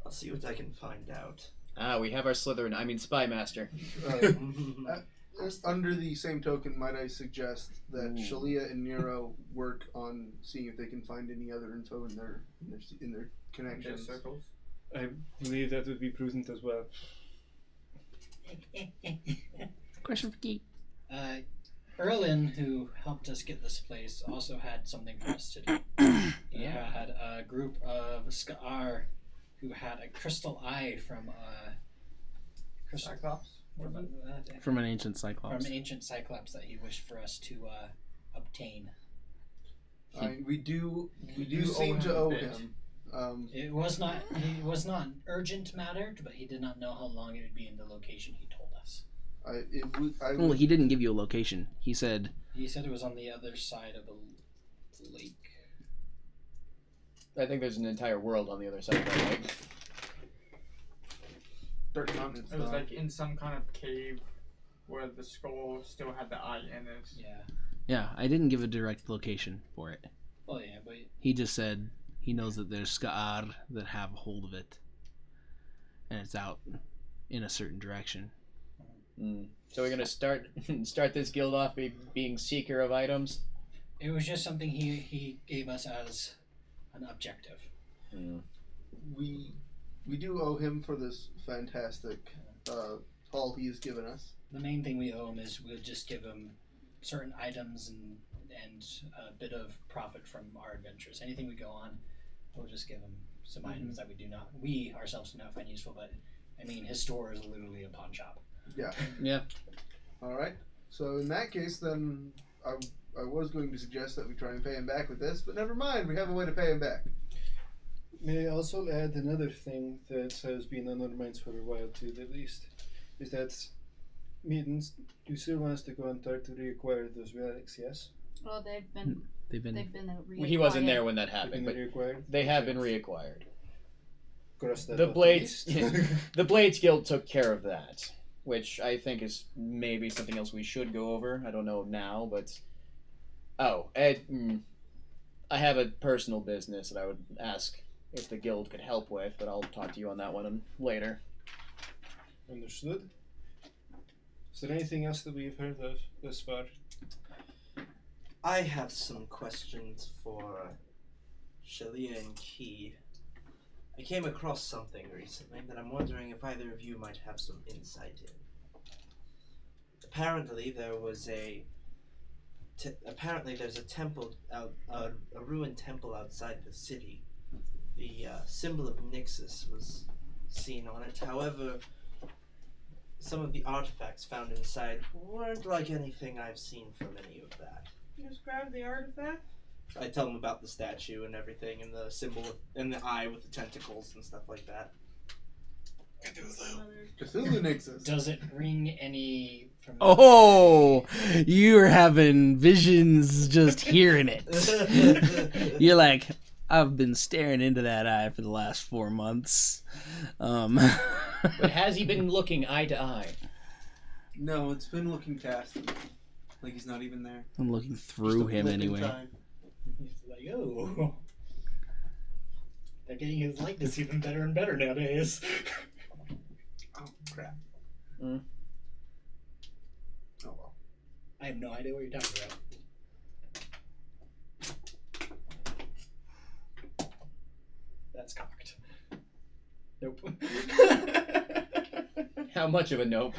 I'll see what I can find out. We have our spy master. Under the same token, might I suggest that Ooh. Shalia and Nero work on seeing if they can find any other info in their connections. Circles. I believe that would be prudent as well. Question for Geek. Erlin, who helped us get this place, also had something for us to do. He had a group of Ska'ar who had a crystal eye from Cyclops. From an ancient Cyclops. From ancient Cyclops that he wished for us to obtain. We do do seem owe to him a owe bit. him. It was not an urgent matter, but he did not know how long it would be in the location he told us. Well, he didn't give you a location. He said He said it was on the other side of lake. I think there's an entire world on the other side of that lake. Dark continents. It was though. like in some kind of cave where the skull still had the eye in it. Yeah. Yeah, I didn't give a direct location for it. Well, yeah, but He just said he knows that there's Ska'ar that have a hold of it. And it's out in a certain direction. So we're gonna start this guild off being seeker of items. it was just something he gave us as an objective. We do owe him for this fantastic haul he has given us. The main thing we owe him is we'll just give him certain items and a bit of profit from our adventures. Anything we go on, we'll just give him some items that we ourselves do not find useful. But I mean, his store is literally a pawn shop. Yeah. Yeah. All right. So in that case, then I was going to suggest that we try and pay him back with this, but never mind. We have a way to pay him back. May I also add another thing that has been on our minds for a while too, at least, is that Mittens, you still want us to go and try to reacquire those relics, yes? Well, they've been He wasn't there when that They've happened, been but reacquired? they have been reacquired. Cross that The off Blades, list. the Blades Guild took care of that, which I think is maybe something else we should go over. I don't know now, but I have a personal business that I would ask if the guild could help with, but I'll talk to you on that one later. Understood. Is there anything else that we've heard of thus far? I have some questions for Shalia and Key. I came across something recently that I'm wondering if either of you might have some insight in. Apparently, there's a temple, a ruined temple outside the city. The symbol of Nixus was seen on it. However, some of the artifacts found inside weren't like anything I've seen from any of that. You describe the artifact? I tell them about the statue and everything, and the symbol and the eye with the tentacles and stuff like that. Cthulhu Nixus. Does it ring any from? Oh, you're having visions just hearing it. You're like, I've been staring into that eye for the last 4 months. But has he been looking eye to eye? No, it's been looking past him. Like he's not even there. I'm looking through him anyway. He's like, oh, they're getting his likeness even better and better nowadays. Oh crap. Mm. Oh well. I have no idea what you're talking about. That's cocked. Nope. How much of a nope?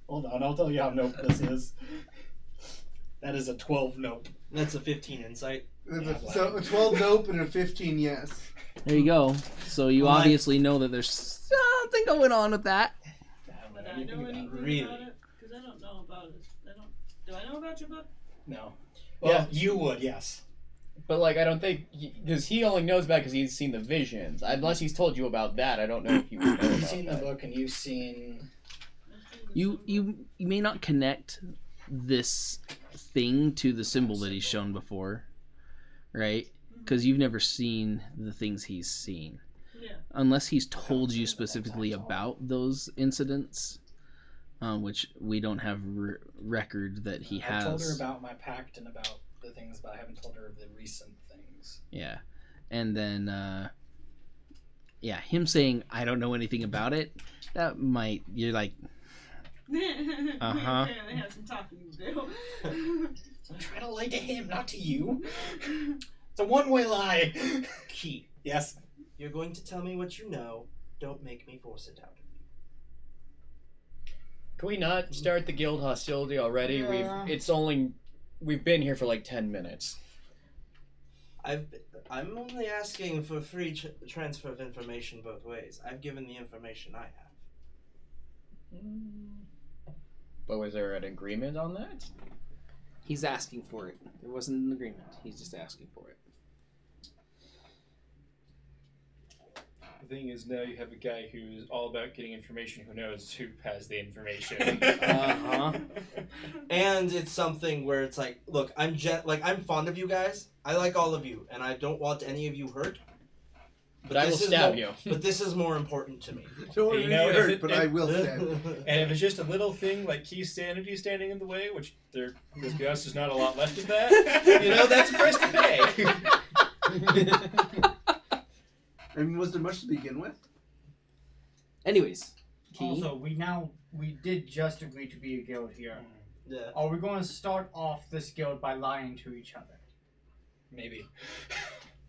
Hold on, I'll tell you how nope this is. That is a 12 nope. That's a 15 insight. So a 12 nope and a 15 yes. There you go. So you Well, obviously know that there's something going on with that. Would I know anything Really? about it? Because I don't know about it. Do I know about your book? No. Well, Yeah. you would, yes. But like, I don't think because he only knows about because he's seen the visions. Unless he's told you about that, I don't know if you would know You've about seen the that. book and you've seen. You may not connect this thing to the symbol that he's shown before, right? Because you've never seen the things he's seen. Yeah. Unless he's told you specifically about those incidents, which we don't have record that he has. I told her about my pact and about the things, but I haven't told her of the recent things. Yeah. And then, him saying, I don't know anything about it, that might, you're like, Uh-huh. We apparently have some talking to do. I'm trying to lie to him, not to you. It's a one-way lie. Key. Yes. You're going to tell me what you know. Don't make me force it out of you. Can we not start the guild hostility already? Yeah. We've been here for like 10 minutes. I'm only asking for free transfer of information both ways. I've given the information I have. But was there an agreement on that? he's asking for it. There wasn't an agreement. He's just asking for it. The thing is, now you have a guy who's all about getting information who knows who has the information. And it's something where it's like, look, I'm fond of you guys. I like all of you, and I don't want any of you hurt. But I will stab you. But this is more important to me. Don't want You to know, get if hurt, it- but if- I will stand. And if it's just a little thing like Keith's sanity standing in the way, which there, let's be honest, there's not a lot left of that, that's a price to pay. I mean, was there much to begin with? Anyways, Key. Also, we did just agree to be a guild here. Yeah. Are we going to start off this guild by lying to each other? Maybe.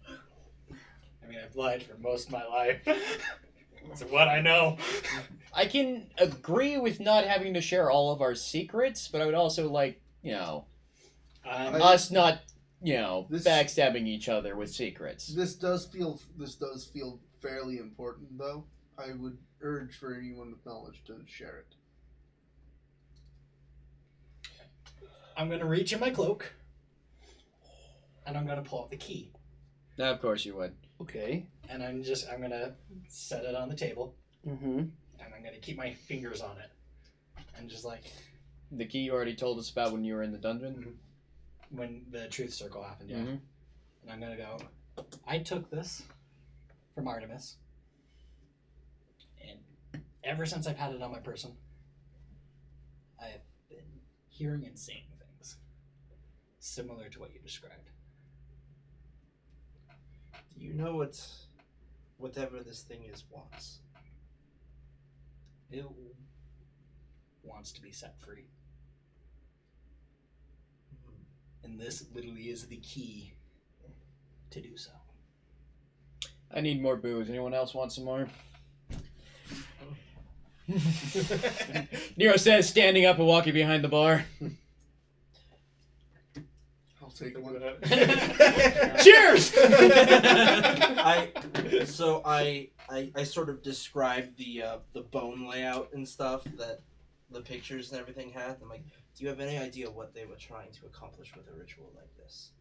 I mean, I've lied for most of my life. That's what I know. I can agree with not having to share all of our secrets, but I would also like, us not, This- backstabbing each other with secrets. This does feel fairly important, though. I would urge for anyone with knowledge to share it. I'm gonna reach in my cloak, and I'm gonna pull out the key, Of course you would. Okay. and I'm gonna set it on the table, Mm-hmm. and I'm gonna keep my fingers on it, and just like The key you already told us about when you were in the dungeon? when the truth circle happened, yeah. Mhm. And I'm gonna go. I took this from Artemis, and ever since I've had it on my person, I have been hearing and seeing things similar to what you described. Do you know what whatever this thing is wants? It wants to be set free. And this literally is the key to do so. I need more booze. Anyone else want some more? Nero says, standing up and walking behind the bar. I'll take one. Cheers! I sort of described the bone layout and stuff that the pictures and everything had. I'm like, do you have any idea what they were trying to accomplish with a ritual like this?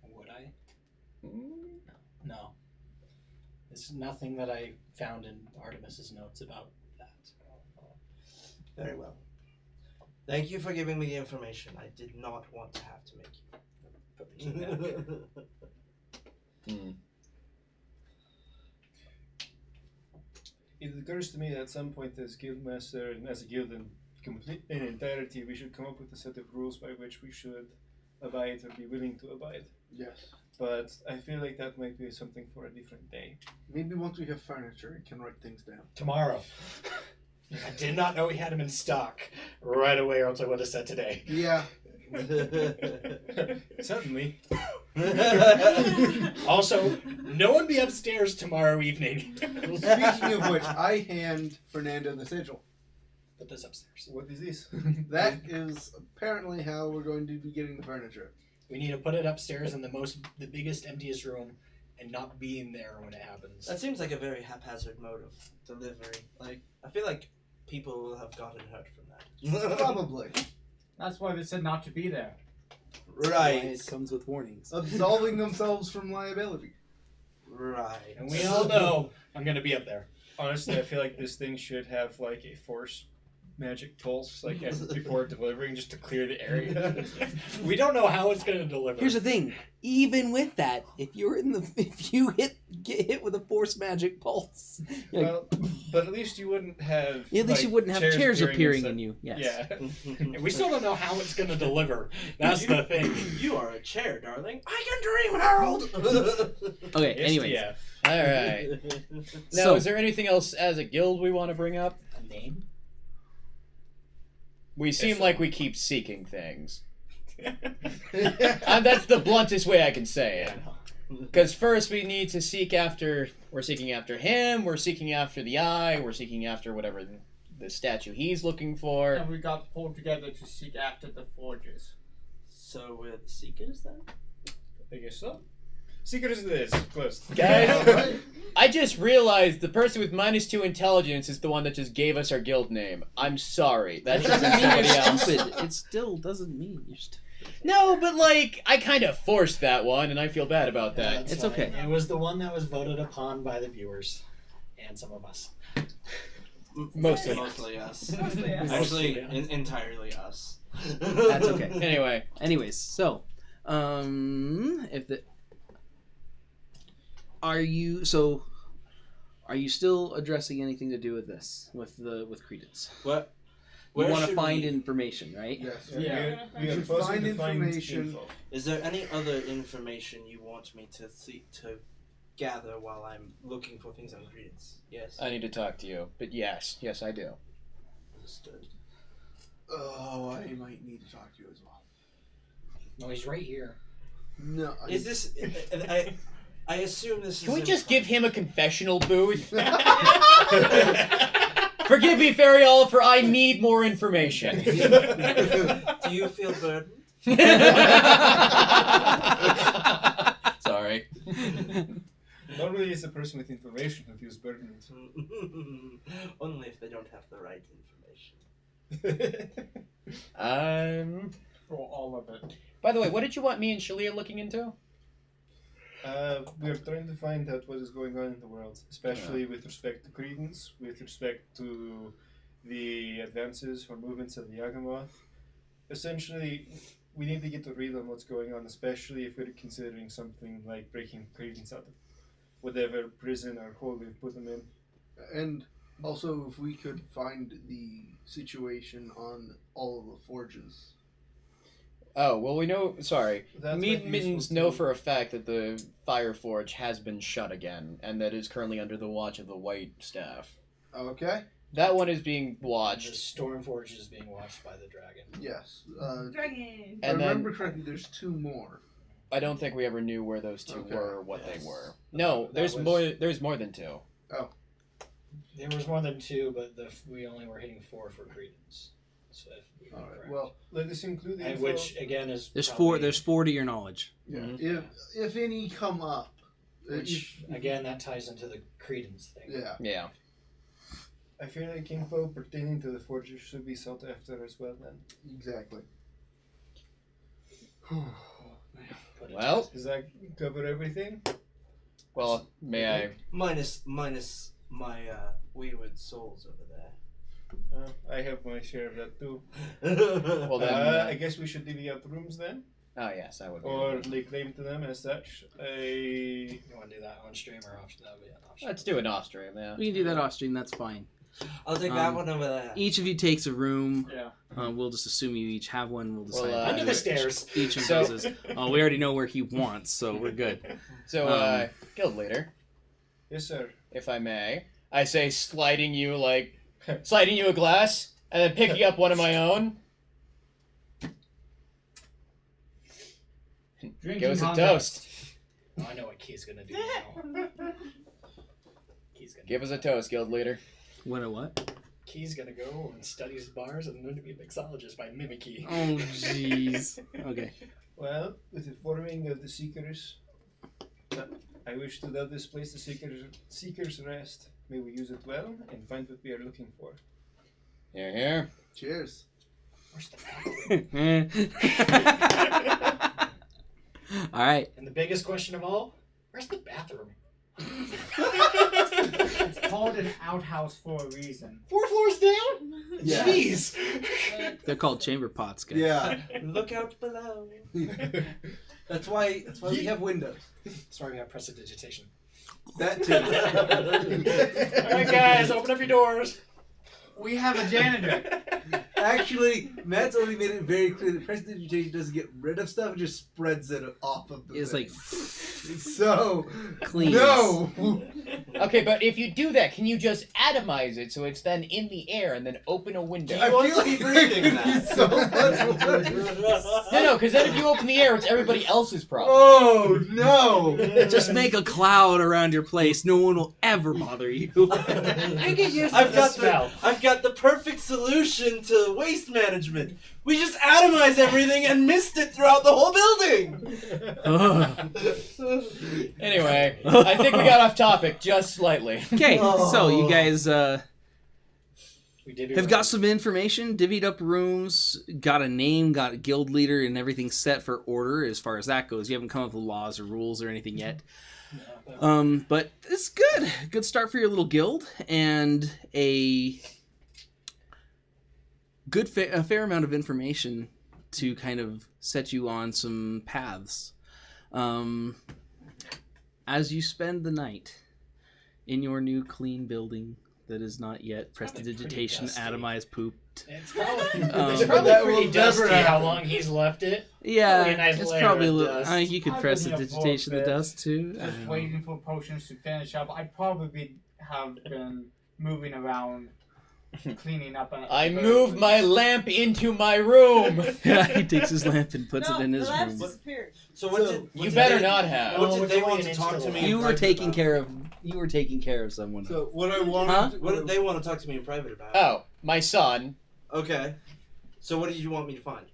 Would I? No. It's nothing that I found in Artemis's notes about that. Very well. Thank you for giving me the information. I did not want to have to make Put the key back. It occurs to me that at some point as guildmaster and as a guild in entirety, we should come up with a set of rules by which we should abide or be willing to abide. Yes. But I feel like that might be something for a different day. Maybe once we have furniture, we can write things down. Tomorrow. I did not know we had him in stock right away, or else I would have said today. Yeah. Suddenly. Also, no one be upstairs tomorrow evening. Speaking of which, I hand Fernando the sigil. Put this upstairs. What is this? That is apparently how we're going to be getting the furniture. We need to put it upstairs in the biggest, emptiest room, and not be in there when it happens. That seems like a very haphazard mode of delivery. Like, I feel like people will have gotten hurt from that. Probably. That's why they said not to be there. Right. It comes with warnings. Absolving themselves from liability. Right. And we all know I'm going to be up there. Honestly, I feel like this thing should have like a force magic pulse, like before delivering, just to clear the area. We don't know how it's going to deliver. Here's the thing. Even with that, if you get hit with a force magic pulse, you're like, Well, but at least you wouldn't have. at least like, you wouldn't have chairs appearing inside- in you. Yes. Yeah. And we still don't know how it's going to deliver. That's the thing. You are a chair, darling. I can dream, Harold. Okay. It's Anyways, DF. All right. Now, So- is there anything else as a guild we want to bring up? A name? We seem Yes, like we keep seeking things. That's the bluntest way I can say it. Because first we need to we're seeking after him, we're seeking after the eye, we're seeking after whatever the statue he's looking for. And we got pulled together to seek after the forges. So we're the seekers then? I guess so. Secret is this. Close. Guys, I just realized the person with -2 intelligence is the one that just gave us our guild name. I'm sorry. That that should doesn't be mean somebody you're else. stupid. It still doesn't mean you're stupid. No, but like, I kind of forced that one, and I feel bad about that. That's It's fine. okay. It was the one that was voted upon by the viewers. and some of us. Mostly. Mostly us. Mostly us. Actually, Mostly us. entirely us. That's okay. Anyway, Anyways, so if the are you still addressing anything to do with this with Credence? What? You Where want to should find we- information, right? Yes. Yeah. We are should supposed find to find information. info. Is there any other information you want me to gather while I'm looking for things on Credence? Yes. I need to talk to you. But yes, I do. Understood. Oh, I might need to talk to you as well. No, he's right here. No. Is this? I assume this is. Can we just give him a confessional booth? Forgive me, Fairy Olive, for I need more information. Do you feel burdened? Sorry. Normally, it's the person with information who feels burdened. Only if they don't have the right information. For all of it. By the way, what did you want me and Shalia looking into? We're trying to find out what is going on in the world, especially with respect to Credence, with respect to the advances or movements of the Yagamoth. Essentially, we need to get a read on what's going on, especially if we're considering something like breaking Credence out of whatever prison or hole we've put them in. And also, if we could find the situation on all of the forges. Oh, well, we know. Sorry. That's Me what and you're Mittens supposed to know do. for a fact that the Fire Forge has been shut again, and that is currently under the watch of the White Staff. Okay. That one is being The watched. Stormforge is being watched by the dragon. Yes. Dragon. If I And then- remember correctly, there's 2 more. I don't think we ever knew where those two Okay. were or what Yes. they were. No, That there's was- more. There's more than 2. There was more than 2, but we only were hitting 4 for Credence. So if we were All right. correct. Well, Let us include the and info. which again is There's probably- 4 to your knowledge. yeah. Mhm. If any come up, which again that ties into the Credence thing. yeah. Yeah. I feel like info pertaining to the forges should be sought after as well then. Exactly. Put it Well, Does that cover everything? well, may I? Minus my wayward souls over there. I have my share of that too. Well, then. I guess we should divvy out rooms then, Oh yes, I would. Be. or lay claim to them as such. You want to do that on stream or off? That would be an option. Let's do it off stream. Yeah. We can do that off stream. That's fine. I'll take that Um, one over there. Each of you takes a room. Yeah. We'll just assume you each have one. We'll decide Well, how Under the stairs. each of So- those is. Oh, we already know where he wants, so we're good. So, guild leader, Yes, sir. if I may, I say sliding you a glass and then picking up one of my own. Drinking Give us a contest. toast. Oh, I know what Key's gonna do now. Key's gonna Give us a toast, guild leader. What? Key's gonna go and study his bars and learn to be a mixologist by mimicry. Oh, jeez. Okay. Well, with the forming of the Seekers, I wish to thou displace the Seekers rest. May we use it well and find what we are looking for. Here, here. Cheers. Where's the All right. And the biggest question of all, where's the bathroom? It's called an outhouse for a reason. 4 floors down? Yeah. Jeez. They're called chamber pots, guys. Yeah. Look out below. That's why we have windows. That's why we have prestidigitation. That too. Alright guys, open up your doors. We have a janitor. Actually, Matt's already made it very clear that prestidigitation doesn't get rid of stuff; it just spreads it off of the It's thing. like So clean. no. Okay, but if you do that, can you just atomize it so it's then in the air and then open a window? I feel like it could be so much worse. No, because then if you open the air, it's everybody else's problem. Oh no! Just make a cloud around your place. No one will ever bother you. I've got the perfect solution to waste management. We just atomize everything and mist it throughout the whole building. Anyway, I think we got off topic just slightly. Okay, so you guys We did have got some information, divvied up rooms, got a name, got a guild leader, and everything set for order as far as that goes. You haven't come up with laws or rules or anything yet. But it's good. Good start for your little guild, and a fair amount of information to kind of set you on some paths. As you spend the night in your new clean building that is not yet prestidigitation atomized pooped. It's probably, That pretty will dusty never how happen. long he's left it. Yeah, Probably a nice it's layer probably a of little. dust. You could I press the wouldn't have digitation of the thought dust too. I Just don't know. waiting for potions to finish up. I probably have been moving around, cleaning up. I move my lamp into my room. He takes his lamp and puts no, it in his the lamps room. disappeared. So what So- did You better not What have. No, did it's they only want an to inch talk to to the me? left. You in were private taking about? care of. You were taking care of someone. So what I wanted, Huh? What did they want to talk to me in private about? Oh, my son. Okay. So what did you want me to find?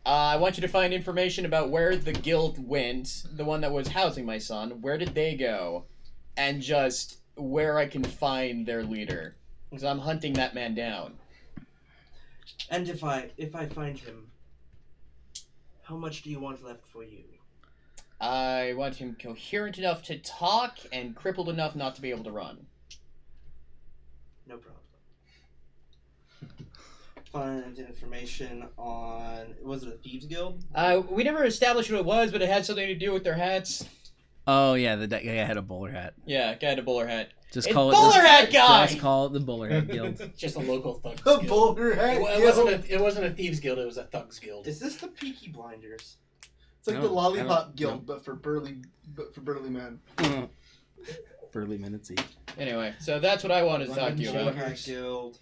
I want you to find information about where the guild went, the one that was housing my son. Where did they go? And just where I can find their leader. Because I'm hunting that man down. And if I find him, how much do you want left for you? I want him coherent enough to talk and crippled enough not to be able to run. No problem. Find information on, was it a thieves guild? We never established what it was, but it had something to do with their hats. Oh yeah, the guy had a bowler hat. Yeah, guy had a bowler hat. Just It's call it bowler hat guy! Just call it the bowler hat guild. Just a local thugs a guild. bowler hat. It wasn't a thieves guild. It was a thugs guild. Is this the Peaky Blinders? It's like No, the I lollipop don't- guild, but for burly men. Burly Minutesy. Anyway, so that's what I wanted to talk to you Bowler about. hat guild.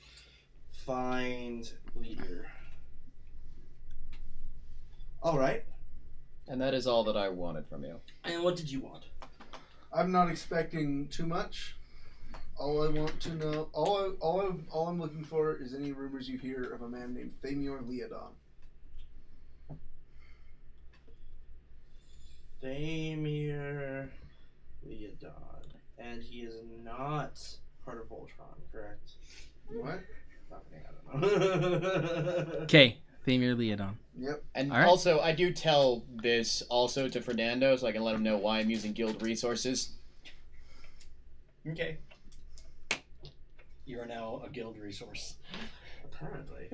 Find leader. All right. And that is all that I wanted from you. And what did you want? I'm not expecting too much. All I want to know, all I'm looking for is any rumors you hear of a man named Thamur Leodon. Thamir Leodon. And he is not part of Voltron, correct? What? I don't know. Okay, Thamir Leodon. Yep. And All right. also, I do tell this also to Fernando so I can let him know why I'm using guild resources. Okay. You are now a guild resource. Apparently.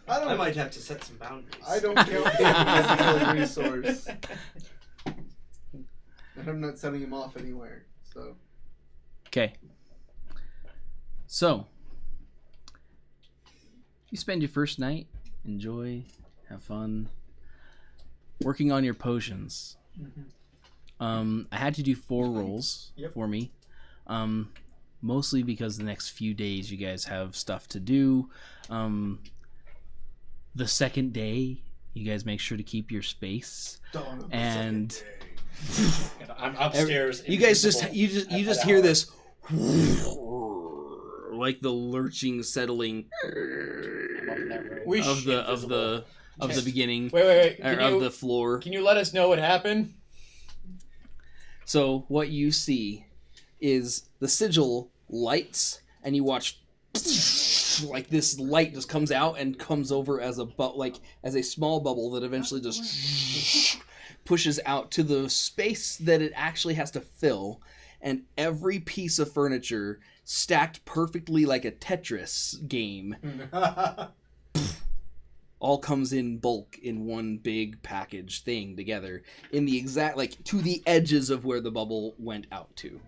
I don't. I might have to set some boundaries. I don't count him as a guild resource, and I'm not sending him off anywhere. So Okay. So you spend your first night, enjoy, have fun, working on your potions. I had to do 4 rolls for me. Mostly because the next few days you guys have stuff to do. The second day, you guys make sure to keep your space. dawn of the And second day. I'm upstairs. you guys just invisible you at just that hear hour. this like the lurching, settling I'm up in that room. We of the beginning Wait. or of the floor. Can you let us know what happened? So what you see is the sigil lights, and you watch like this light just comes out and comes over as as a small bubble that eventually just pushes out to the space that it actually has to fill, and every piece of furniture stacked perfectly like a Tetris game all comes in bulk in one big package thing together in the exact to the edges of where the bubble went out to.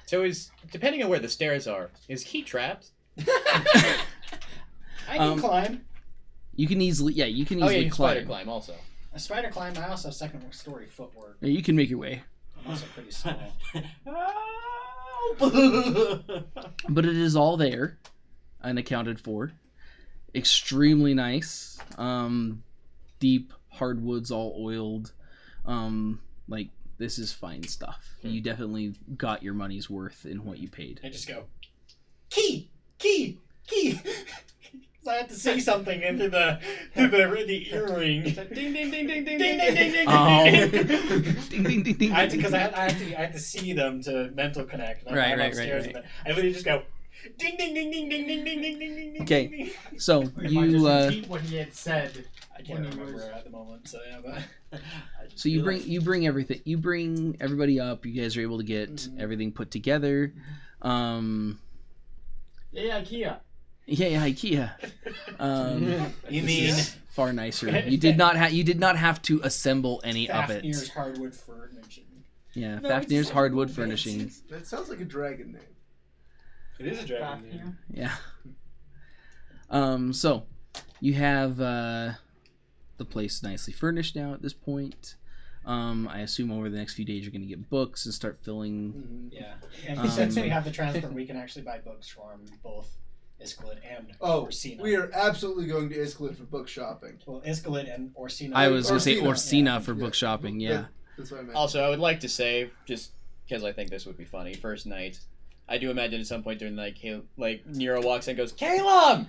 So depending on where the stairs are, is he trapped? I can climb. You can easily You can climb. spider climb also. A spider climb. I also have second story footwork. Yeah, you can make your way. I'm also pretty small. But it is all there, unaccounted for. Extremely nice. Deep hardwoods, all oiled. This is fine stuff. You definitely got your money's worth in what you paid. I just go, key. I have to say something into the earring. Ding ding ding ding ding ding ding ding ding. Oh. Ding ding ding ding. Because I have to see them to mental connect. And I'm Right. upstairs, and I literally just go, Ding ding ding ding ding ding ding ding ding ding ding. Okay. ding. So Or you might you just repeat what he had said. I can't When he remember was- at the moment, so yeah, but so you bring everything. You bring everybody up. You guys are able to get everything put together. Yeah, Ikea. Yeah, IKEA. you mean Far nicer. You did not have to assemble any of it. Fafnir's hardwood furnishing. Yeah, No, Fafnir's it's- hardwood furnishing. That sounds like a dragon name. It is a dragon. name. Yeah. So you have the place nicely furnished now at this point. I assume over the next few days you're going to get books and start filling. Yeah, and since we have the transfer, we can actually buy books from both Iscolid and Orsina. We are absolutely going to Iscolid for book shopping. Well, Iscolid and Orsina. I was going to say Orsina. Orsina for book shopping. Yeah. That's what I meant. Also, I would like to say, just because I think this would be funny, first night, I do imagine at some point during the night, like Nero walks in and goes, Caleb!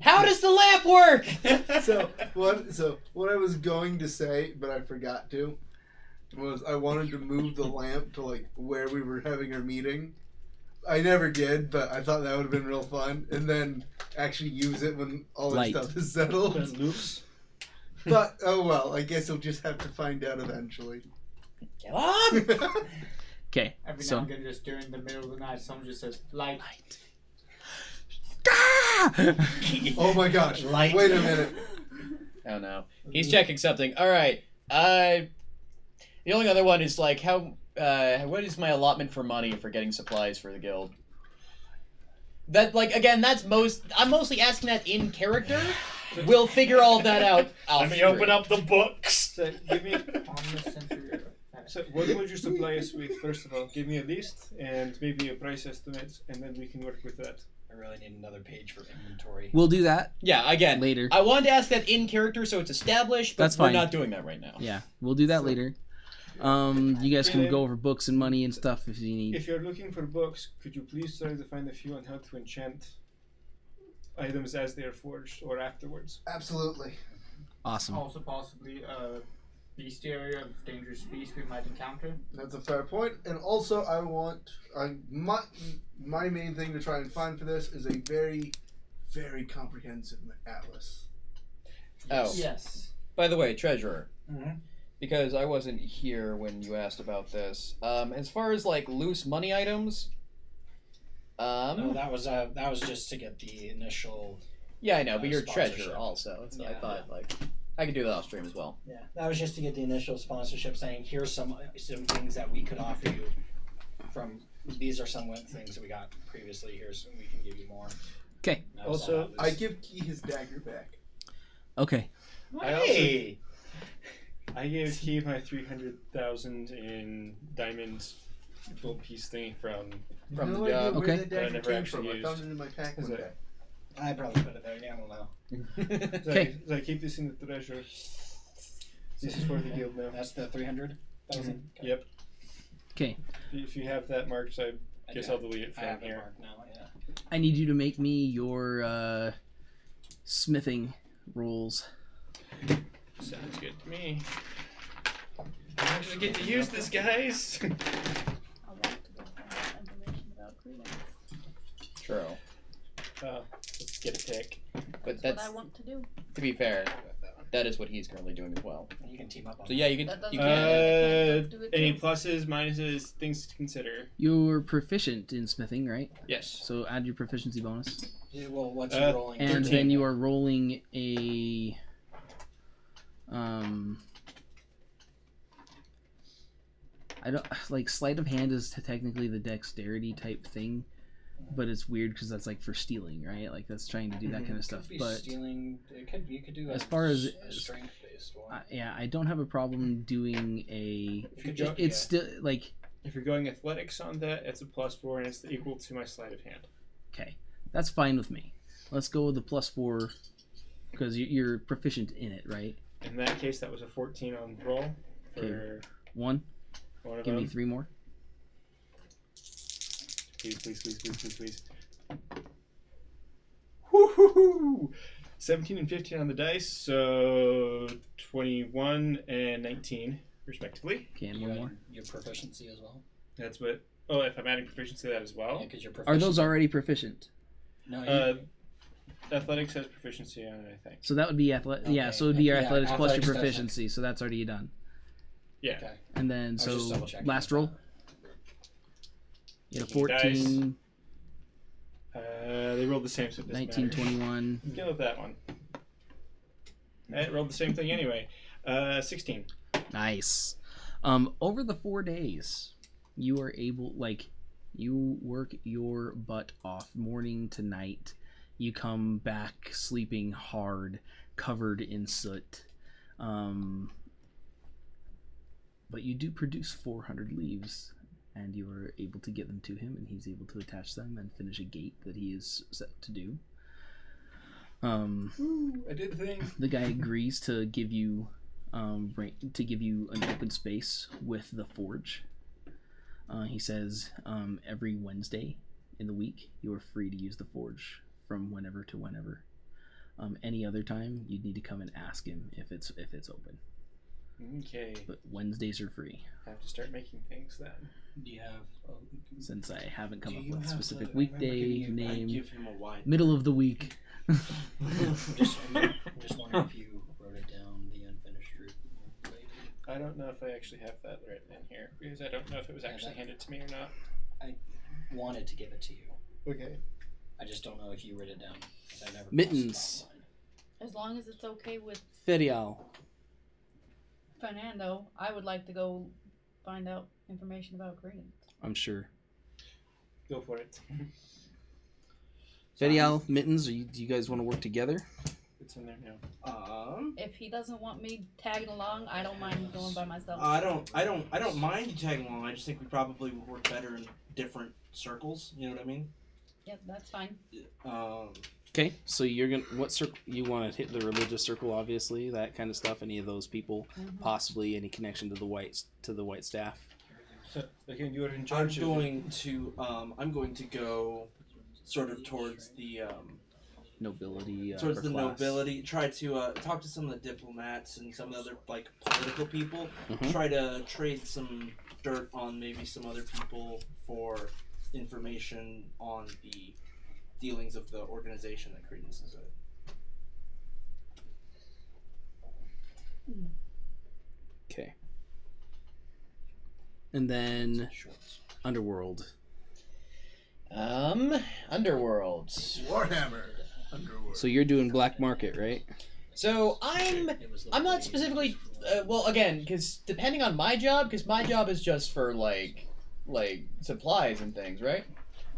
How does the lamp work? so what I was going to say, but I forgot to, was I wanted to move the lamp to like where we were having our meeting. I never did, but I thought that would have been real fun, and then actually use it when all the Light. stuff is settled. That loops. But oh well, I guess we'll just have to find out eventually. Caleb! Okay. Every So. now and then, just during the middle of the night, someone just says, light. Oh my gosh! Light. Wait a minute. Oh no. He's checking something. Alright. The only other one is like, what is my allotment for money for getting supplies for the guild? That, like, again, I'm mostly asking that in character. We'll figure all that out. Let me open up the books. So give me. On the century. So what would you supply us with? First of all, give me a list and maybe a price estimate, and then we can work with that. I really need another page for inventory. We'll do that Yeah, again, later. I wanted to ask that in character so it's established, but That's we're fine. not doing that right now. Yeah, we'll do that later. You guys can go over books and money and stuff if you need. If you're looking for books, could you please try to find a few on how to enchant items as they are forged or afterwards? Absolutely. Awesome. Also, possibly a bestiary of dangerous beast we might encounter. That's a fair point. And also, my main thing to try and find for this is a very, very comprehensive atlas. Oh. Yes. By the way, Treasurer, Mhm. because I wasn't here when you asked about this, as far as, like, loose money items, No, that was just to get the initial. yeah, I know, but you're Sponsorship. Treasurer also, so I Yeah. thought, like, I could do that off stream as well. Yeah, that was just to get the initial sponsorship, saying here's some things that we could offer you. From these are some things that we got previously. Here's we can give you more. Okay. That was Also, all that I was- give Key his dagger back. Okay. Hey, I gave Keith my 300,000 in diamond gold piece thing from. From no the idea job. where Okay. that That I dagger never came actually from. I used. found it in my pack Is one it? day. I probably put it there. Yeah, I don't know. So Okay. I keep this in the treasure. This is for the guild now. That's the 300,000. Yep. Okay. If you have that marked, I guess I'll delete it I from have it here. marked now. Yeah. I need you to make me your smithing rolls. Sounds good to me. I actually get to use this, guys. I want to go find out information about Credence. True. Let's get a pick. But That's that's, what I want to do. to be fair, that is what he's currently doing as well. You can team up on So yeah, you can, That doesn't you mean can, that you can't do it Any too. pluses, minuses, things to consider? You're proficient in smithing, right? Yes. So add your proficiency bonus. Yeah, well, what's your rolling? And 13. then you are rolling a I don't like sleight of hand is technically the dexterity type thing, but it's weird because that's like for stealing, right? Like that's trying to do that kind of stuff. Could be But stealing. You could do as far as- strength based one. yeah, I don't have a problem doing a. If you go, It's still like if you're going athletics on that, it's a +4 and it's equal to my sleight of hand. okay, that's fine with me. Let's go with the +4 because you're proficient in it, right? In that case, that was a 14 on roll for Okay. One. one of Give them. me 3 more. Please, please, please, please, please, please. Woo-hoo-hoo! 17 and 15 on the dice, so 21 and 19, respectively. Okay, and You one got more. your proficiency as well. That's what Oh, if I'm adding proficiency to that as well? Because you're Are those already proficient? No, Athletics has proficiency on it, I think. So that would be athletic. Yeah, Okay. so it would be your Yeah, athletics plus your athletics does have- proficiency. So that's already done. Yeah. Okay. And then I was just so double-checking last with roll. that. You had a Dice. 14, They rolled the same, so it doesn't 19, matter. 21. Go with that one. It rolled the same thing anyway. 16. Nice. Over the 4 days, you are able, like, you work your butt off morning to night. You come back sleeping hard, covered in soot. But you do produce 400 leaves, and you are able to get them to him, and he's able to attach them and finish a gate that he is set to do. I did the thing. The guy agrees to give you an open space with the forge. He says every Wednesday in the week you are free to use the forge from whenever to whenever. Any other time you'd need to come and ask him if it's open. Okay. But Wednesdays are free. I have to start making things then. Do you have? Since I haven't come Do up you with a have specific the- weekday I name, give him a wide. middle of the week. I'm just wondering if you wrote it down, the unfinished route. I don't know if I actually have that written in here because I don't know if it was actually handed to me or not. I wanted to give it to you. Okay. I just don't know if you wrote it down. 'Cause I never Mittens. As long as it's okay with Ferial. Fernando, I would like to go find out information about Credence. I'm sure. Go for it. Ferial, Mittens, do you guys want to work together? It's in there now. If he doesn't want me tagging along, I don't mind going by myself. I don't mind you tagging along. I just think we probably would work better in different circles. You know what I mean? Yep, that's fine. Okay, so you're gonna what circle you want to hit the religious circle, obviously, that kind of stuff. Any of those people, possibly any connection to the white staff. So again, you're in I'm charge. going to go sort of towards the Nobility. towards or the class. nobility. Try to talk to some of the diplomats and some of the other like political people. Mhm. Try to trade some dirt on maybe some other people for information on the dealings of the organization that Credence is at. Okay. And then Underworld. Underworld. Warhammer. Underworld. So you're doing black market, right? So I'm not specifically well again because depending on my job because my job is just for like supplies and things, right?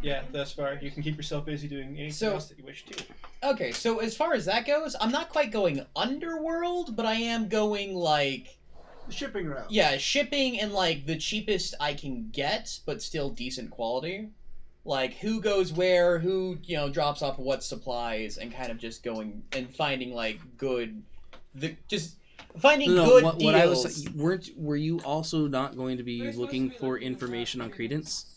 Yeah, thus far you can keep yourself busy doing anything else that you wish to. Okay, so as far as that goes, I'm not quite going underworld, but I am going like shipping route. yeah, shipping and like the cheapest I can get, but still decent quality. Like who goes where, who drops off what supplies, and kind of just going and finding like good, finding good what deals. I was were you also not going to be looking for information on Credence?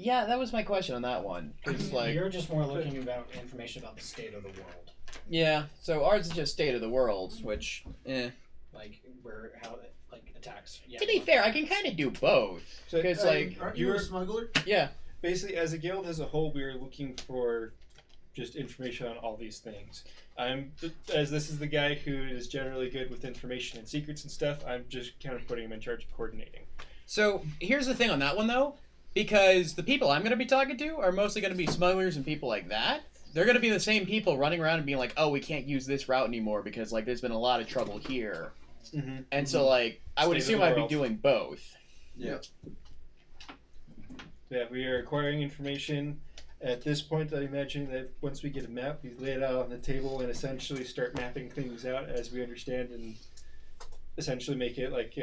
Yeah, that was my question on that one. 'Cause, like, you're just more looking about information about the state of the world, yeah, so ours is just state of the world, which, like how it like attacks. Yeah, to be fair, I can kind of do both. So, Because like, Aren't you a smuggler? yeah, basically, as a guild as a whole, we are looking for just information on all these things. As this is the guy who is generally good with information and secrets and stuff, I'm just kind of putting him in charge of coordinating. so here's the thing on that one though, because the people I'm going to be talking to are mostly going to be smugglers and people like that. They're going to be the same people running around and being like, oh, we can't use this route anymore because like there's been a lot of trouble here. Mm-hmm. And so like I would State of assume the I'd be world. doing both. Yeah. Yeah, we are acquiring information. At this point, I imagine that once we get a map, we lay it out on the table and essentially start mapping things out as we understand and essentially make it like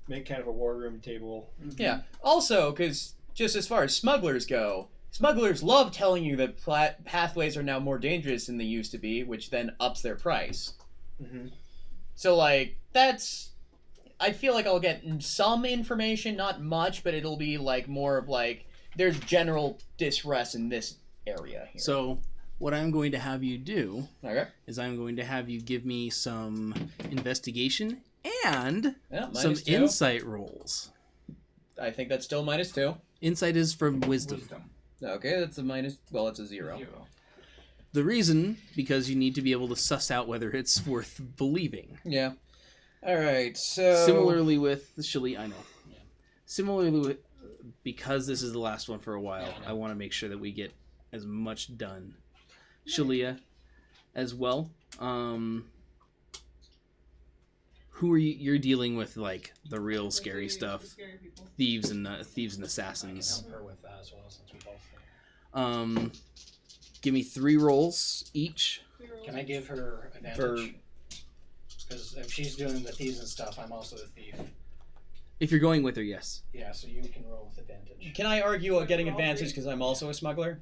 make kind of a war room table. Yeah. Also, because just as far as smugglers go, smugglers love telling you that pathways are now more dangerous than they used to be, which then ups their price. Mm-hmm. So, like, that's... I feel like I'll get some information, not much, but it'll be, like, more of, like, there's general distress in this area here. So what I'm going to have you do Okay. is I'm going to have you give me some investigation and Yeah, some -2. insight rolls. I think that's still -2. Insight is from wisdom. Okay, that's a minus. Well, it's a 0. The reason, because you need to be able to suss out whether it's worth believing. Yeah. All right. So Similarly with the Shali, I know. Similarly with, because this is the last one for a while, Yeah, I know. I want to make sure that we get as much done. Shalia, as well. Who are you? You're dealing with like the real scary stuff, Scary people. thieves and I can assassins. help her with that as well, since we both think. Give me 3 rolls each. Can I give her advantage? Because if she's doing the thieves and stuff, I'm also a thief. If you're going with her, yes. Yeah, so you can roll with advantage. Can I argue at getting advantage because I'm also a smuggler?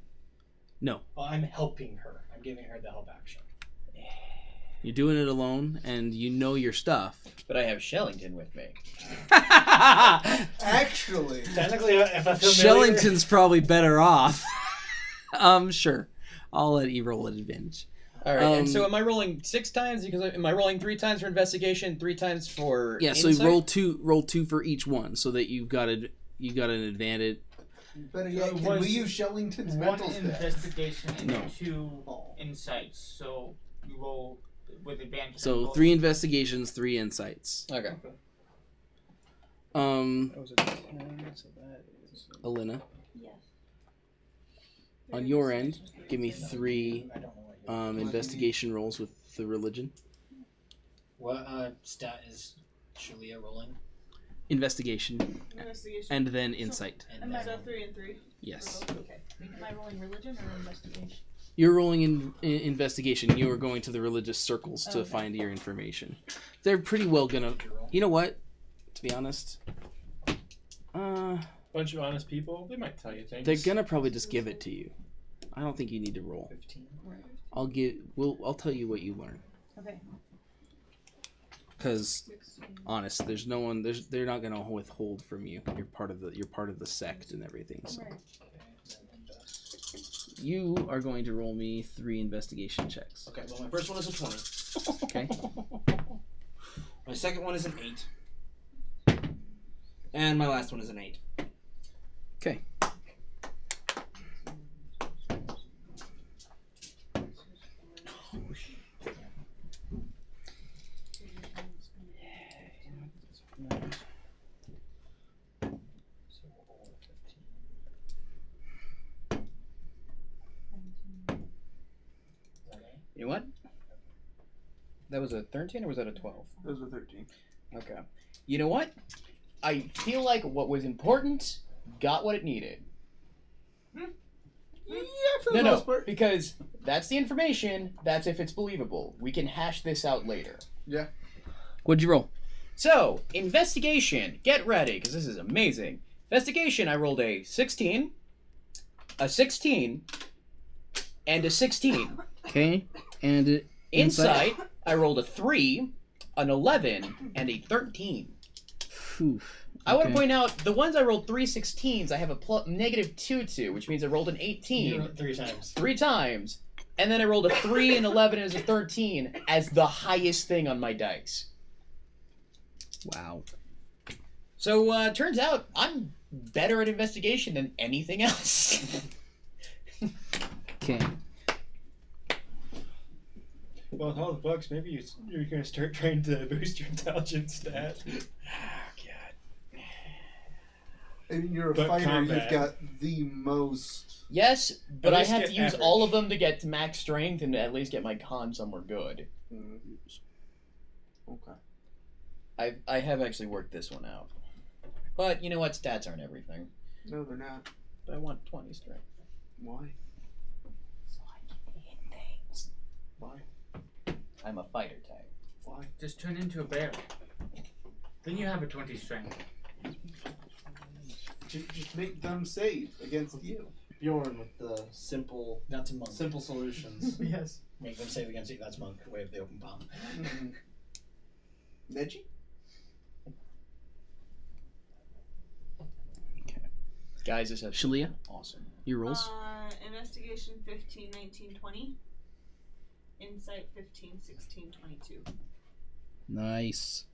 No, Well, I'm helping her. I'm giving her the help action. you're doing it alone, and you know your stuff. But I have Shellington with me. Actually, Technically, if a familiar... Shellington's probably better off. Sure. I'll let you roll an advantage. All right. And so am I rolling 6 times? Because am I rolling 3 times for investigation, 3 times for Yeah, so insight? you roll two for each one, so that you've got an advantage. better yet, can we use Shellington's One mental stats? investigation and No. 2 insights. So you roll with advantage. So 3 investigations, 3 insights. Okay. Um, That was a 10, so that is... Elena, Yes. on your end, give me 3 I don't know what you're... investigation rolls with the religion. What stat is Shalia rolling? Investigation, Investigation. and then insight. And And then... so 3 and 3. Yes. Okay. Am I rolling religion or investigation? You're rolling in investigation. You are going to the religious circles to Okay. find your information. They're pretty well gonna... You know what? To be honest, Bunch of honest people, they might tell you things. they're gonna probably just give it to you. I don't think you need to roll. 15. I'll tell you what you learn. Okay. Because honest, there's no one. They're not gonna withhold from you. You're part of the sect and everything. So Right. you are going to roll me 3 investigation checks. Okay, well, my first one is a 20. Okay. My second one is an 8. And my last one is an 8. Okay. You know what? That was a 13 or was that a 12? Those were 13. Okay. You know what? I feel like what was important got what it needed. Yeah, for the No, most part. because that's the information. That's if it's believable. We can hash this out later. Yeah. What'd you roll? So, investigation. Get ready, because this is amazing. Investigation, I rolled a 16, a 16, and a 16. Okay. And Insight, I rolled a 3, an 11, and a 13. Whew. I want to Okay. point out, the ones I rolled 3 16s, I have a -2 to, which means I rolled an 18. You rolled 3 times. 3 times. And then I rolled a 3, an 11, and a 13 as the highest thing on my dice. Wow. So, turns out I'm better at investigation than anything else. Okay. Well, with all the bugs, maybe you're going to start trying to boost your intelligence stat. And you're a But fighter, combat. you've got the most. Yes, but At I least have get to use average. all of them to get to max strength and at least get my con somewhere good. Okay. I have actually worked this one out. But you know what? Stats aren't everything. No, they're not. But I want 20 strength. Why? So I can hit things. Why? I'm a fighter type. Why? Just turn into a bear. Then you have a 20 strength. Just make them save against you. Bjorn with the simple That's a monk. solutions. Yes. Make them save against you. That's monk. Way of the open palm. Neji? Guys, this has Shalia, awesome. your rolls. Investigation 15, 19, 20. Insight 15, 16, 22. Nice.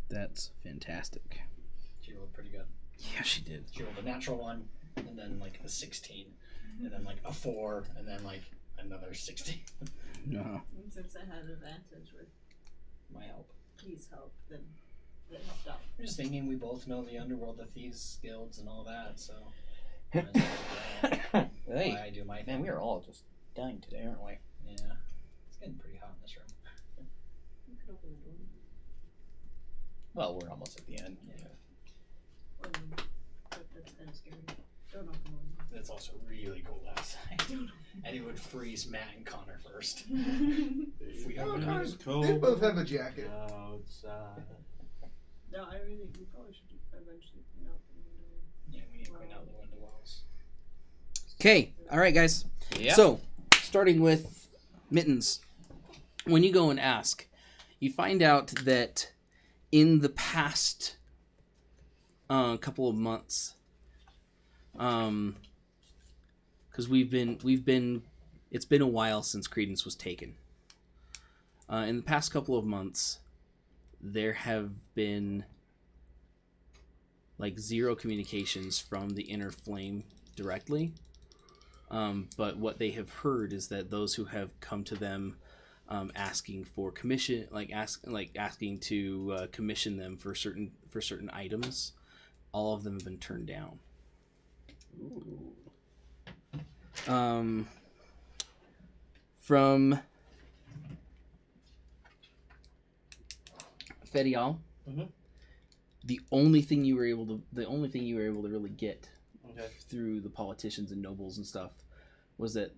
That's fantastic. She rolled pretty good. Yeah, she did. She rolled a natural 1, and then like a 16, and then like a 4, and then like another 16. No. And since I had advantage with My help. Please help, then it helped out. I'm just thinking we both know the underworld, the thieves guilds, and all that, so. might as well figure out Hey, why I do my man, thing. we are all just dying today, aren't we? Yeah, it's getting pretty hot in this room. You could open the door. Well, we're almost at the end. Yeah. Or no. But that's kind of scary. Don't open the window. It's also really cold outside. And it would freeze Matt and Connor first. No, If we Oh, open Connor, it. they both have a jacket. Outside. I really think we probably should eventually clean out the window. Yeah, we need to clean out the window wells. Okay, all right, guys. Yeah. So, starting with Mittens, when you go and ask, you find out that in the past couple of months, because it's been a while since Credence was taken. In the past couple of months, there have been like 0 communications from the Inner Flame directly. But what they have heard is that those who have come to them asking for commission, asking to commission them for certain items, all of them have been turned down. Ooh. From Fedial, Mhm. the only thing you were able to really get Okay. through the politicians and nobles and stuff was that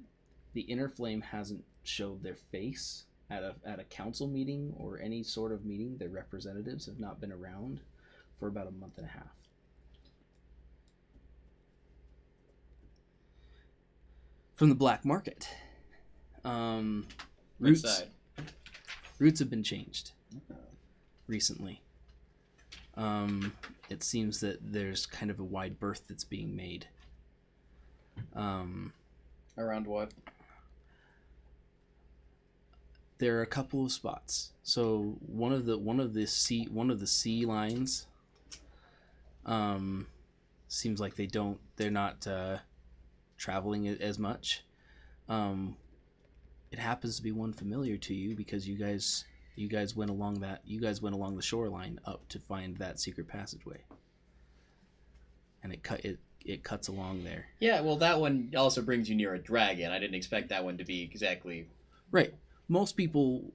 the Inner Flame hasn't showed their face at a council meeting or any sort of meeting. Their representatives have not been around for about a month and a half. From the black market, Which roots side? roots have been changed recently. It seems that there's kind of a wide berth that's being made. Around what? There are a couple of spots. So one of the sea lines seems like they're not traveling as much. It happens to be one familiar to you because you guys went along the shoreline up to find that secret passageway. And it cuts along there. Yeah, well, that one also brings you near a dragon. I didn't expect that one to be exactly. Right. Most people,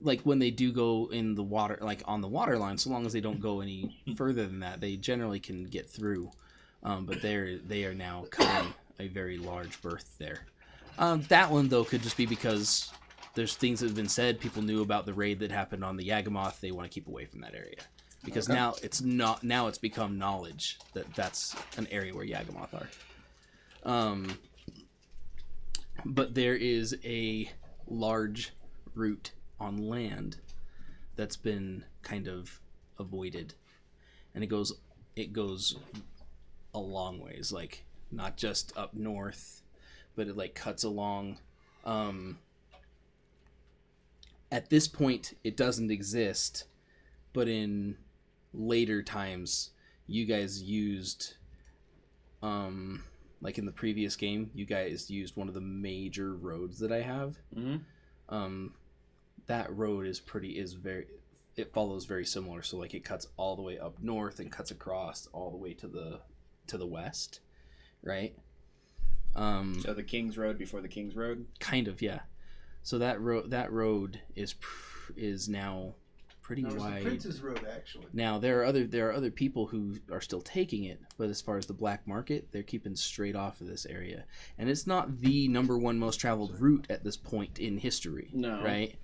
like when they do go in the water, like on the water line, so long as they don't go any further than that, they generally can get through. But they are now cutting a very large berth there. That one though could just be because there's things that have been said. People knew about the raid that happened on the Yagamoth. They want to keep away from that area because now it's become knowledge that that's an area where Yagamoth are. But there is a large route on land that's been kind of avoided, and it goes a long ways, like not just up north, but it like cuts along. At this point it doesn't exist, but in later times you guys used like in the previous game you guys used one of the major roads that I have. That road it follows very similar, so like it cuts all the way up north and cuts across all the way to the west, right? So the King's Road before the King's Road? Kind of, yeah. So that road is now pretty That was wide. the Prince's Road, actually. Now there are other people who are still taking it, but as far as the black market, they're keeping straight off of this area, and it's not the number one most traveled route at this point in history. No. Right?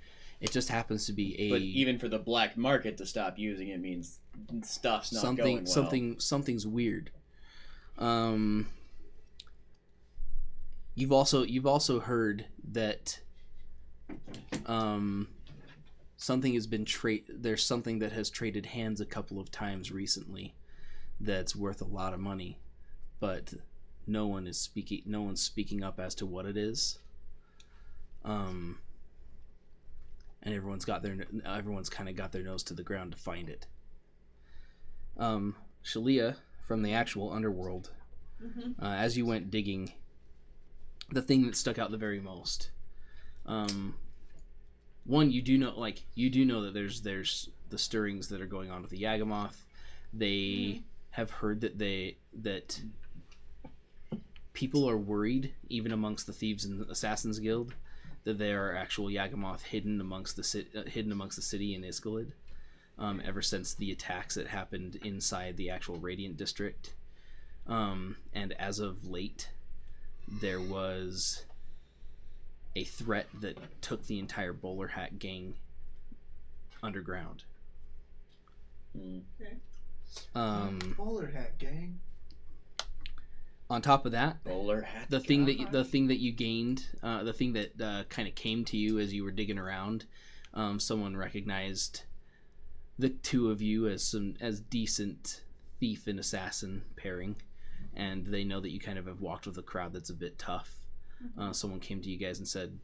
It just happens to be But even for the black market to stop using it means stuff's not going well. Something's weird. You've also heard that something has been there's something that has traded hands a couple of times recently that's worth a lot of money, but no one's speaking up as to what it is. And everyone's kind of got their nose to the ground to find it. Shalia from the actual underworld, as you went digging, the thing that stuck out the very most. One, you do know that there's the stirrings that are going on with the Yagamoth. They have heard that people are worried, even amongst the Thieves and Assassins Guild, that there are actual Yagamoth hidden amongst the city in Iskalid, ever since the attacks that happened inside the actual Radiant District. And as of late, there was a threat that took the entire Bowler Hat gang underground. Okay. Bowler Hat gang. On top of that, Bowler Hat. the thing that you gained, the thing that kind of came to you as you were digging around, someone recognized the two of you as decent thief and assassin pairing, and they know that you kind of have walked with a crowd that's a bit tough. Someone came to you guys and said,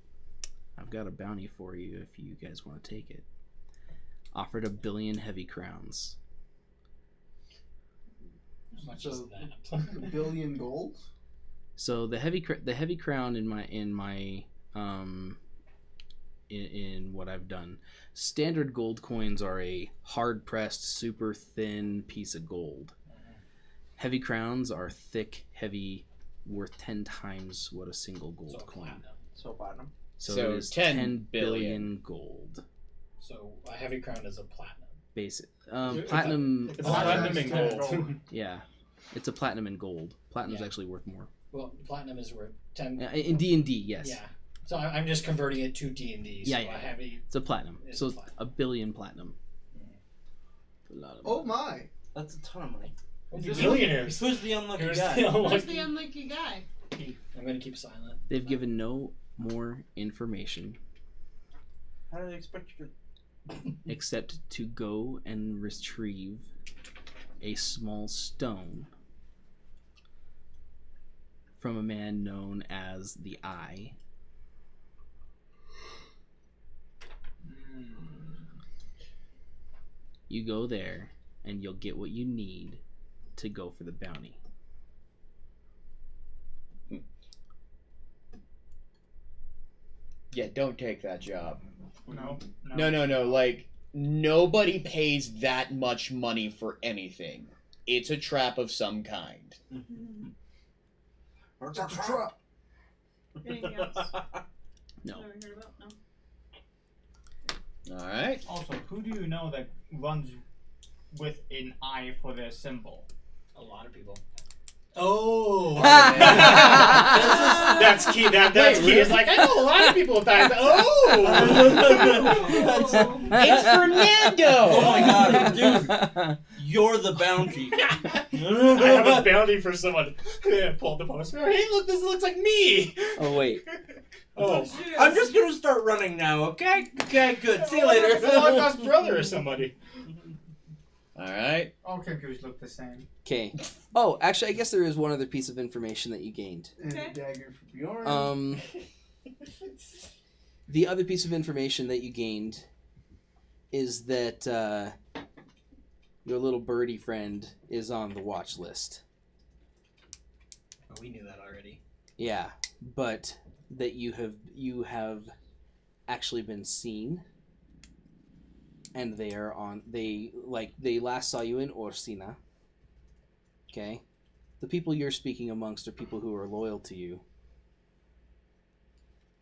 "I've got a bounty for you if you guys want to take it." Offered 1 billion heavy crowns. How much So, is that? 1 billion gold? So the heavy crown in what I've done, standard gold coins are a hard pressed, super thin piece of gold. Heavy crowns are thick, heavy, worth 10 times what a single gold So coin. platinum. So bottom. So So it is 10 10 billion. billion gold. So a heavy crown is a platinum. Basic. It's Platinum. It's platinum and Platinum. gold. Yeah, it's a platinum and gold. Platinum's Yeah. actually worth more. Well, platinum is worth 10. In D&D, yes. Yeah. So I'm just converting it to D&D. So Yeah, a yeah. heavy. It's a platinum. It's So a it's platinum. 1 billion platinum. A lot of Oh my! That's a ton of money. Millionaires. Who's the unlucky Who's guy? the Who's unlucky? the unlucky guy? I'm going to keep silent. They've given no more information How do they expect you to? except to go and retrieve a small stone from a man known as the Eye. You go there and you'll get what you need to go for the bounty. Yeah, don't take that job. No. Like, nobody pays that much money for anything. It's a trap of some kind. It's a trap. Anything else? No. Never heard about? No. Alright. Also, who do you know that runs with an eye for their symbol? A lot of people. Oh! That's key. That's key. It's like, I know a lot of people with eyes. Oh! It's Fernando! Oh my god, dude! You're the bounty. I have a bounty for someone. Pull the poster. Hey, look, this looks like me. Oh, wait. Oh, I'm just gonna start running now, okay? Okay, good. See you later. It's a long lost brother or somebody. Alright. All characters look the same. Okay. Oh, actually, I guess there is one other piece of information that you gained. And Okay. a dagger for Bjorn. The other piece of information that you gained is that your little birdie friend is on the watch list. Oh, we knew that already. Yeah, but that you have actually been seen, and they last saw you in Orsina. Okay, the people you're speaking amongst are people who are loyal to you.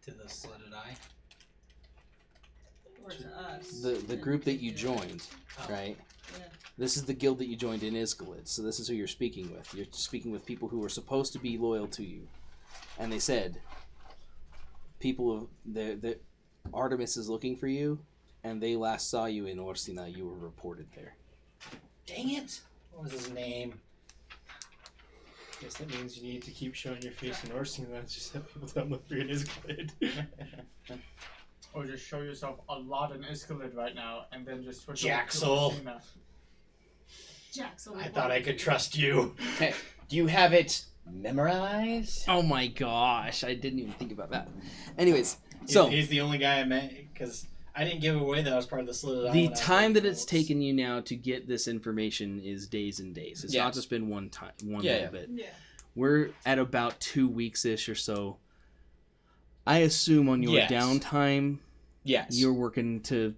To the slitted eye. Or to us. The group that you joined, right? Yeah. This is the guild that you joined in Iskalid, so this is who you're speaking with. You're speaking with people who are supposed to be loyal to you, and they said, the Artemis is looking for you, and they last saw you in Orsina. You were reported there. Dang it! What was his name? Guess that means you need to keep showing your face in Orsina. That's just that people don't look for you in Iskalid. Or just show yourself a lot in Iskalid right now, and then just switch Jaxel. over to Lucina. Jackson. I thought I could trust you. Hey, do you have it memorized? Oh my gosh, I didn't even think about that. Anyways, so he's the only guy I met because I didn't give away that I was part of the Slitted The Island. time that it's Notes. taken you now to get this information is days and days. It's not Yes. just been one Yeah, little yeah. bit. Yeah. We're at about 2 weeks-ish or so. I assume on your Yes. downtime, Yes. you're working to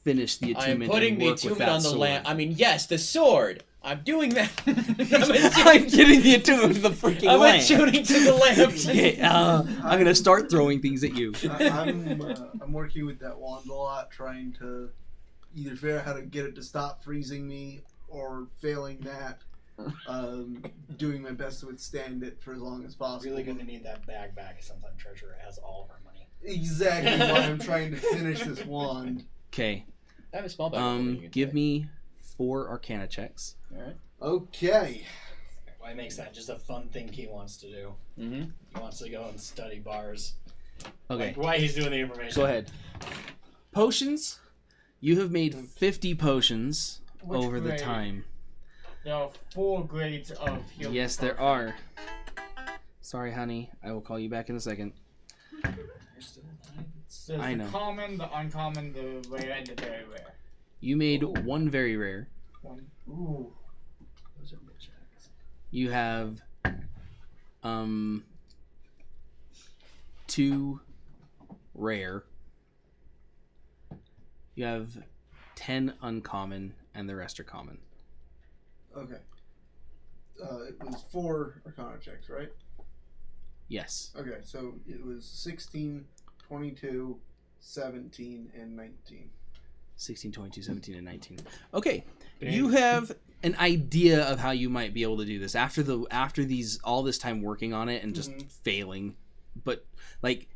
finish the I'm attunement putting and the work with attunement that on the sword. lamp. I mean, yes, the sword. I'm doing that. I'm getting the attunement to the freaking I'm lamp. attuning to the lamp. Okay, I'm gonna start throwing things at you. I'm working with that wand a lot, trying to either figure out how to get it to stop freezing me, or failing that, doing my best to withstand it for as long as possible. Really going to need that bag back since I'm treasurer has all of our money. Exactly why I'm trying to finish this wand. Okay. I have a small bag. Give me 4 Arcana checks. All right. Okay. Why makes that just a fun thing he wants to do? Mm-hmm. He wants to go and study bars. Okay. Like, why he's doing the information. Go ahead. Potions. You have made 50 potions Which over the grade? time. There are 4 grades of healing. Yes, there potion. are. Sorry, honey. I will call you back in a second. There's I the know. common, the uncommon, the rare, and the very rare. You made 1 very rare. One. Ooh. Those are bitch hacks. You have 2 rare. You have 10 uncommon, and the rest are common. Okay. It was 4 Arcana checks, right? Yes. Okay, so it was 16, 22, 17, and 19. 16, 22, 17, and 19. Okay. You have an idea of how you might be able to do this after all this time working on it and just failing, but like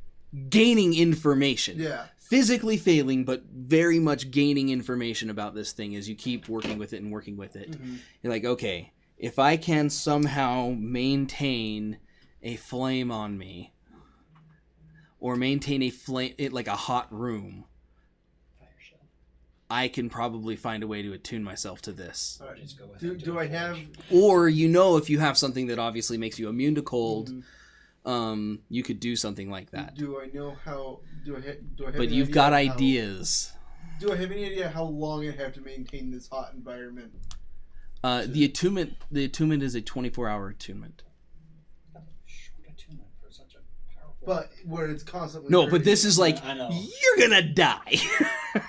gaining information. Yeah. Physically failing, but very much gaining information about this thing as you keep working with it and working with it. You're like, okay, if I can somehow maintain a flame on me, or maintain a flame, like a hot room, I can probably find a way to attune myself to this. Right. Do I have... Or, if you have something that obviously makes you immune to cold, you could do something like that. Do I know how... Do I have But any you've idea got how- ideas. Do I have any idea how long I'd have to maintain this hot environment? The attunement is a 24-hour attunement. But where it's constantly... No, but this is like, I know. you're gonna die.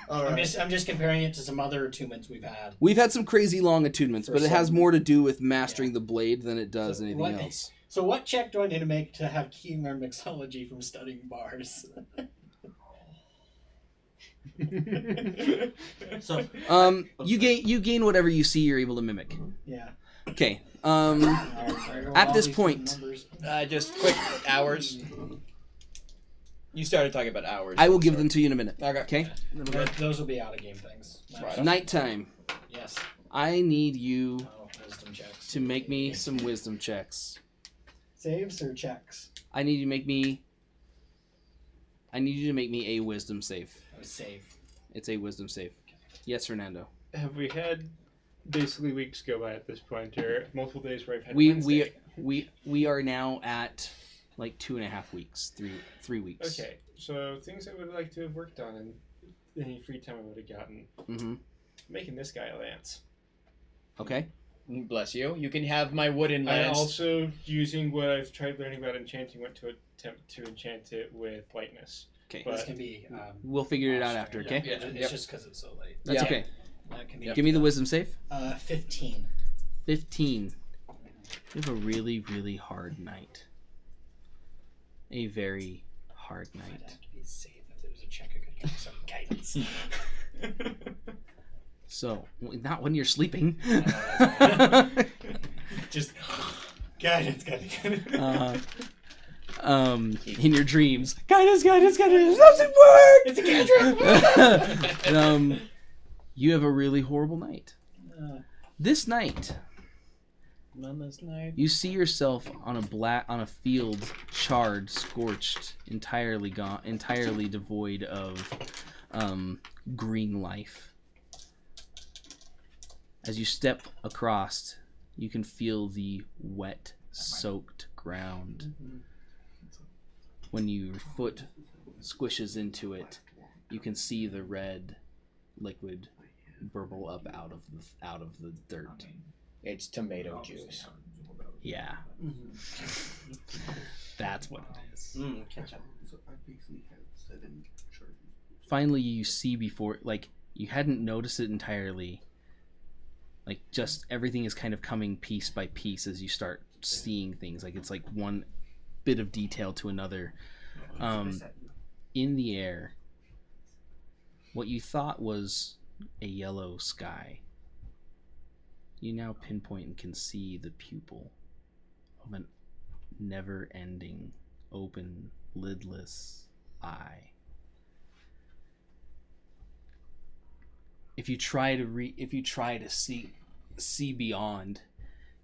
All I'm right. just comparing it to some other attunements we've had. We've had some crazy long attunements, For but it has some- more to do with mastering the blade than it does anything what- else. So what check do I need to make to have keen learn mixology from studying bars? So You gain whatever you see you're able to mimic. Yeah. Okay. At At this point, Just quick hours. You started talking about hours. I will give them to you in a minute. Okay. Those will be out of game things. Right. Nighttime. Yes. I need you Oh, wisdom checks. to make me some wisdom checks. Saves or checks? I need you to make me a wisdom save. Oh, save. It's a wisdom save. Yes, Fernando. Have we had basically weeks go by at this point, or multiple days where I've had We Wednesday? we are now at like 2.5 weeks, 3 weeks. Okay, so things I would like to have worked on in any free time I would have gotten. Mm-hmm. Making this guy a lance. Okay. Bless you. You can have my wooden I lance. also, using what I've tried learning about enchanting, went to attempt to enchant it with lightness. Okay. This But can be. We'll figure it out after. Okay. Yeah, it's just because it's so late. That's Yeah. okay. That can be. Give me the wisdom save. 15. 15. You have a really, really hard night. A very hard I'd night. have to be safe if there was a check I could give me some guidance. So, not when you're sleeping. Just guidance. In your dreams. Guidance, doesn't work! It's a cantrip! You have a really horrible night. This night, Mama's night. you see yourself on a field, charred, scorched, entirely gone, entirely devoid of green life. As you step across, you can feel the wet, soaked ground. When your foot squishes into it, you can see the red liquid burble up out of the dirt. It's tomato juice. Yeah, that's what it is. Ketchup. So I basically have 7 charges. Finally, you see before, like, you hadn't noticed it entirely. Like, just everything is kind of coming piece by piece as you start seeing things. Like, it's like one bit of detail to another. In the air, what you thought was a yellow sky, you now pinpoint and can see the pupil of a never-ending, open, lidless eye. If you try to see beyond,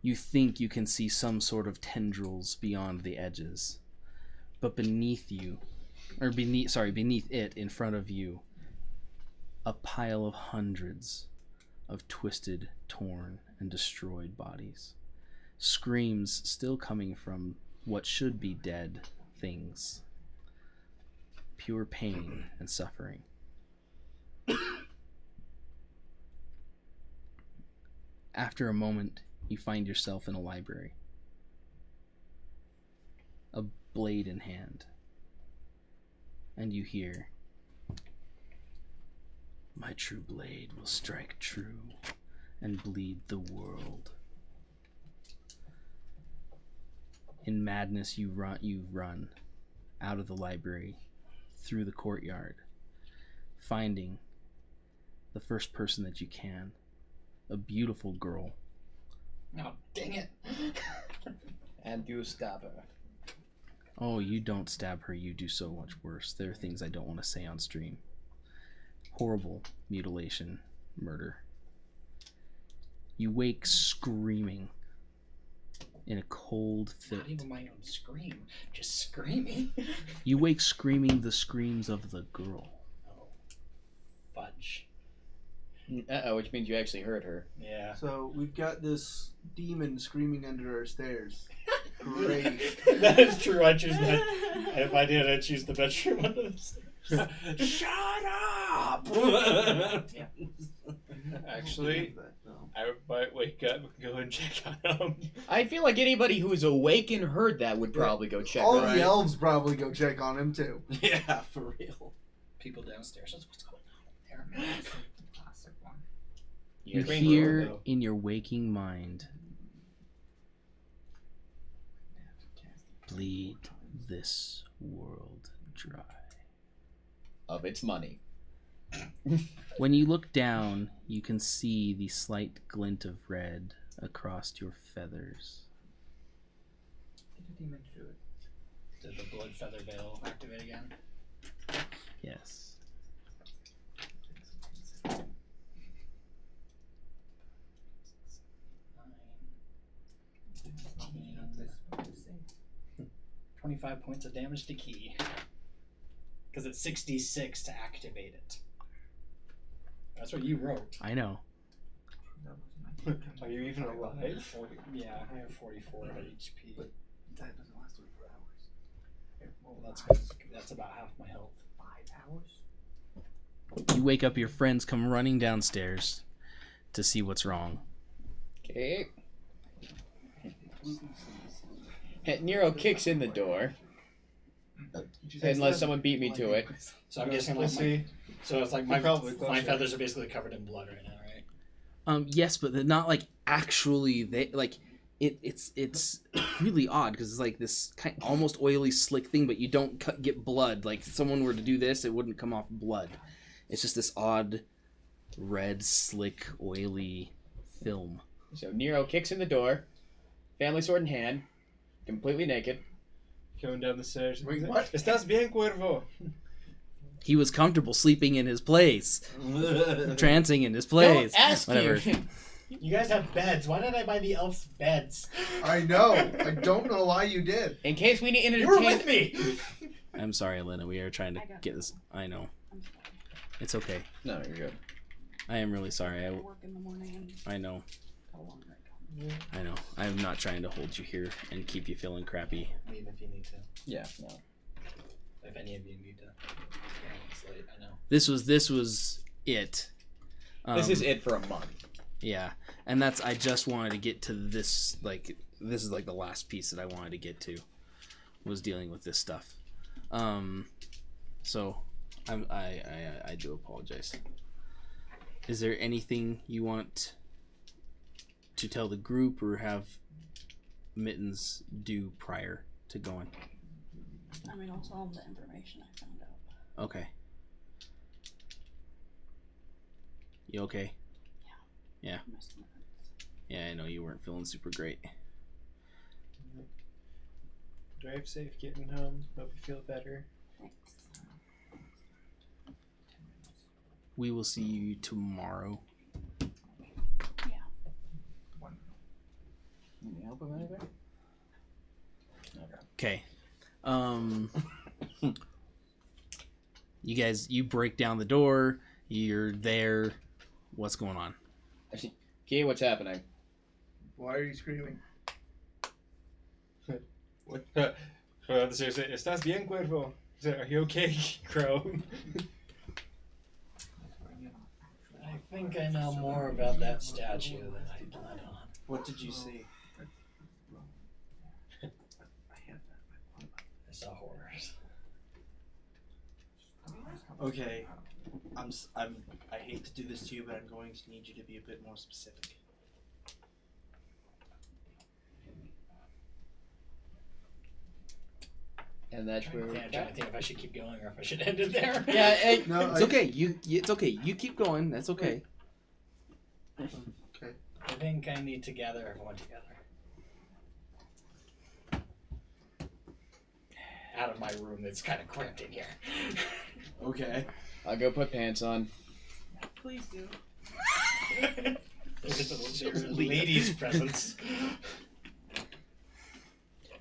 you think you can see some sort of tendrils beyond the edges, but beneath it, in front of you, a pile of hundreds of twisted, torn, and destroyed bodies. Screams still coming from what should be dead things. Pure pain and suffering. After a moment, you find yourself in a library. A blade in hand. And you hear, "My true blade will strike true and bleed the world." In madness, you run out of the library, through the courtyard, finding the first person that you can, a beautiful girl. Oh, dang it. And you stab her. Oh, you don't stab her, you do so much worse. There are things I don't want to say on stream. Horrible mutilation, murder. You wake screaming in a cold fit. Not even my own scream, just screaming. You wake screaming the screams of the girl. Oh, fudge. Uh-oh, which means you actually heard her. Yeah. So we've got this demon screaming under our stairs. Great. That is true. I choose that. If I did, I'd choose the bedroom under the stairs. Shut up! Actually, I might wake up and go and check on him. I feel like anybody who is awake and heard that would probably go check All on the him. elves probably go check on him too. Yeah, for real. People downstairs. That's what's going on there. Classic one. You Green hear girl, in your waking mind, "Bleed this world dry." of its money. When you look down, you can see the slight glint of red across your feathers. Did the blood feather veil activate again? Yes. Nine, 25 points of damage to Key. Because it's 66 to activate it. That's what you wrote. I know. Are you even alive? 40, yeah, I have 44 HP. But that doesn't last 24 hours. Well, that's about half my health. 5 hours? You wake up, your friends come running downstairs to see what's wrong. Okay. Nero kicks in the door. Unless someone beat me to it. So I'm guessing like so it's like my Probably feathers are basically covered in blood right now, right? Yes, but they're not like actually it's really odd because it's like this kind almost oily slick thing, but you don't get blood. Like if someone were to do this, it wouldn't come off blood. It's just this odd red slick oily film. So Nero kicks in the door, family sword in hand, completely naked. Going down the stairs. Wait, what? Estás bien, cuervo? He was comfortable sleeping in his place, trancing in his place. Don't ask Whatever. you. You guys have beds. Why did I buy the elves beds? I know. I don't know why you did. In case we need to You were entertain. with me. I'm sorry, Elena. We are trying to get this. I know. It's okay. No, you're good. I am really sorry. I work in the morning and I know. go longer. I know. I'm not trying to hold you here and keep you feeling crappy. Leave if you need to. Yeah, no. If any of you need to translate, I know. This was it. This is it for a month. Yeah, and I just wanted to get to this. Like, this is like the last piece that I wanted to get to, was dealing with this stuff. So I do apologize. Is there anything you want to tell the group or have Mittens do prior to going? I mean, I'll tell them the information I found out. Okay. You okay? Yeah. My stomach hurts. Yeah, I know you weren't feeling super great. Drive safe getting home. Hope you feel better. Thanks. We will see you tomorrow. Need help with anything? Okay. You break down the door. You're there. What's going on? Key, what's happening? Why are you screaming? What? Estás bien, Cuervo? Are you okay, Crow? I think I know more about that statue than I plan on. What did you see? I saw horrors. Okay, I hate to do this to you, but I'm going to need you to be a bit more specific. And that's where I'm trying to think if I should keep going or if I should end it there. Yeah, hey, No, It's okay. It's okay. You keep going. That's okay. Okay. I think I need to gather everyone together. Out of my room that's kind of cramped in here. Okay. I'll go put pants on. Please do. There's a ladies' presence.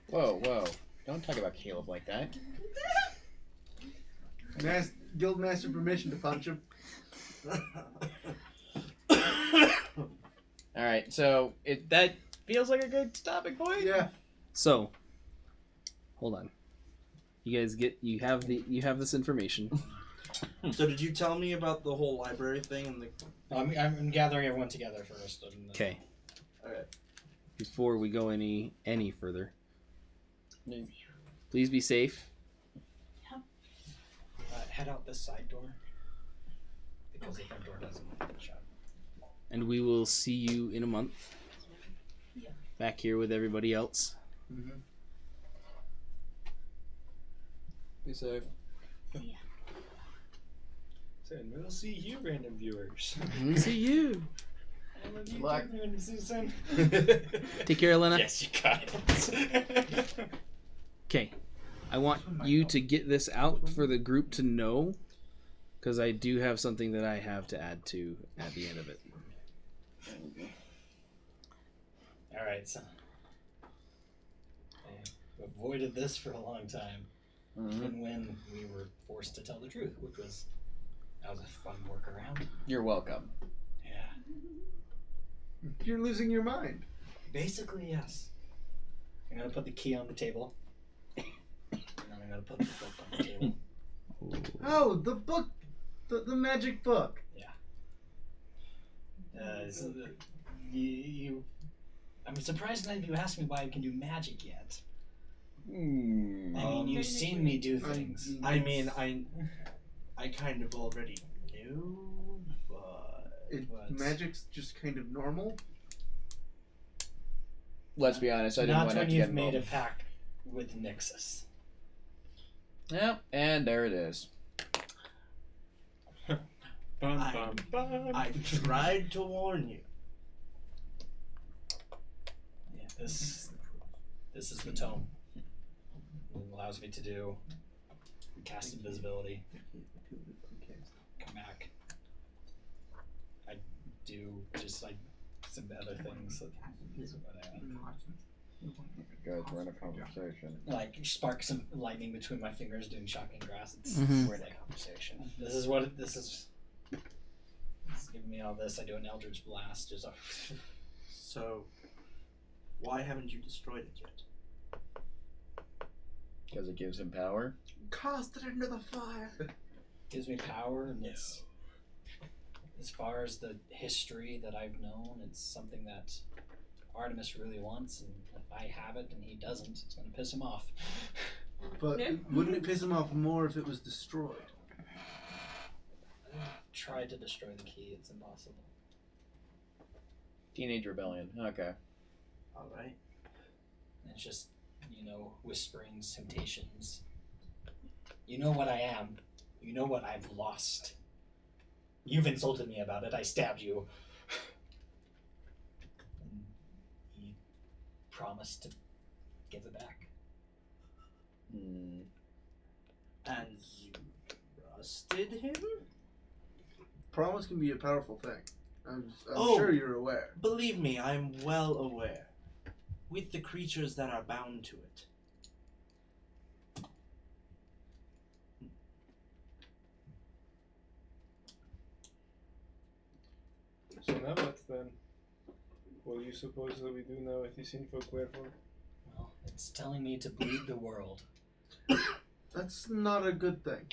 Whoa, whoa. Don't talk about Caleb like that. Guildmaster permission to punch him. Alright, so that feels like a good stopping point? Yeah. So, hold on. You have this information. So did you tell me about the whole library thing and the? I'm gathering everyone together first. Okay. Alright. Before we go any further, please be safe. Head out this side door because the front door doesn't shut. And we will see you in a month. Yeah. Back here with everybody else. Mm-hmm. Be safe. See ya. And we'll see you, random viewers. See you. I love you, Luck. too, random Susan. Take care, Elena. Yes, you got it. Okay. I want you to get this out for the group to know, because I do have something that I have to add to at the end of it. Alright, so I avoided this for a long time. Even when we were forced to tell the truth, which was that was a fun workaround. You're welcome. Yeah. You're losing your mind. Basically, yes. I'm gonna put the key on the table. And then I'm gonna put the book on the table. Oh, the book, the magic book. So I'm surprised none of you asked me why I can do magic yet. I mean, you've seen me do things. I mean, I kind of already knew, but Magic's just kind of normal. Let's be honest, I didn't Not want to when get you've made a involved. pact with Nixus. Yeah, and there it is. Bum, I- bum, bum. I tried to warn you. Yeah, this is the tome. It allows me to do cast invisibility. Come back. I do just like some other things. Guys, we're in a conversation. Like spark some lightning between my fingers doing shocking grass. It's Mhm. we're in a conversation. This is what this is. It's giving me all this. I do an Eldritch Blast. Just a So, why haven't you destroyed it yet? Because it gives him power. Cast it into the fire. Gives me power, and it's, as far as the history that I've known, it's something that Artemis really wants, and if I have it and he doesn't, it's going to piss him off. But wouldn't it piss him off more if it was destroyed? Tried to destroy the key, it's impossible. Teenage rebellion. Okay. All right. And it's just, whisperings, temptations. You know what I am. You know what I've lost. You've insulted me about it. I stabbed you. And he promised to give it back. Hmm. And you trusted him? Promise can be a powerful thing. I'm Oh. sure you're aware. Believe me, I'm well aware. With the creatures that are bound to it. So now what then? What do you suppose that we do now with this info, Cuervo? Well, it's telling me to bleed the world. That's not a good thing.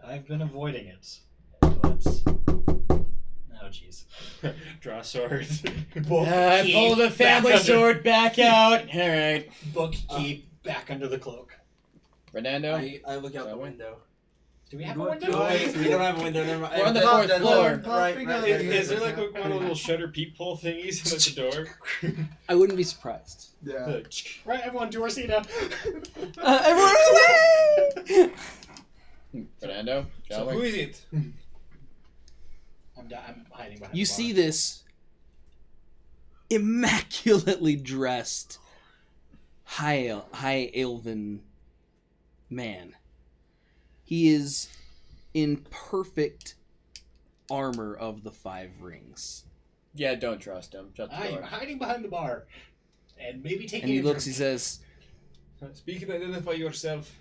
I've been avoiding it. But... Oh, jeez. Draw sword. Pull the family sword back out. All right. Book, key, back under the cloak. Fernando? I look out the window. Do we have a What window? do Oh, wait, we don't have a window. Never mind. We're on the That- fourth that- floor. Right. Is there like one of those little shutter peephole thingies at the door? I wouldn't be surprised. Yeah. Right, everyone, to Orsina. Everyone away! Fernando? So Shall who we? is it? I'm hiding behind You the bar. see this immaculately dressed high elven man. He is in perfect armor of the 5 rings. Yeah, don't trust him. Shut the I'm door. hiding behind the bar. And maybe taking And he a looks, he drink. says, Speak and identify yourself.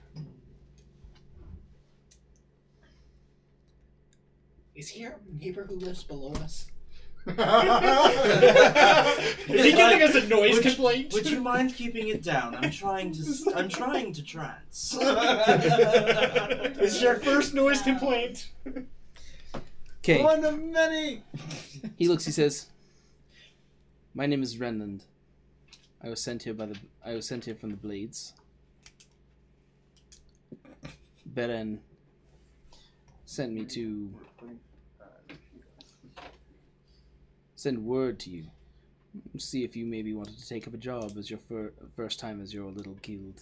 Is he our neighbor who lives below us? Is Is he giving us a noise complaint? Would you mind keeping it down? I'm trying to trance. This is your first noise complaint. okay. One of many! He looks, he says, my name is Renland. I was sent here from the Blades. Beren sent me to send word to you. See if you maybe wanted to take up a job as your first time as your little guild.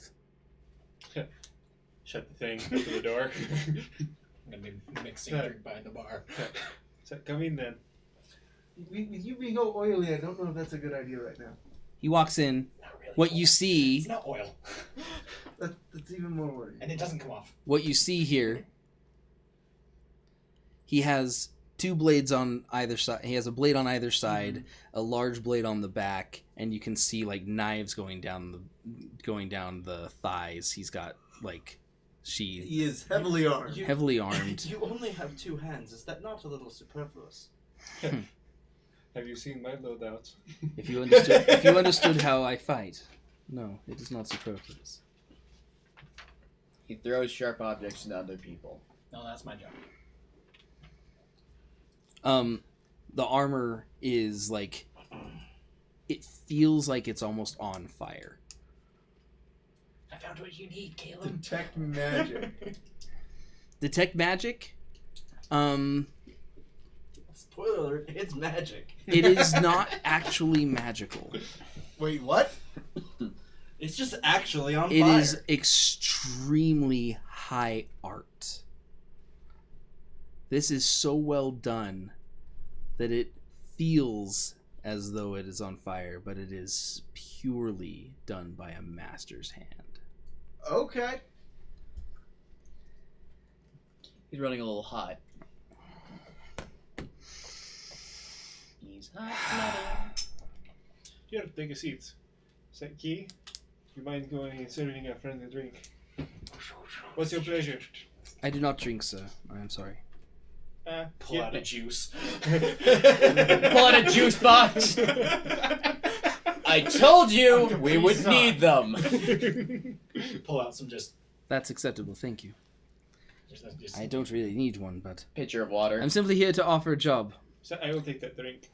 Shut the thing. Open the door. I'm gonna be mixing a drink behind the bar. So come in then. With you being all oily, I don't know if that's a good idea right now. He walks in. Not really. What you see, It's not oil. That's even more worrying. And it doesn't come off. what you see here, he has 2 blades on either side. He has a blade on either side, a large blade on the back, and you can see like knives going down the thighs. He's got like sheath, He is heavily armed. heavily armed. You only have 2 hands. Is that not a little superfluous? Have you seen my loadouts? If you understood how I fight, no, it is not superfluous. He throws sharp objects at other people. No, that's my job. The armor is like, it feels like it's almost on fire. I found what you need, Caleb. Detect magic. Detect magic? Spoiler alert, it's magic. It is not actually magical. Wait, what? It's just actually on It fire. is extremely high art. This is so well done that it feels as though it is on fire, but it is purely done by a master's hand. Okay. He's running a little hot. He's hot. Here, take a seat. Key, you mind going and serving a friend a drink? What's your pleasure? I do not drink, sir. I am sorry. Pull out a juice. Pull out a juice box. I told you we would need them. Pull out some just... That's acceptable, thank you. I don't really need one, but Pitcher of water. I'm simply here to offer a job. So I will take that drink.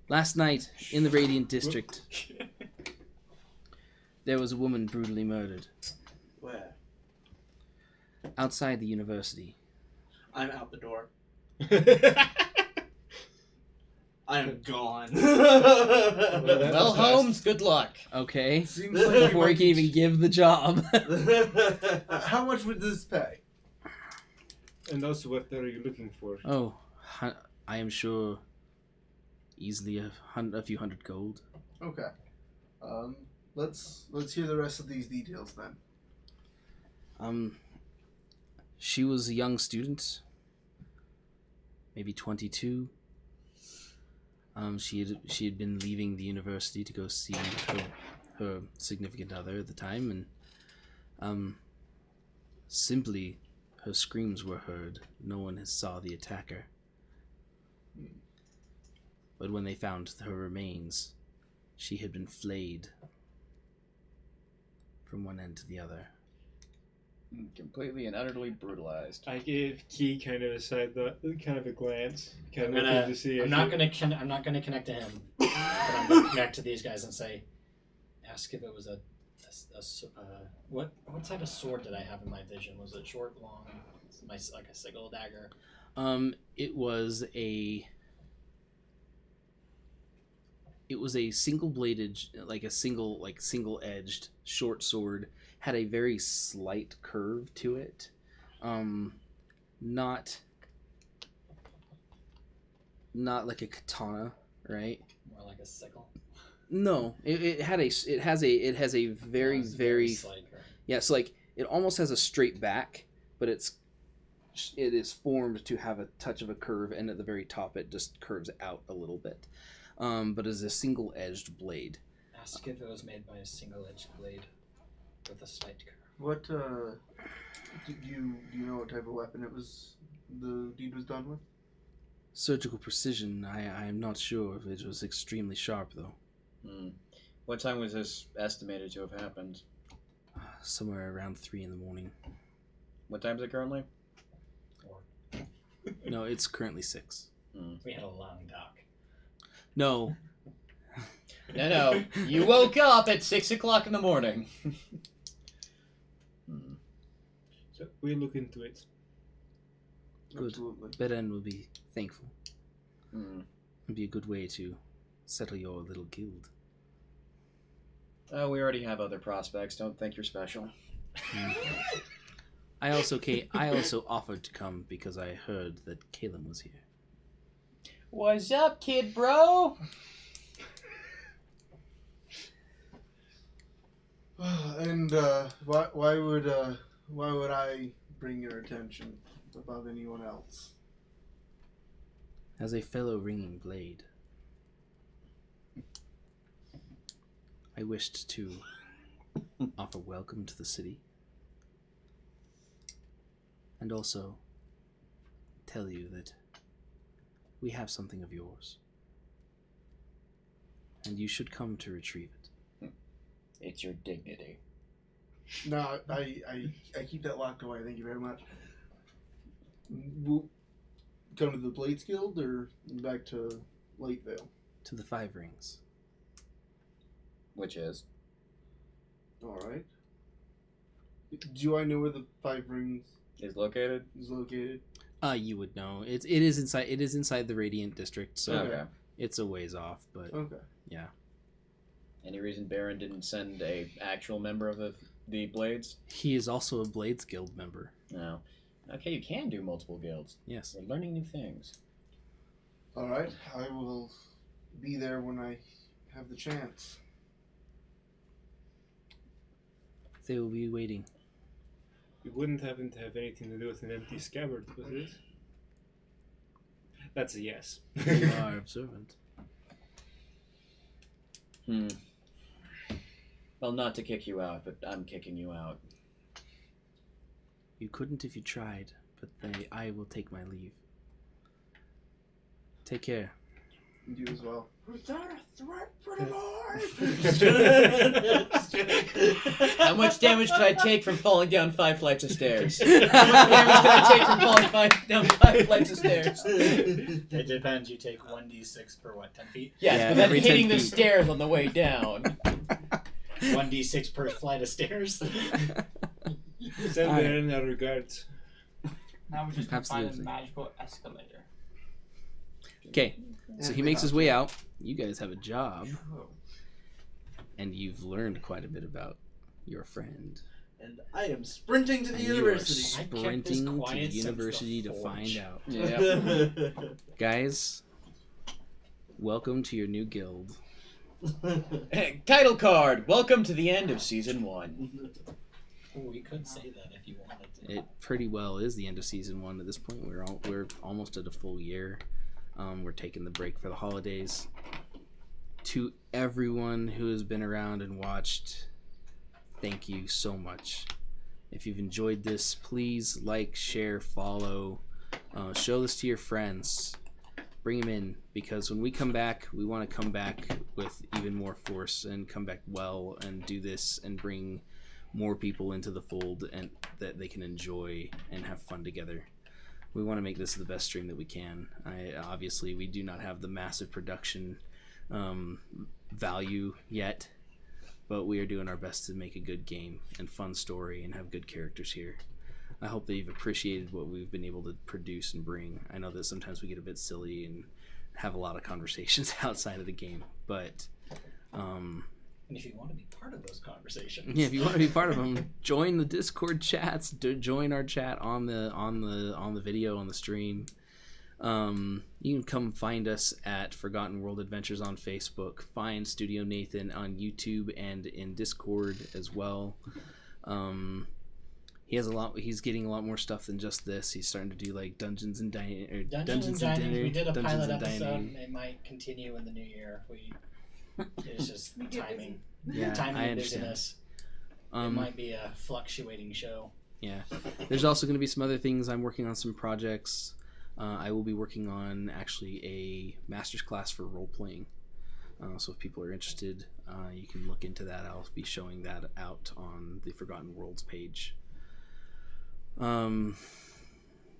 Last night, in the Radiant District, there was a woman brutally murdered Where? outside the university. I'm out the door. I am gone. Well, Holmes, good luck. Okay. Seems like we Before he might can even give the job. How much would this pay? And also, what are you looking for? Oh, I am sure easily a few hundred gold. Okay. Let's hear the rest of these details then. She was a young student, maybe 22. She had been leaving the university to go see her significant other at the time, and simply her screams were heard. No one saw the attacker. But when they found her remains, she had been flayed from one end to the other. Completely and utterly brutalized. I gave Key kind of a glance, I'm kind of to see. I'm not gonna connect to him, but I'm gonna connect to these guys and say, ask if it was what type of sword did I have in my vision? Was it short, long, like a single dagger? It was a single bladed, like a single edged short sword. Had a very slight curve to it. Not like a katana, right? More like a sickle. No, it has a very slight curve. yeah. So like it almost has a straight back, but it is formed to have a touch of a curve, and at the very top it just curves out a little bit. But it's a single edged blade. Ask if it was made by a single edged blade with a slight curve. What do you know what type of weapon the deed was done with? Surgical precision. I am not sure if it was extremely sharp though. What time was this estimated to have happened? Somewhere around 3 a.m. What time is it currently? No, it's currently 6. We had a long talk. No. No. You woke up at 6 o'clock in the morning. So we'll look into it. Good. Absolutely. Beren will be thankful. Hmm. It'd be a good way to settle your little guild. Oh, we already have other prospects. Don't think you're special. I also offered to come because I heard that Caleb was here. What's up, kid bro? And why would I bring your attention above anyone else? As a fellow ringing blade, I wished to offer welcome to the city, and also tell you that we have something of yours, and you should come to retrieve it. It's your dignity. No, I keep that locked away. Thank you very much. We'll come to the Blades Guild or back to Lakevale? To the 5 Rings. Which is? All right. Do I know where the 5 Rings Is located? is located? You would know. It is inside the Radiant District, so Okay. it's a ways off, but Okay. yeah. Any reason Baron didn't send a actual member of the Blades? He is also a Blades Guild member. No. Okay, you can do multiple guilds. Yes. We're learning new things. All right. I will be there when I have the chance. They will be waiting. You wouldn't happen to have anything to do with an empty scabbard, was it? That's a yes. You are observant. Well, not to kick you out, but I'm kicking you out. You couldn't if you tried, but I will take my leave. Take care. You as well. Was that a threat, pretty boy? How much damage did I take from falling down 5 flights of stairs? How much damage did I take flights of stairs. It depends. You take 1d6 per what, 10 feet? Yes, Yeah, but then every 10 hitting the feet. stairs on the way down. 1d6 per flight of stairs. Send Alright. there in that regards. Now we just need to find a Absolutely. magical escalator. Okay, so he makes his way out. You guys have a job, and you've learned quite a bit about your friend. And I am sprinting to the And you are university. I kept this sprinting to quiet the since the university to forge. find out. Yeah. Guys, welcome to your new guild. Title card. Welcome to the end of season 1. Ooh, we could say that if you wanted to. It pretty well is the end of season 1 at this point. We're almost at a full year. We're taking the break for the holidays. To everyone who has been around and watched, thank you so much. If you've enjoyed this, please like, share, follow, show this to your friends. Bring them in, because when we come back, we want to come back with even more force and come back well and do this and bring more people into the fold and that they can enjoy and have fun together. We want to make this the best stream that we can. Obviously, we do not have the massive production value yet, but we are doing our best to make a good game and fun story and have good characters here. I hope that you've appreciated what we've been able to produce and bring. I know that sometimes we get a bit silly and have a lot of conversations outside of the game, but And if you want to be part of those conversations, yeah, if you want to be part of them, join the Discord chats. Join our chat on the video on the stream. You can come find us at Forgotten World Adventures on Facebook. Find Studio Nathan on YouTube and in Discord as well. He has a lot. He's getting a lot more stuff than just this. He's starting to do like Dungeons and Dining. Dungeons and Dining. We did a Dungeons pilot and episode. Dining. It might continue in the new year. It's just We get timing. Yeah, Timing I and understand. busyness. It might be a fluctuating show. Yeah, there's also going to be some other things. I'm working on some projects. I will be working on actually a master's class for role playing. So if people are interested, you can look into that. I'll be showing that out on the Forgotten Worlds page.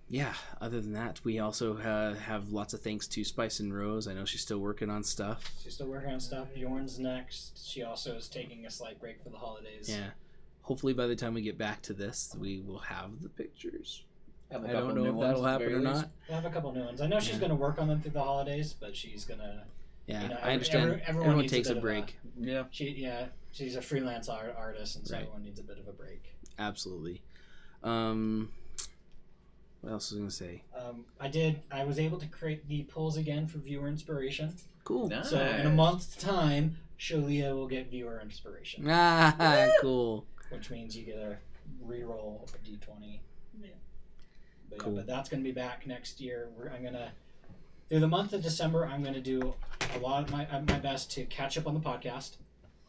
Yeah, other than that, we also have lots of thanks to Spice and Rose. I know she's still working on stuff. She's still working on stuff. Bjorn's next. She also is taking a slight break for the holidays. Yeah. Hopefully by the time we get back to this, we will have the pictures. Have a I couple don't know new if ones that'll at the happen or very least. not. We'll have a couple new ones. I know she's Yeah. going to work on them through the holidays, but she's going to... Yeah, You know, I understand. Everyone needs takes a bit of break. Yeah. She's a freelance artist, and so Right. everyone needs a bit of a break. Absolutely. What else was I going to say? I was able to create the polls again for viewer inspiration. Cool. Nice. So in a month's time, Shalia will get viewer inspiration, Ah, cool. which means you get a reroll a d20. Yeah. But, Cool. but that's going to be back next year. I'm going to, through the month of December, I'm going to do a lot of my best to catch up on the podcast.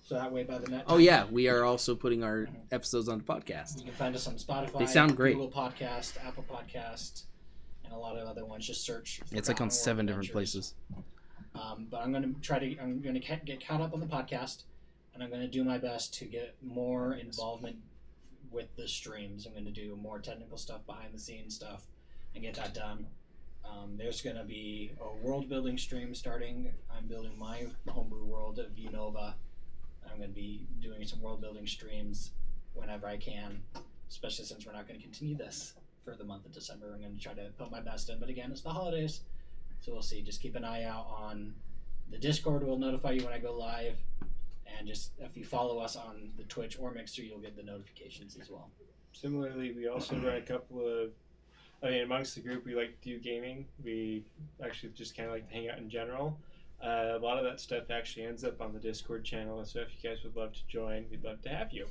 So that way, by the next Oh yeah, we are also putting our episodes on the podcast. you can find us on Spotify. They sound great. Google Podcast, Apple Podcast, and a lot of other ones. Just search. It's like on Forgotten 7 World different Adventures. places. But I'm going to get caught up on the podcast, and I'm going to do my best to get more involvement with the streams. I'm going to do more technical stuff, behind the scenes stuff, and get that done. There's going to be a world building stream starting. I'm building my homebrew world of Unova. I'm going to be doing some world building streams whenever I can, especially since we're not going to continue this for the month of December. I'm going to try to put my best in, but again, it's the holidays, so we'll see. Just keep an eye out on the Discord. Will notify you when I go live, and just if you follow us on the Twitch or Mixer, you'll get the notifications as well. Similarly, we also run a couple of, amongst the group, we like to do gaming. We actually just kind of like to hang out in general. A lot of that stuff actually ends up on the Discord channel, so if you guys would love to join, we'd love to have you.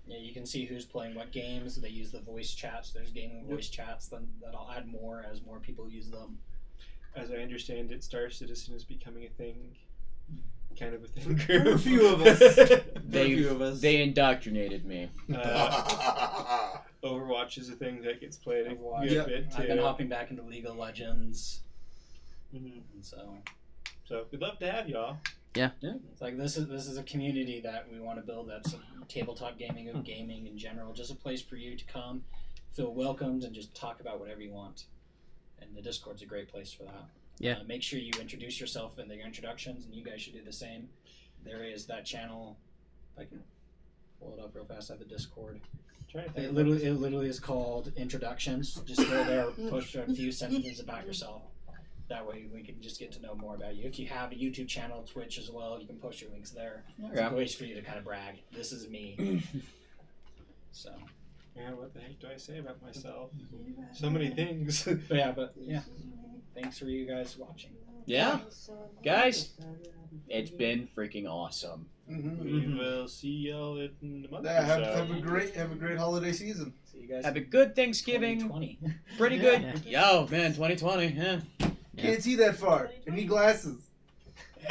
Yeah, you can see who's playing what games. They use the voice chats. There's gaming voice chats. Then that I'll add more as more people use them. As I understand it, Star Citizen is becoming a thing, kind of within the For a group. few of us. They indoctrinated me. Overwatch is a thing that gets played a Overwatch. good bit too. I've been hopping back into League of Legends, Mhm. and so we'd love to have y'all. it's like this is a community that we want to build. That's tabletop gaming, of gaming in general. Just a place for you to come, feel welcomed, and just talk about whatever you want. and the Discord's a great place for that. Yeah. Make sure you introduce yourself in your introductions, and you guys should do the same. There is that channel. If I can pull it up real fast, I have the Discord. It literally is called Introductions. Just go there, post a few sentences about yourself. That way we can just get to know more about you. If you have a YouTube channel, Twitch as well, you can post your links there. It's a place for you to kind of brag. This is me. So. Man, what the heck do I say about myself? So many things. But yeah. Thanks for you guys watching. Yeah. Guys, it's been freaking awesome. We will see y'all in a month Yeah, or have so. a great holiday season. See you guys. Have a good Thanksgiving. 2020. Pretty good. Yo, man, 2020. Yeah. Can't see that far. I need glasses.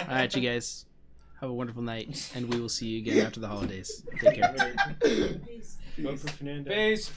All right, you guys. Have a wonderful night, and we will see you again after the holidays. Take care. Peace. Vote for Fernando. Peace.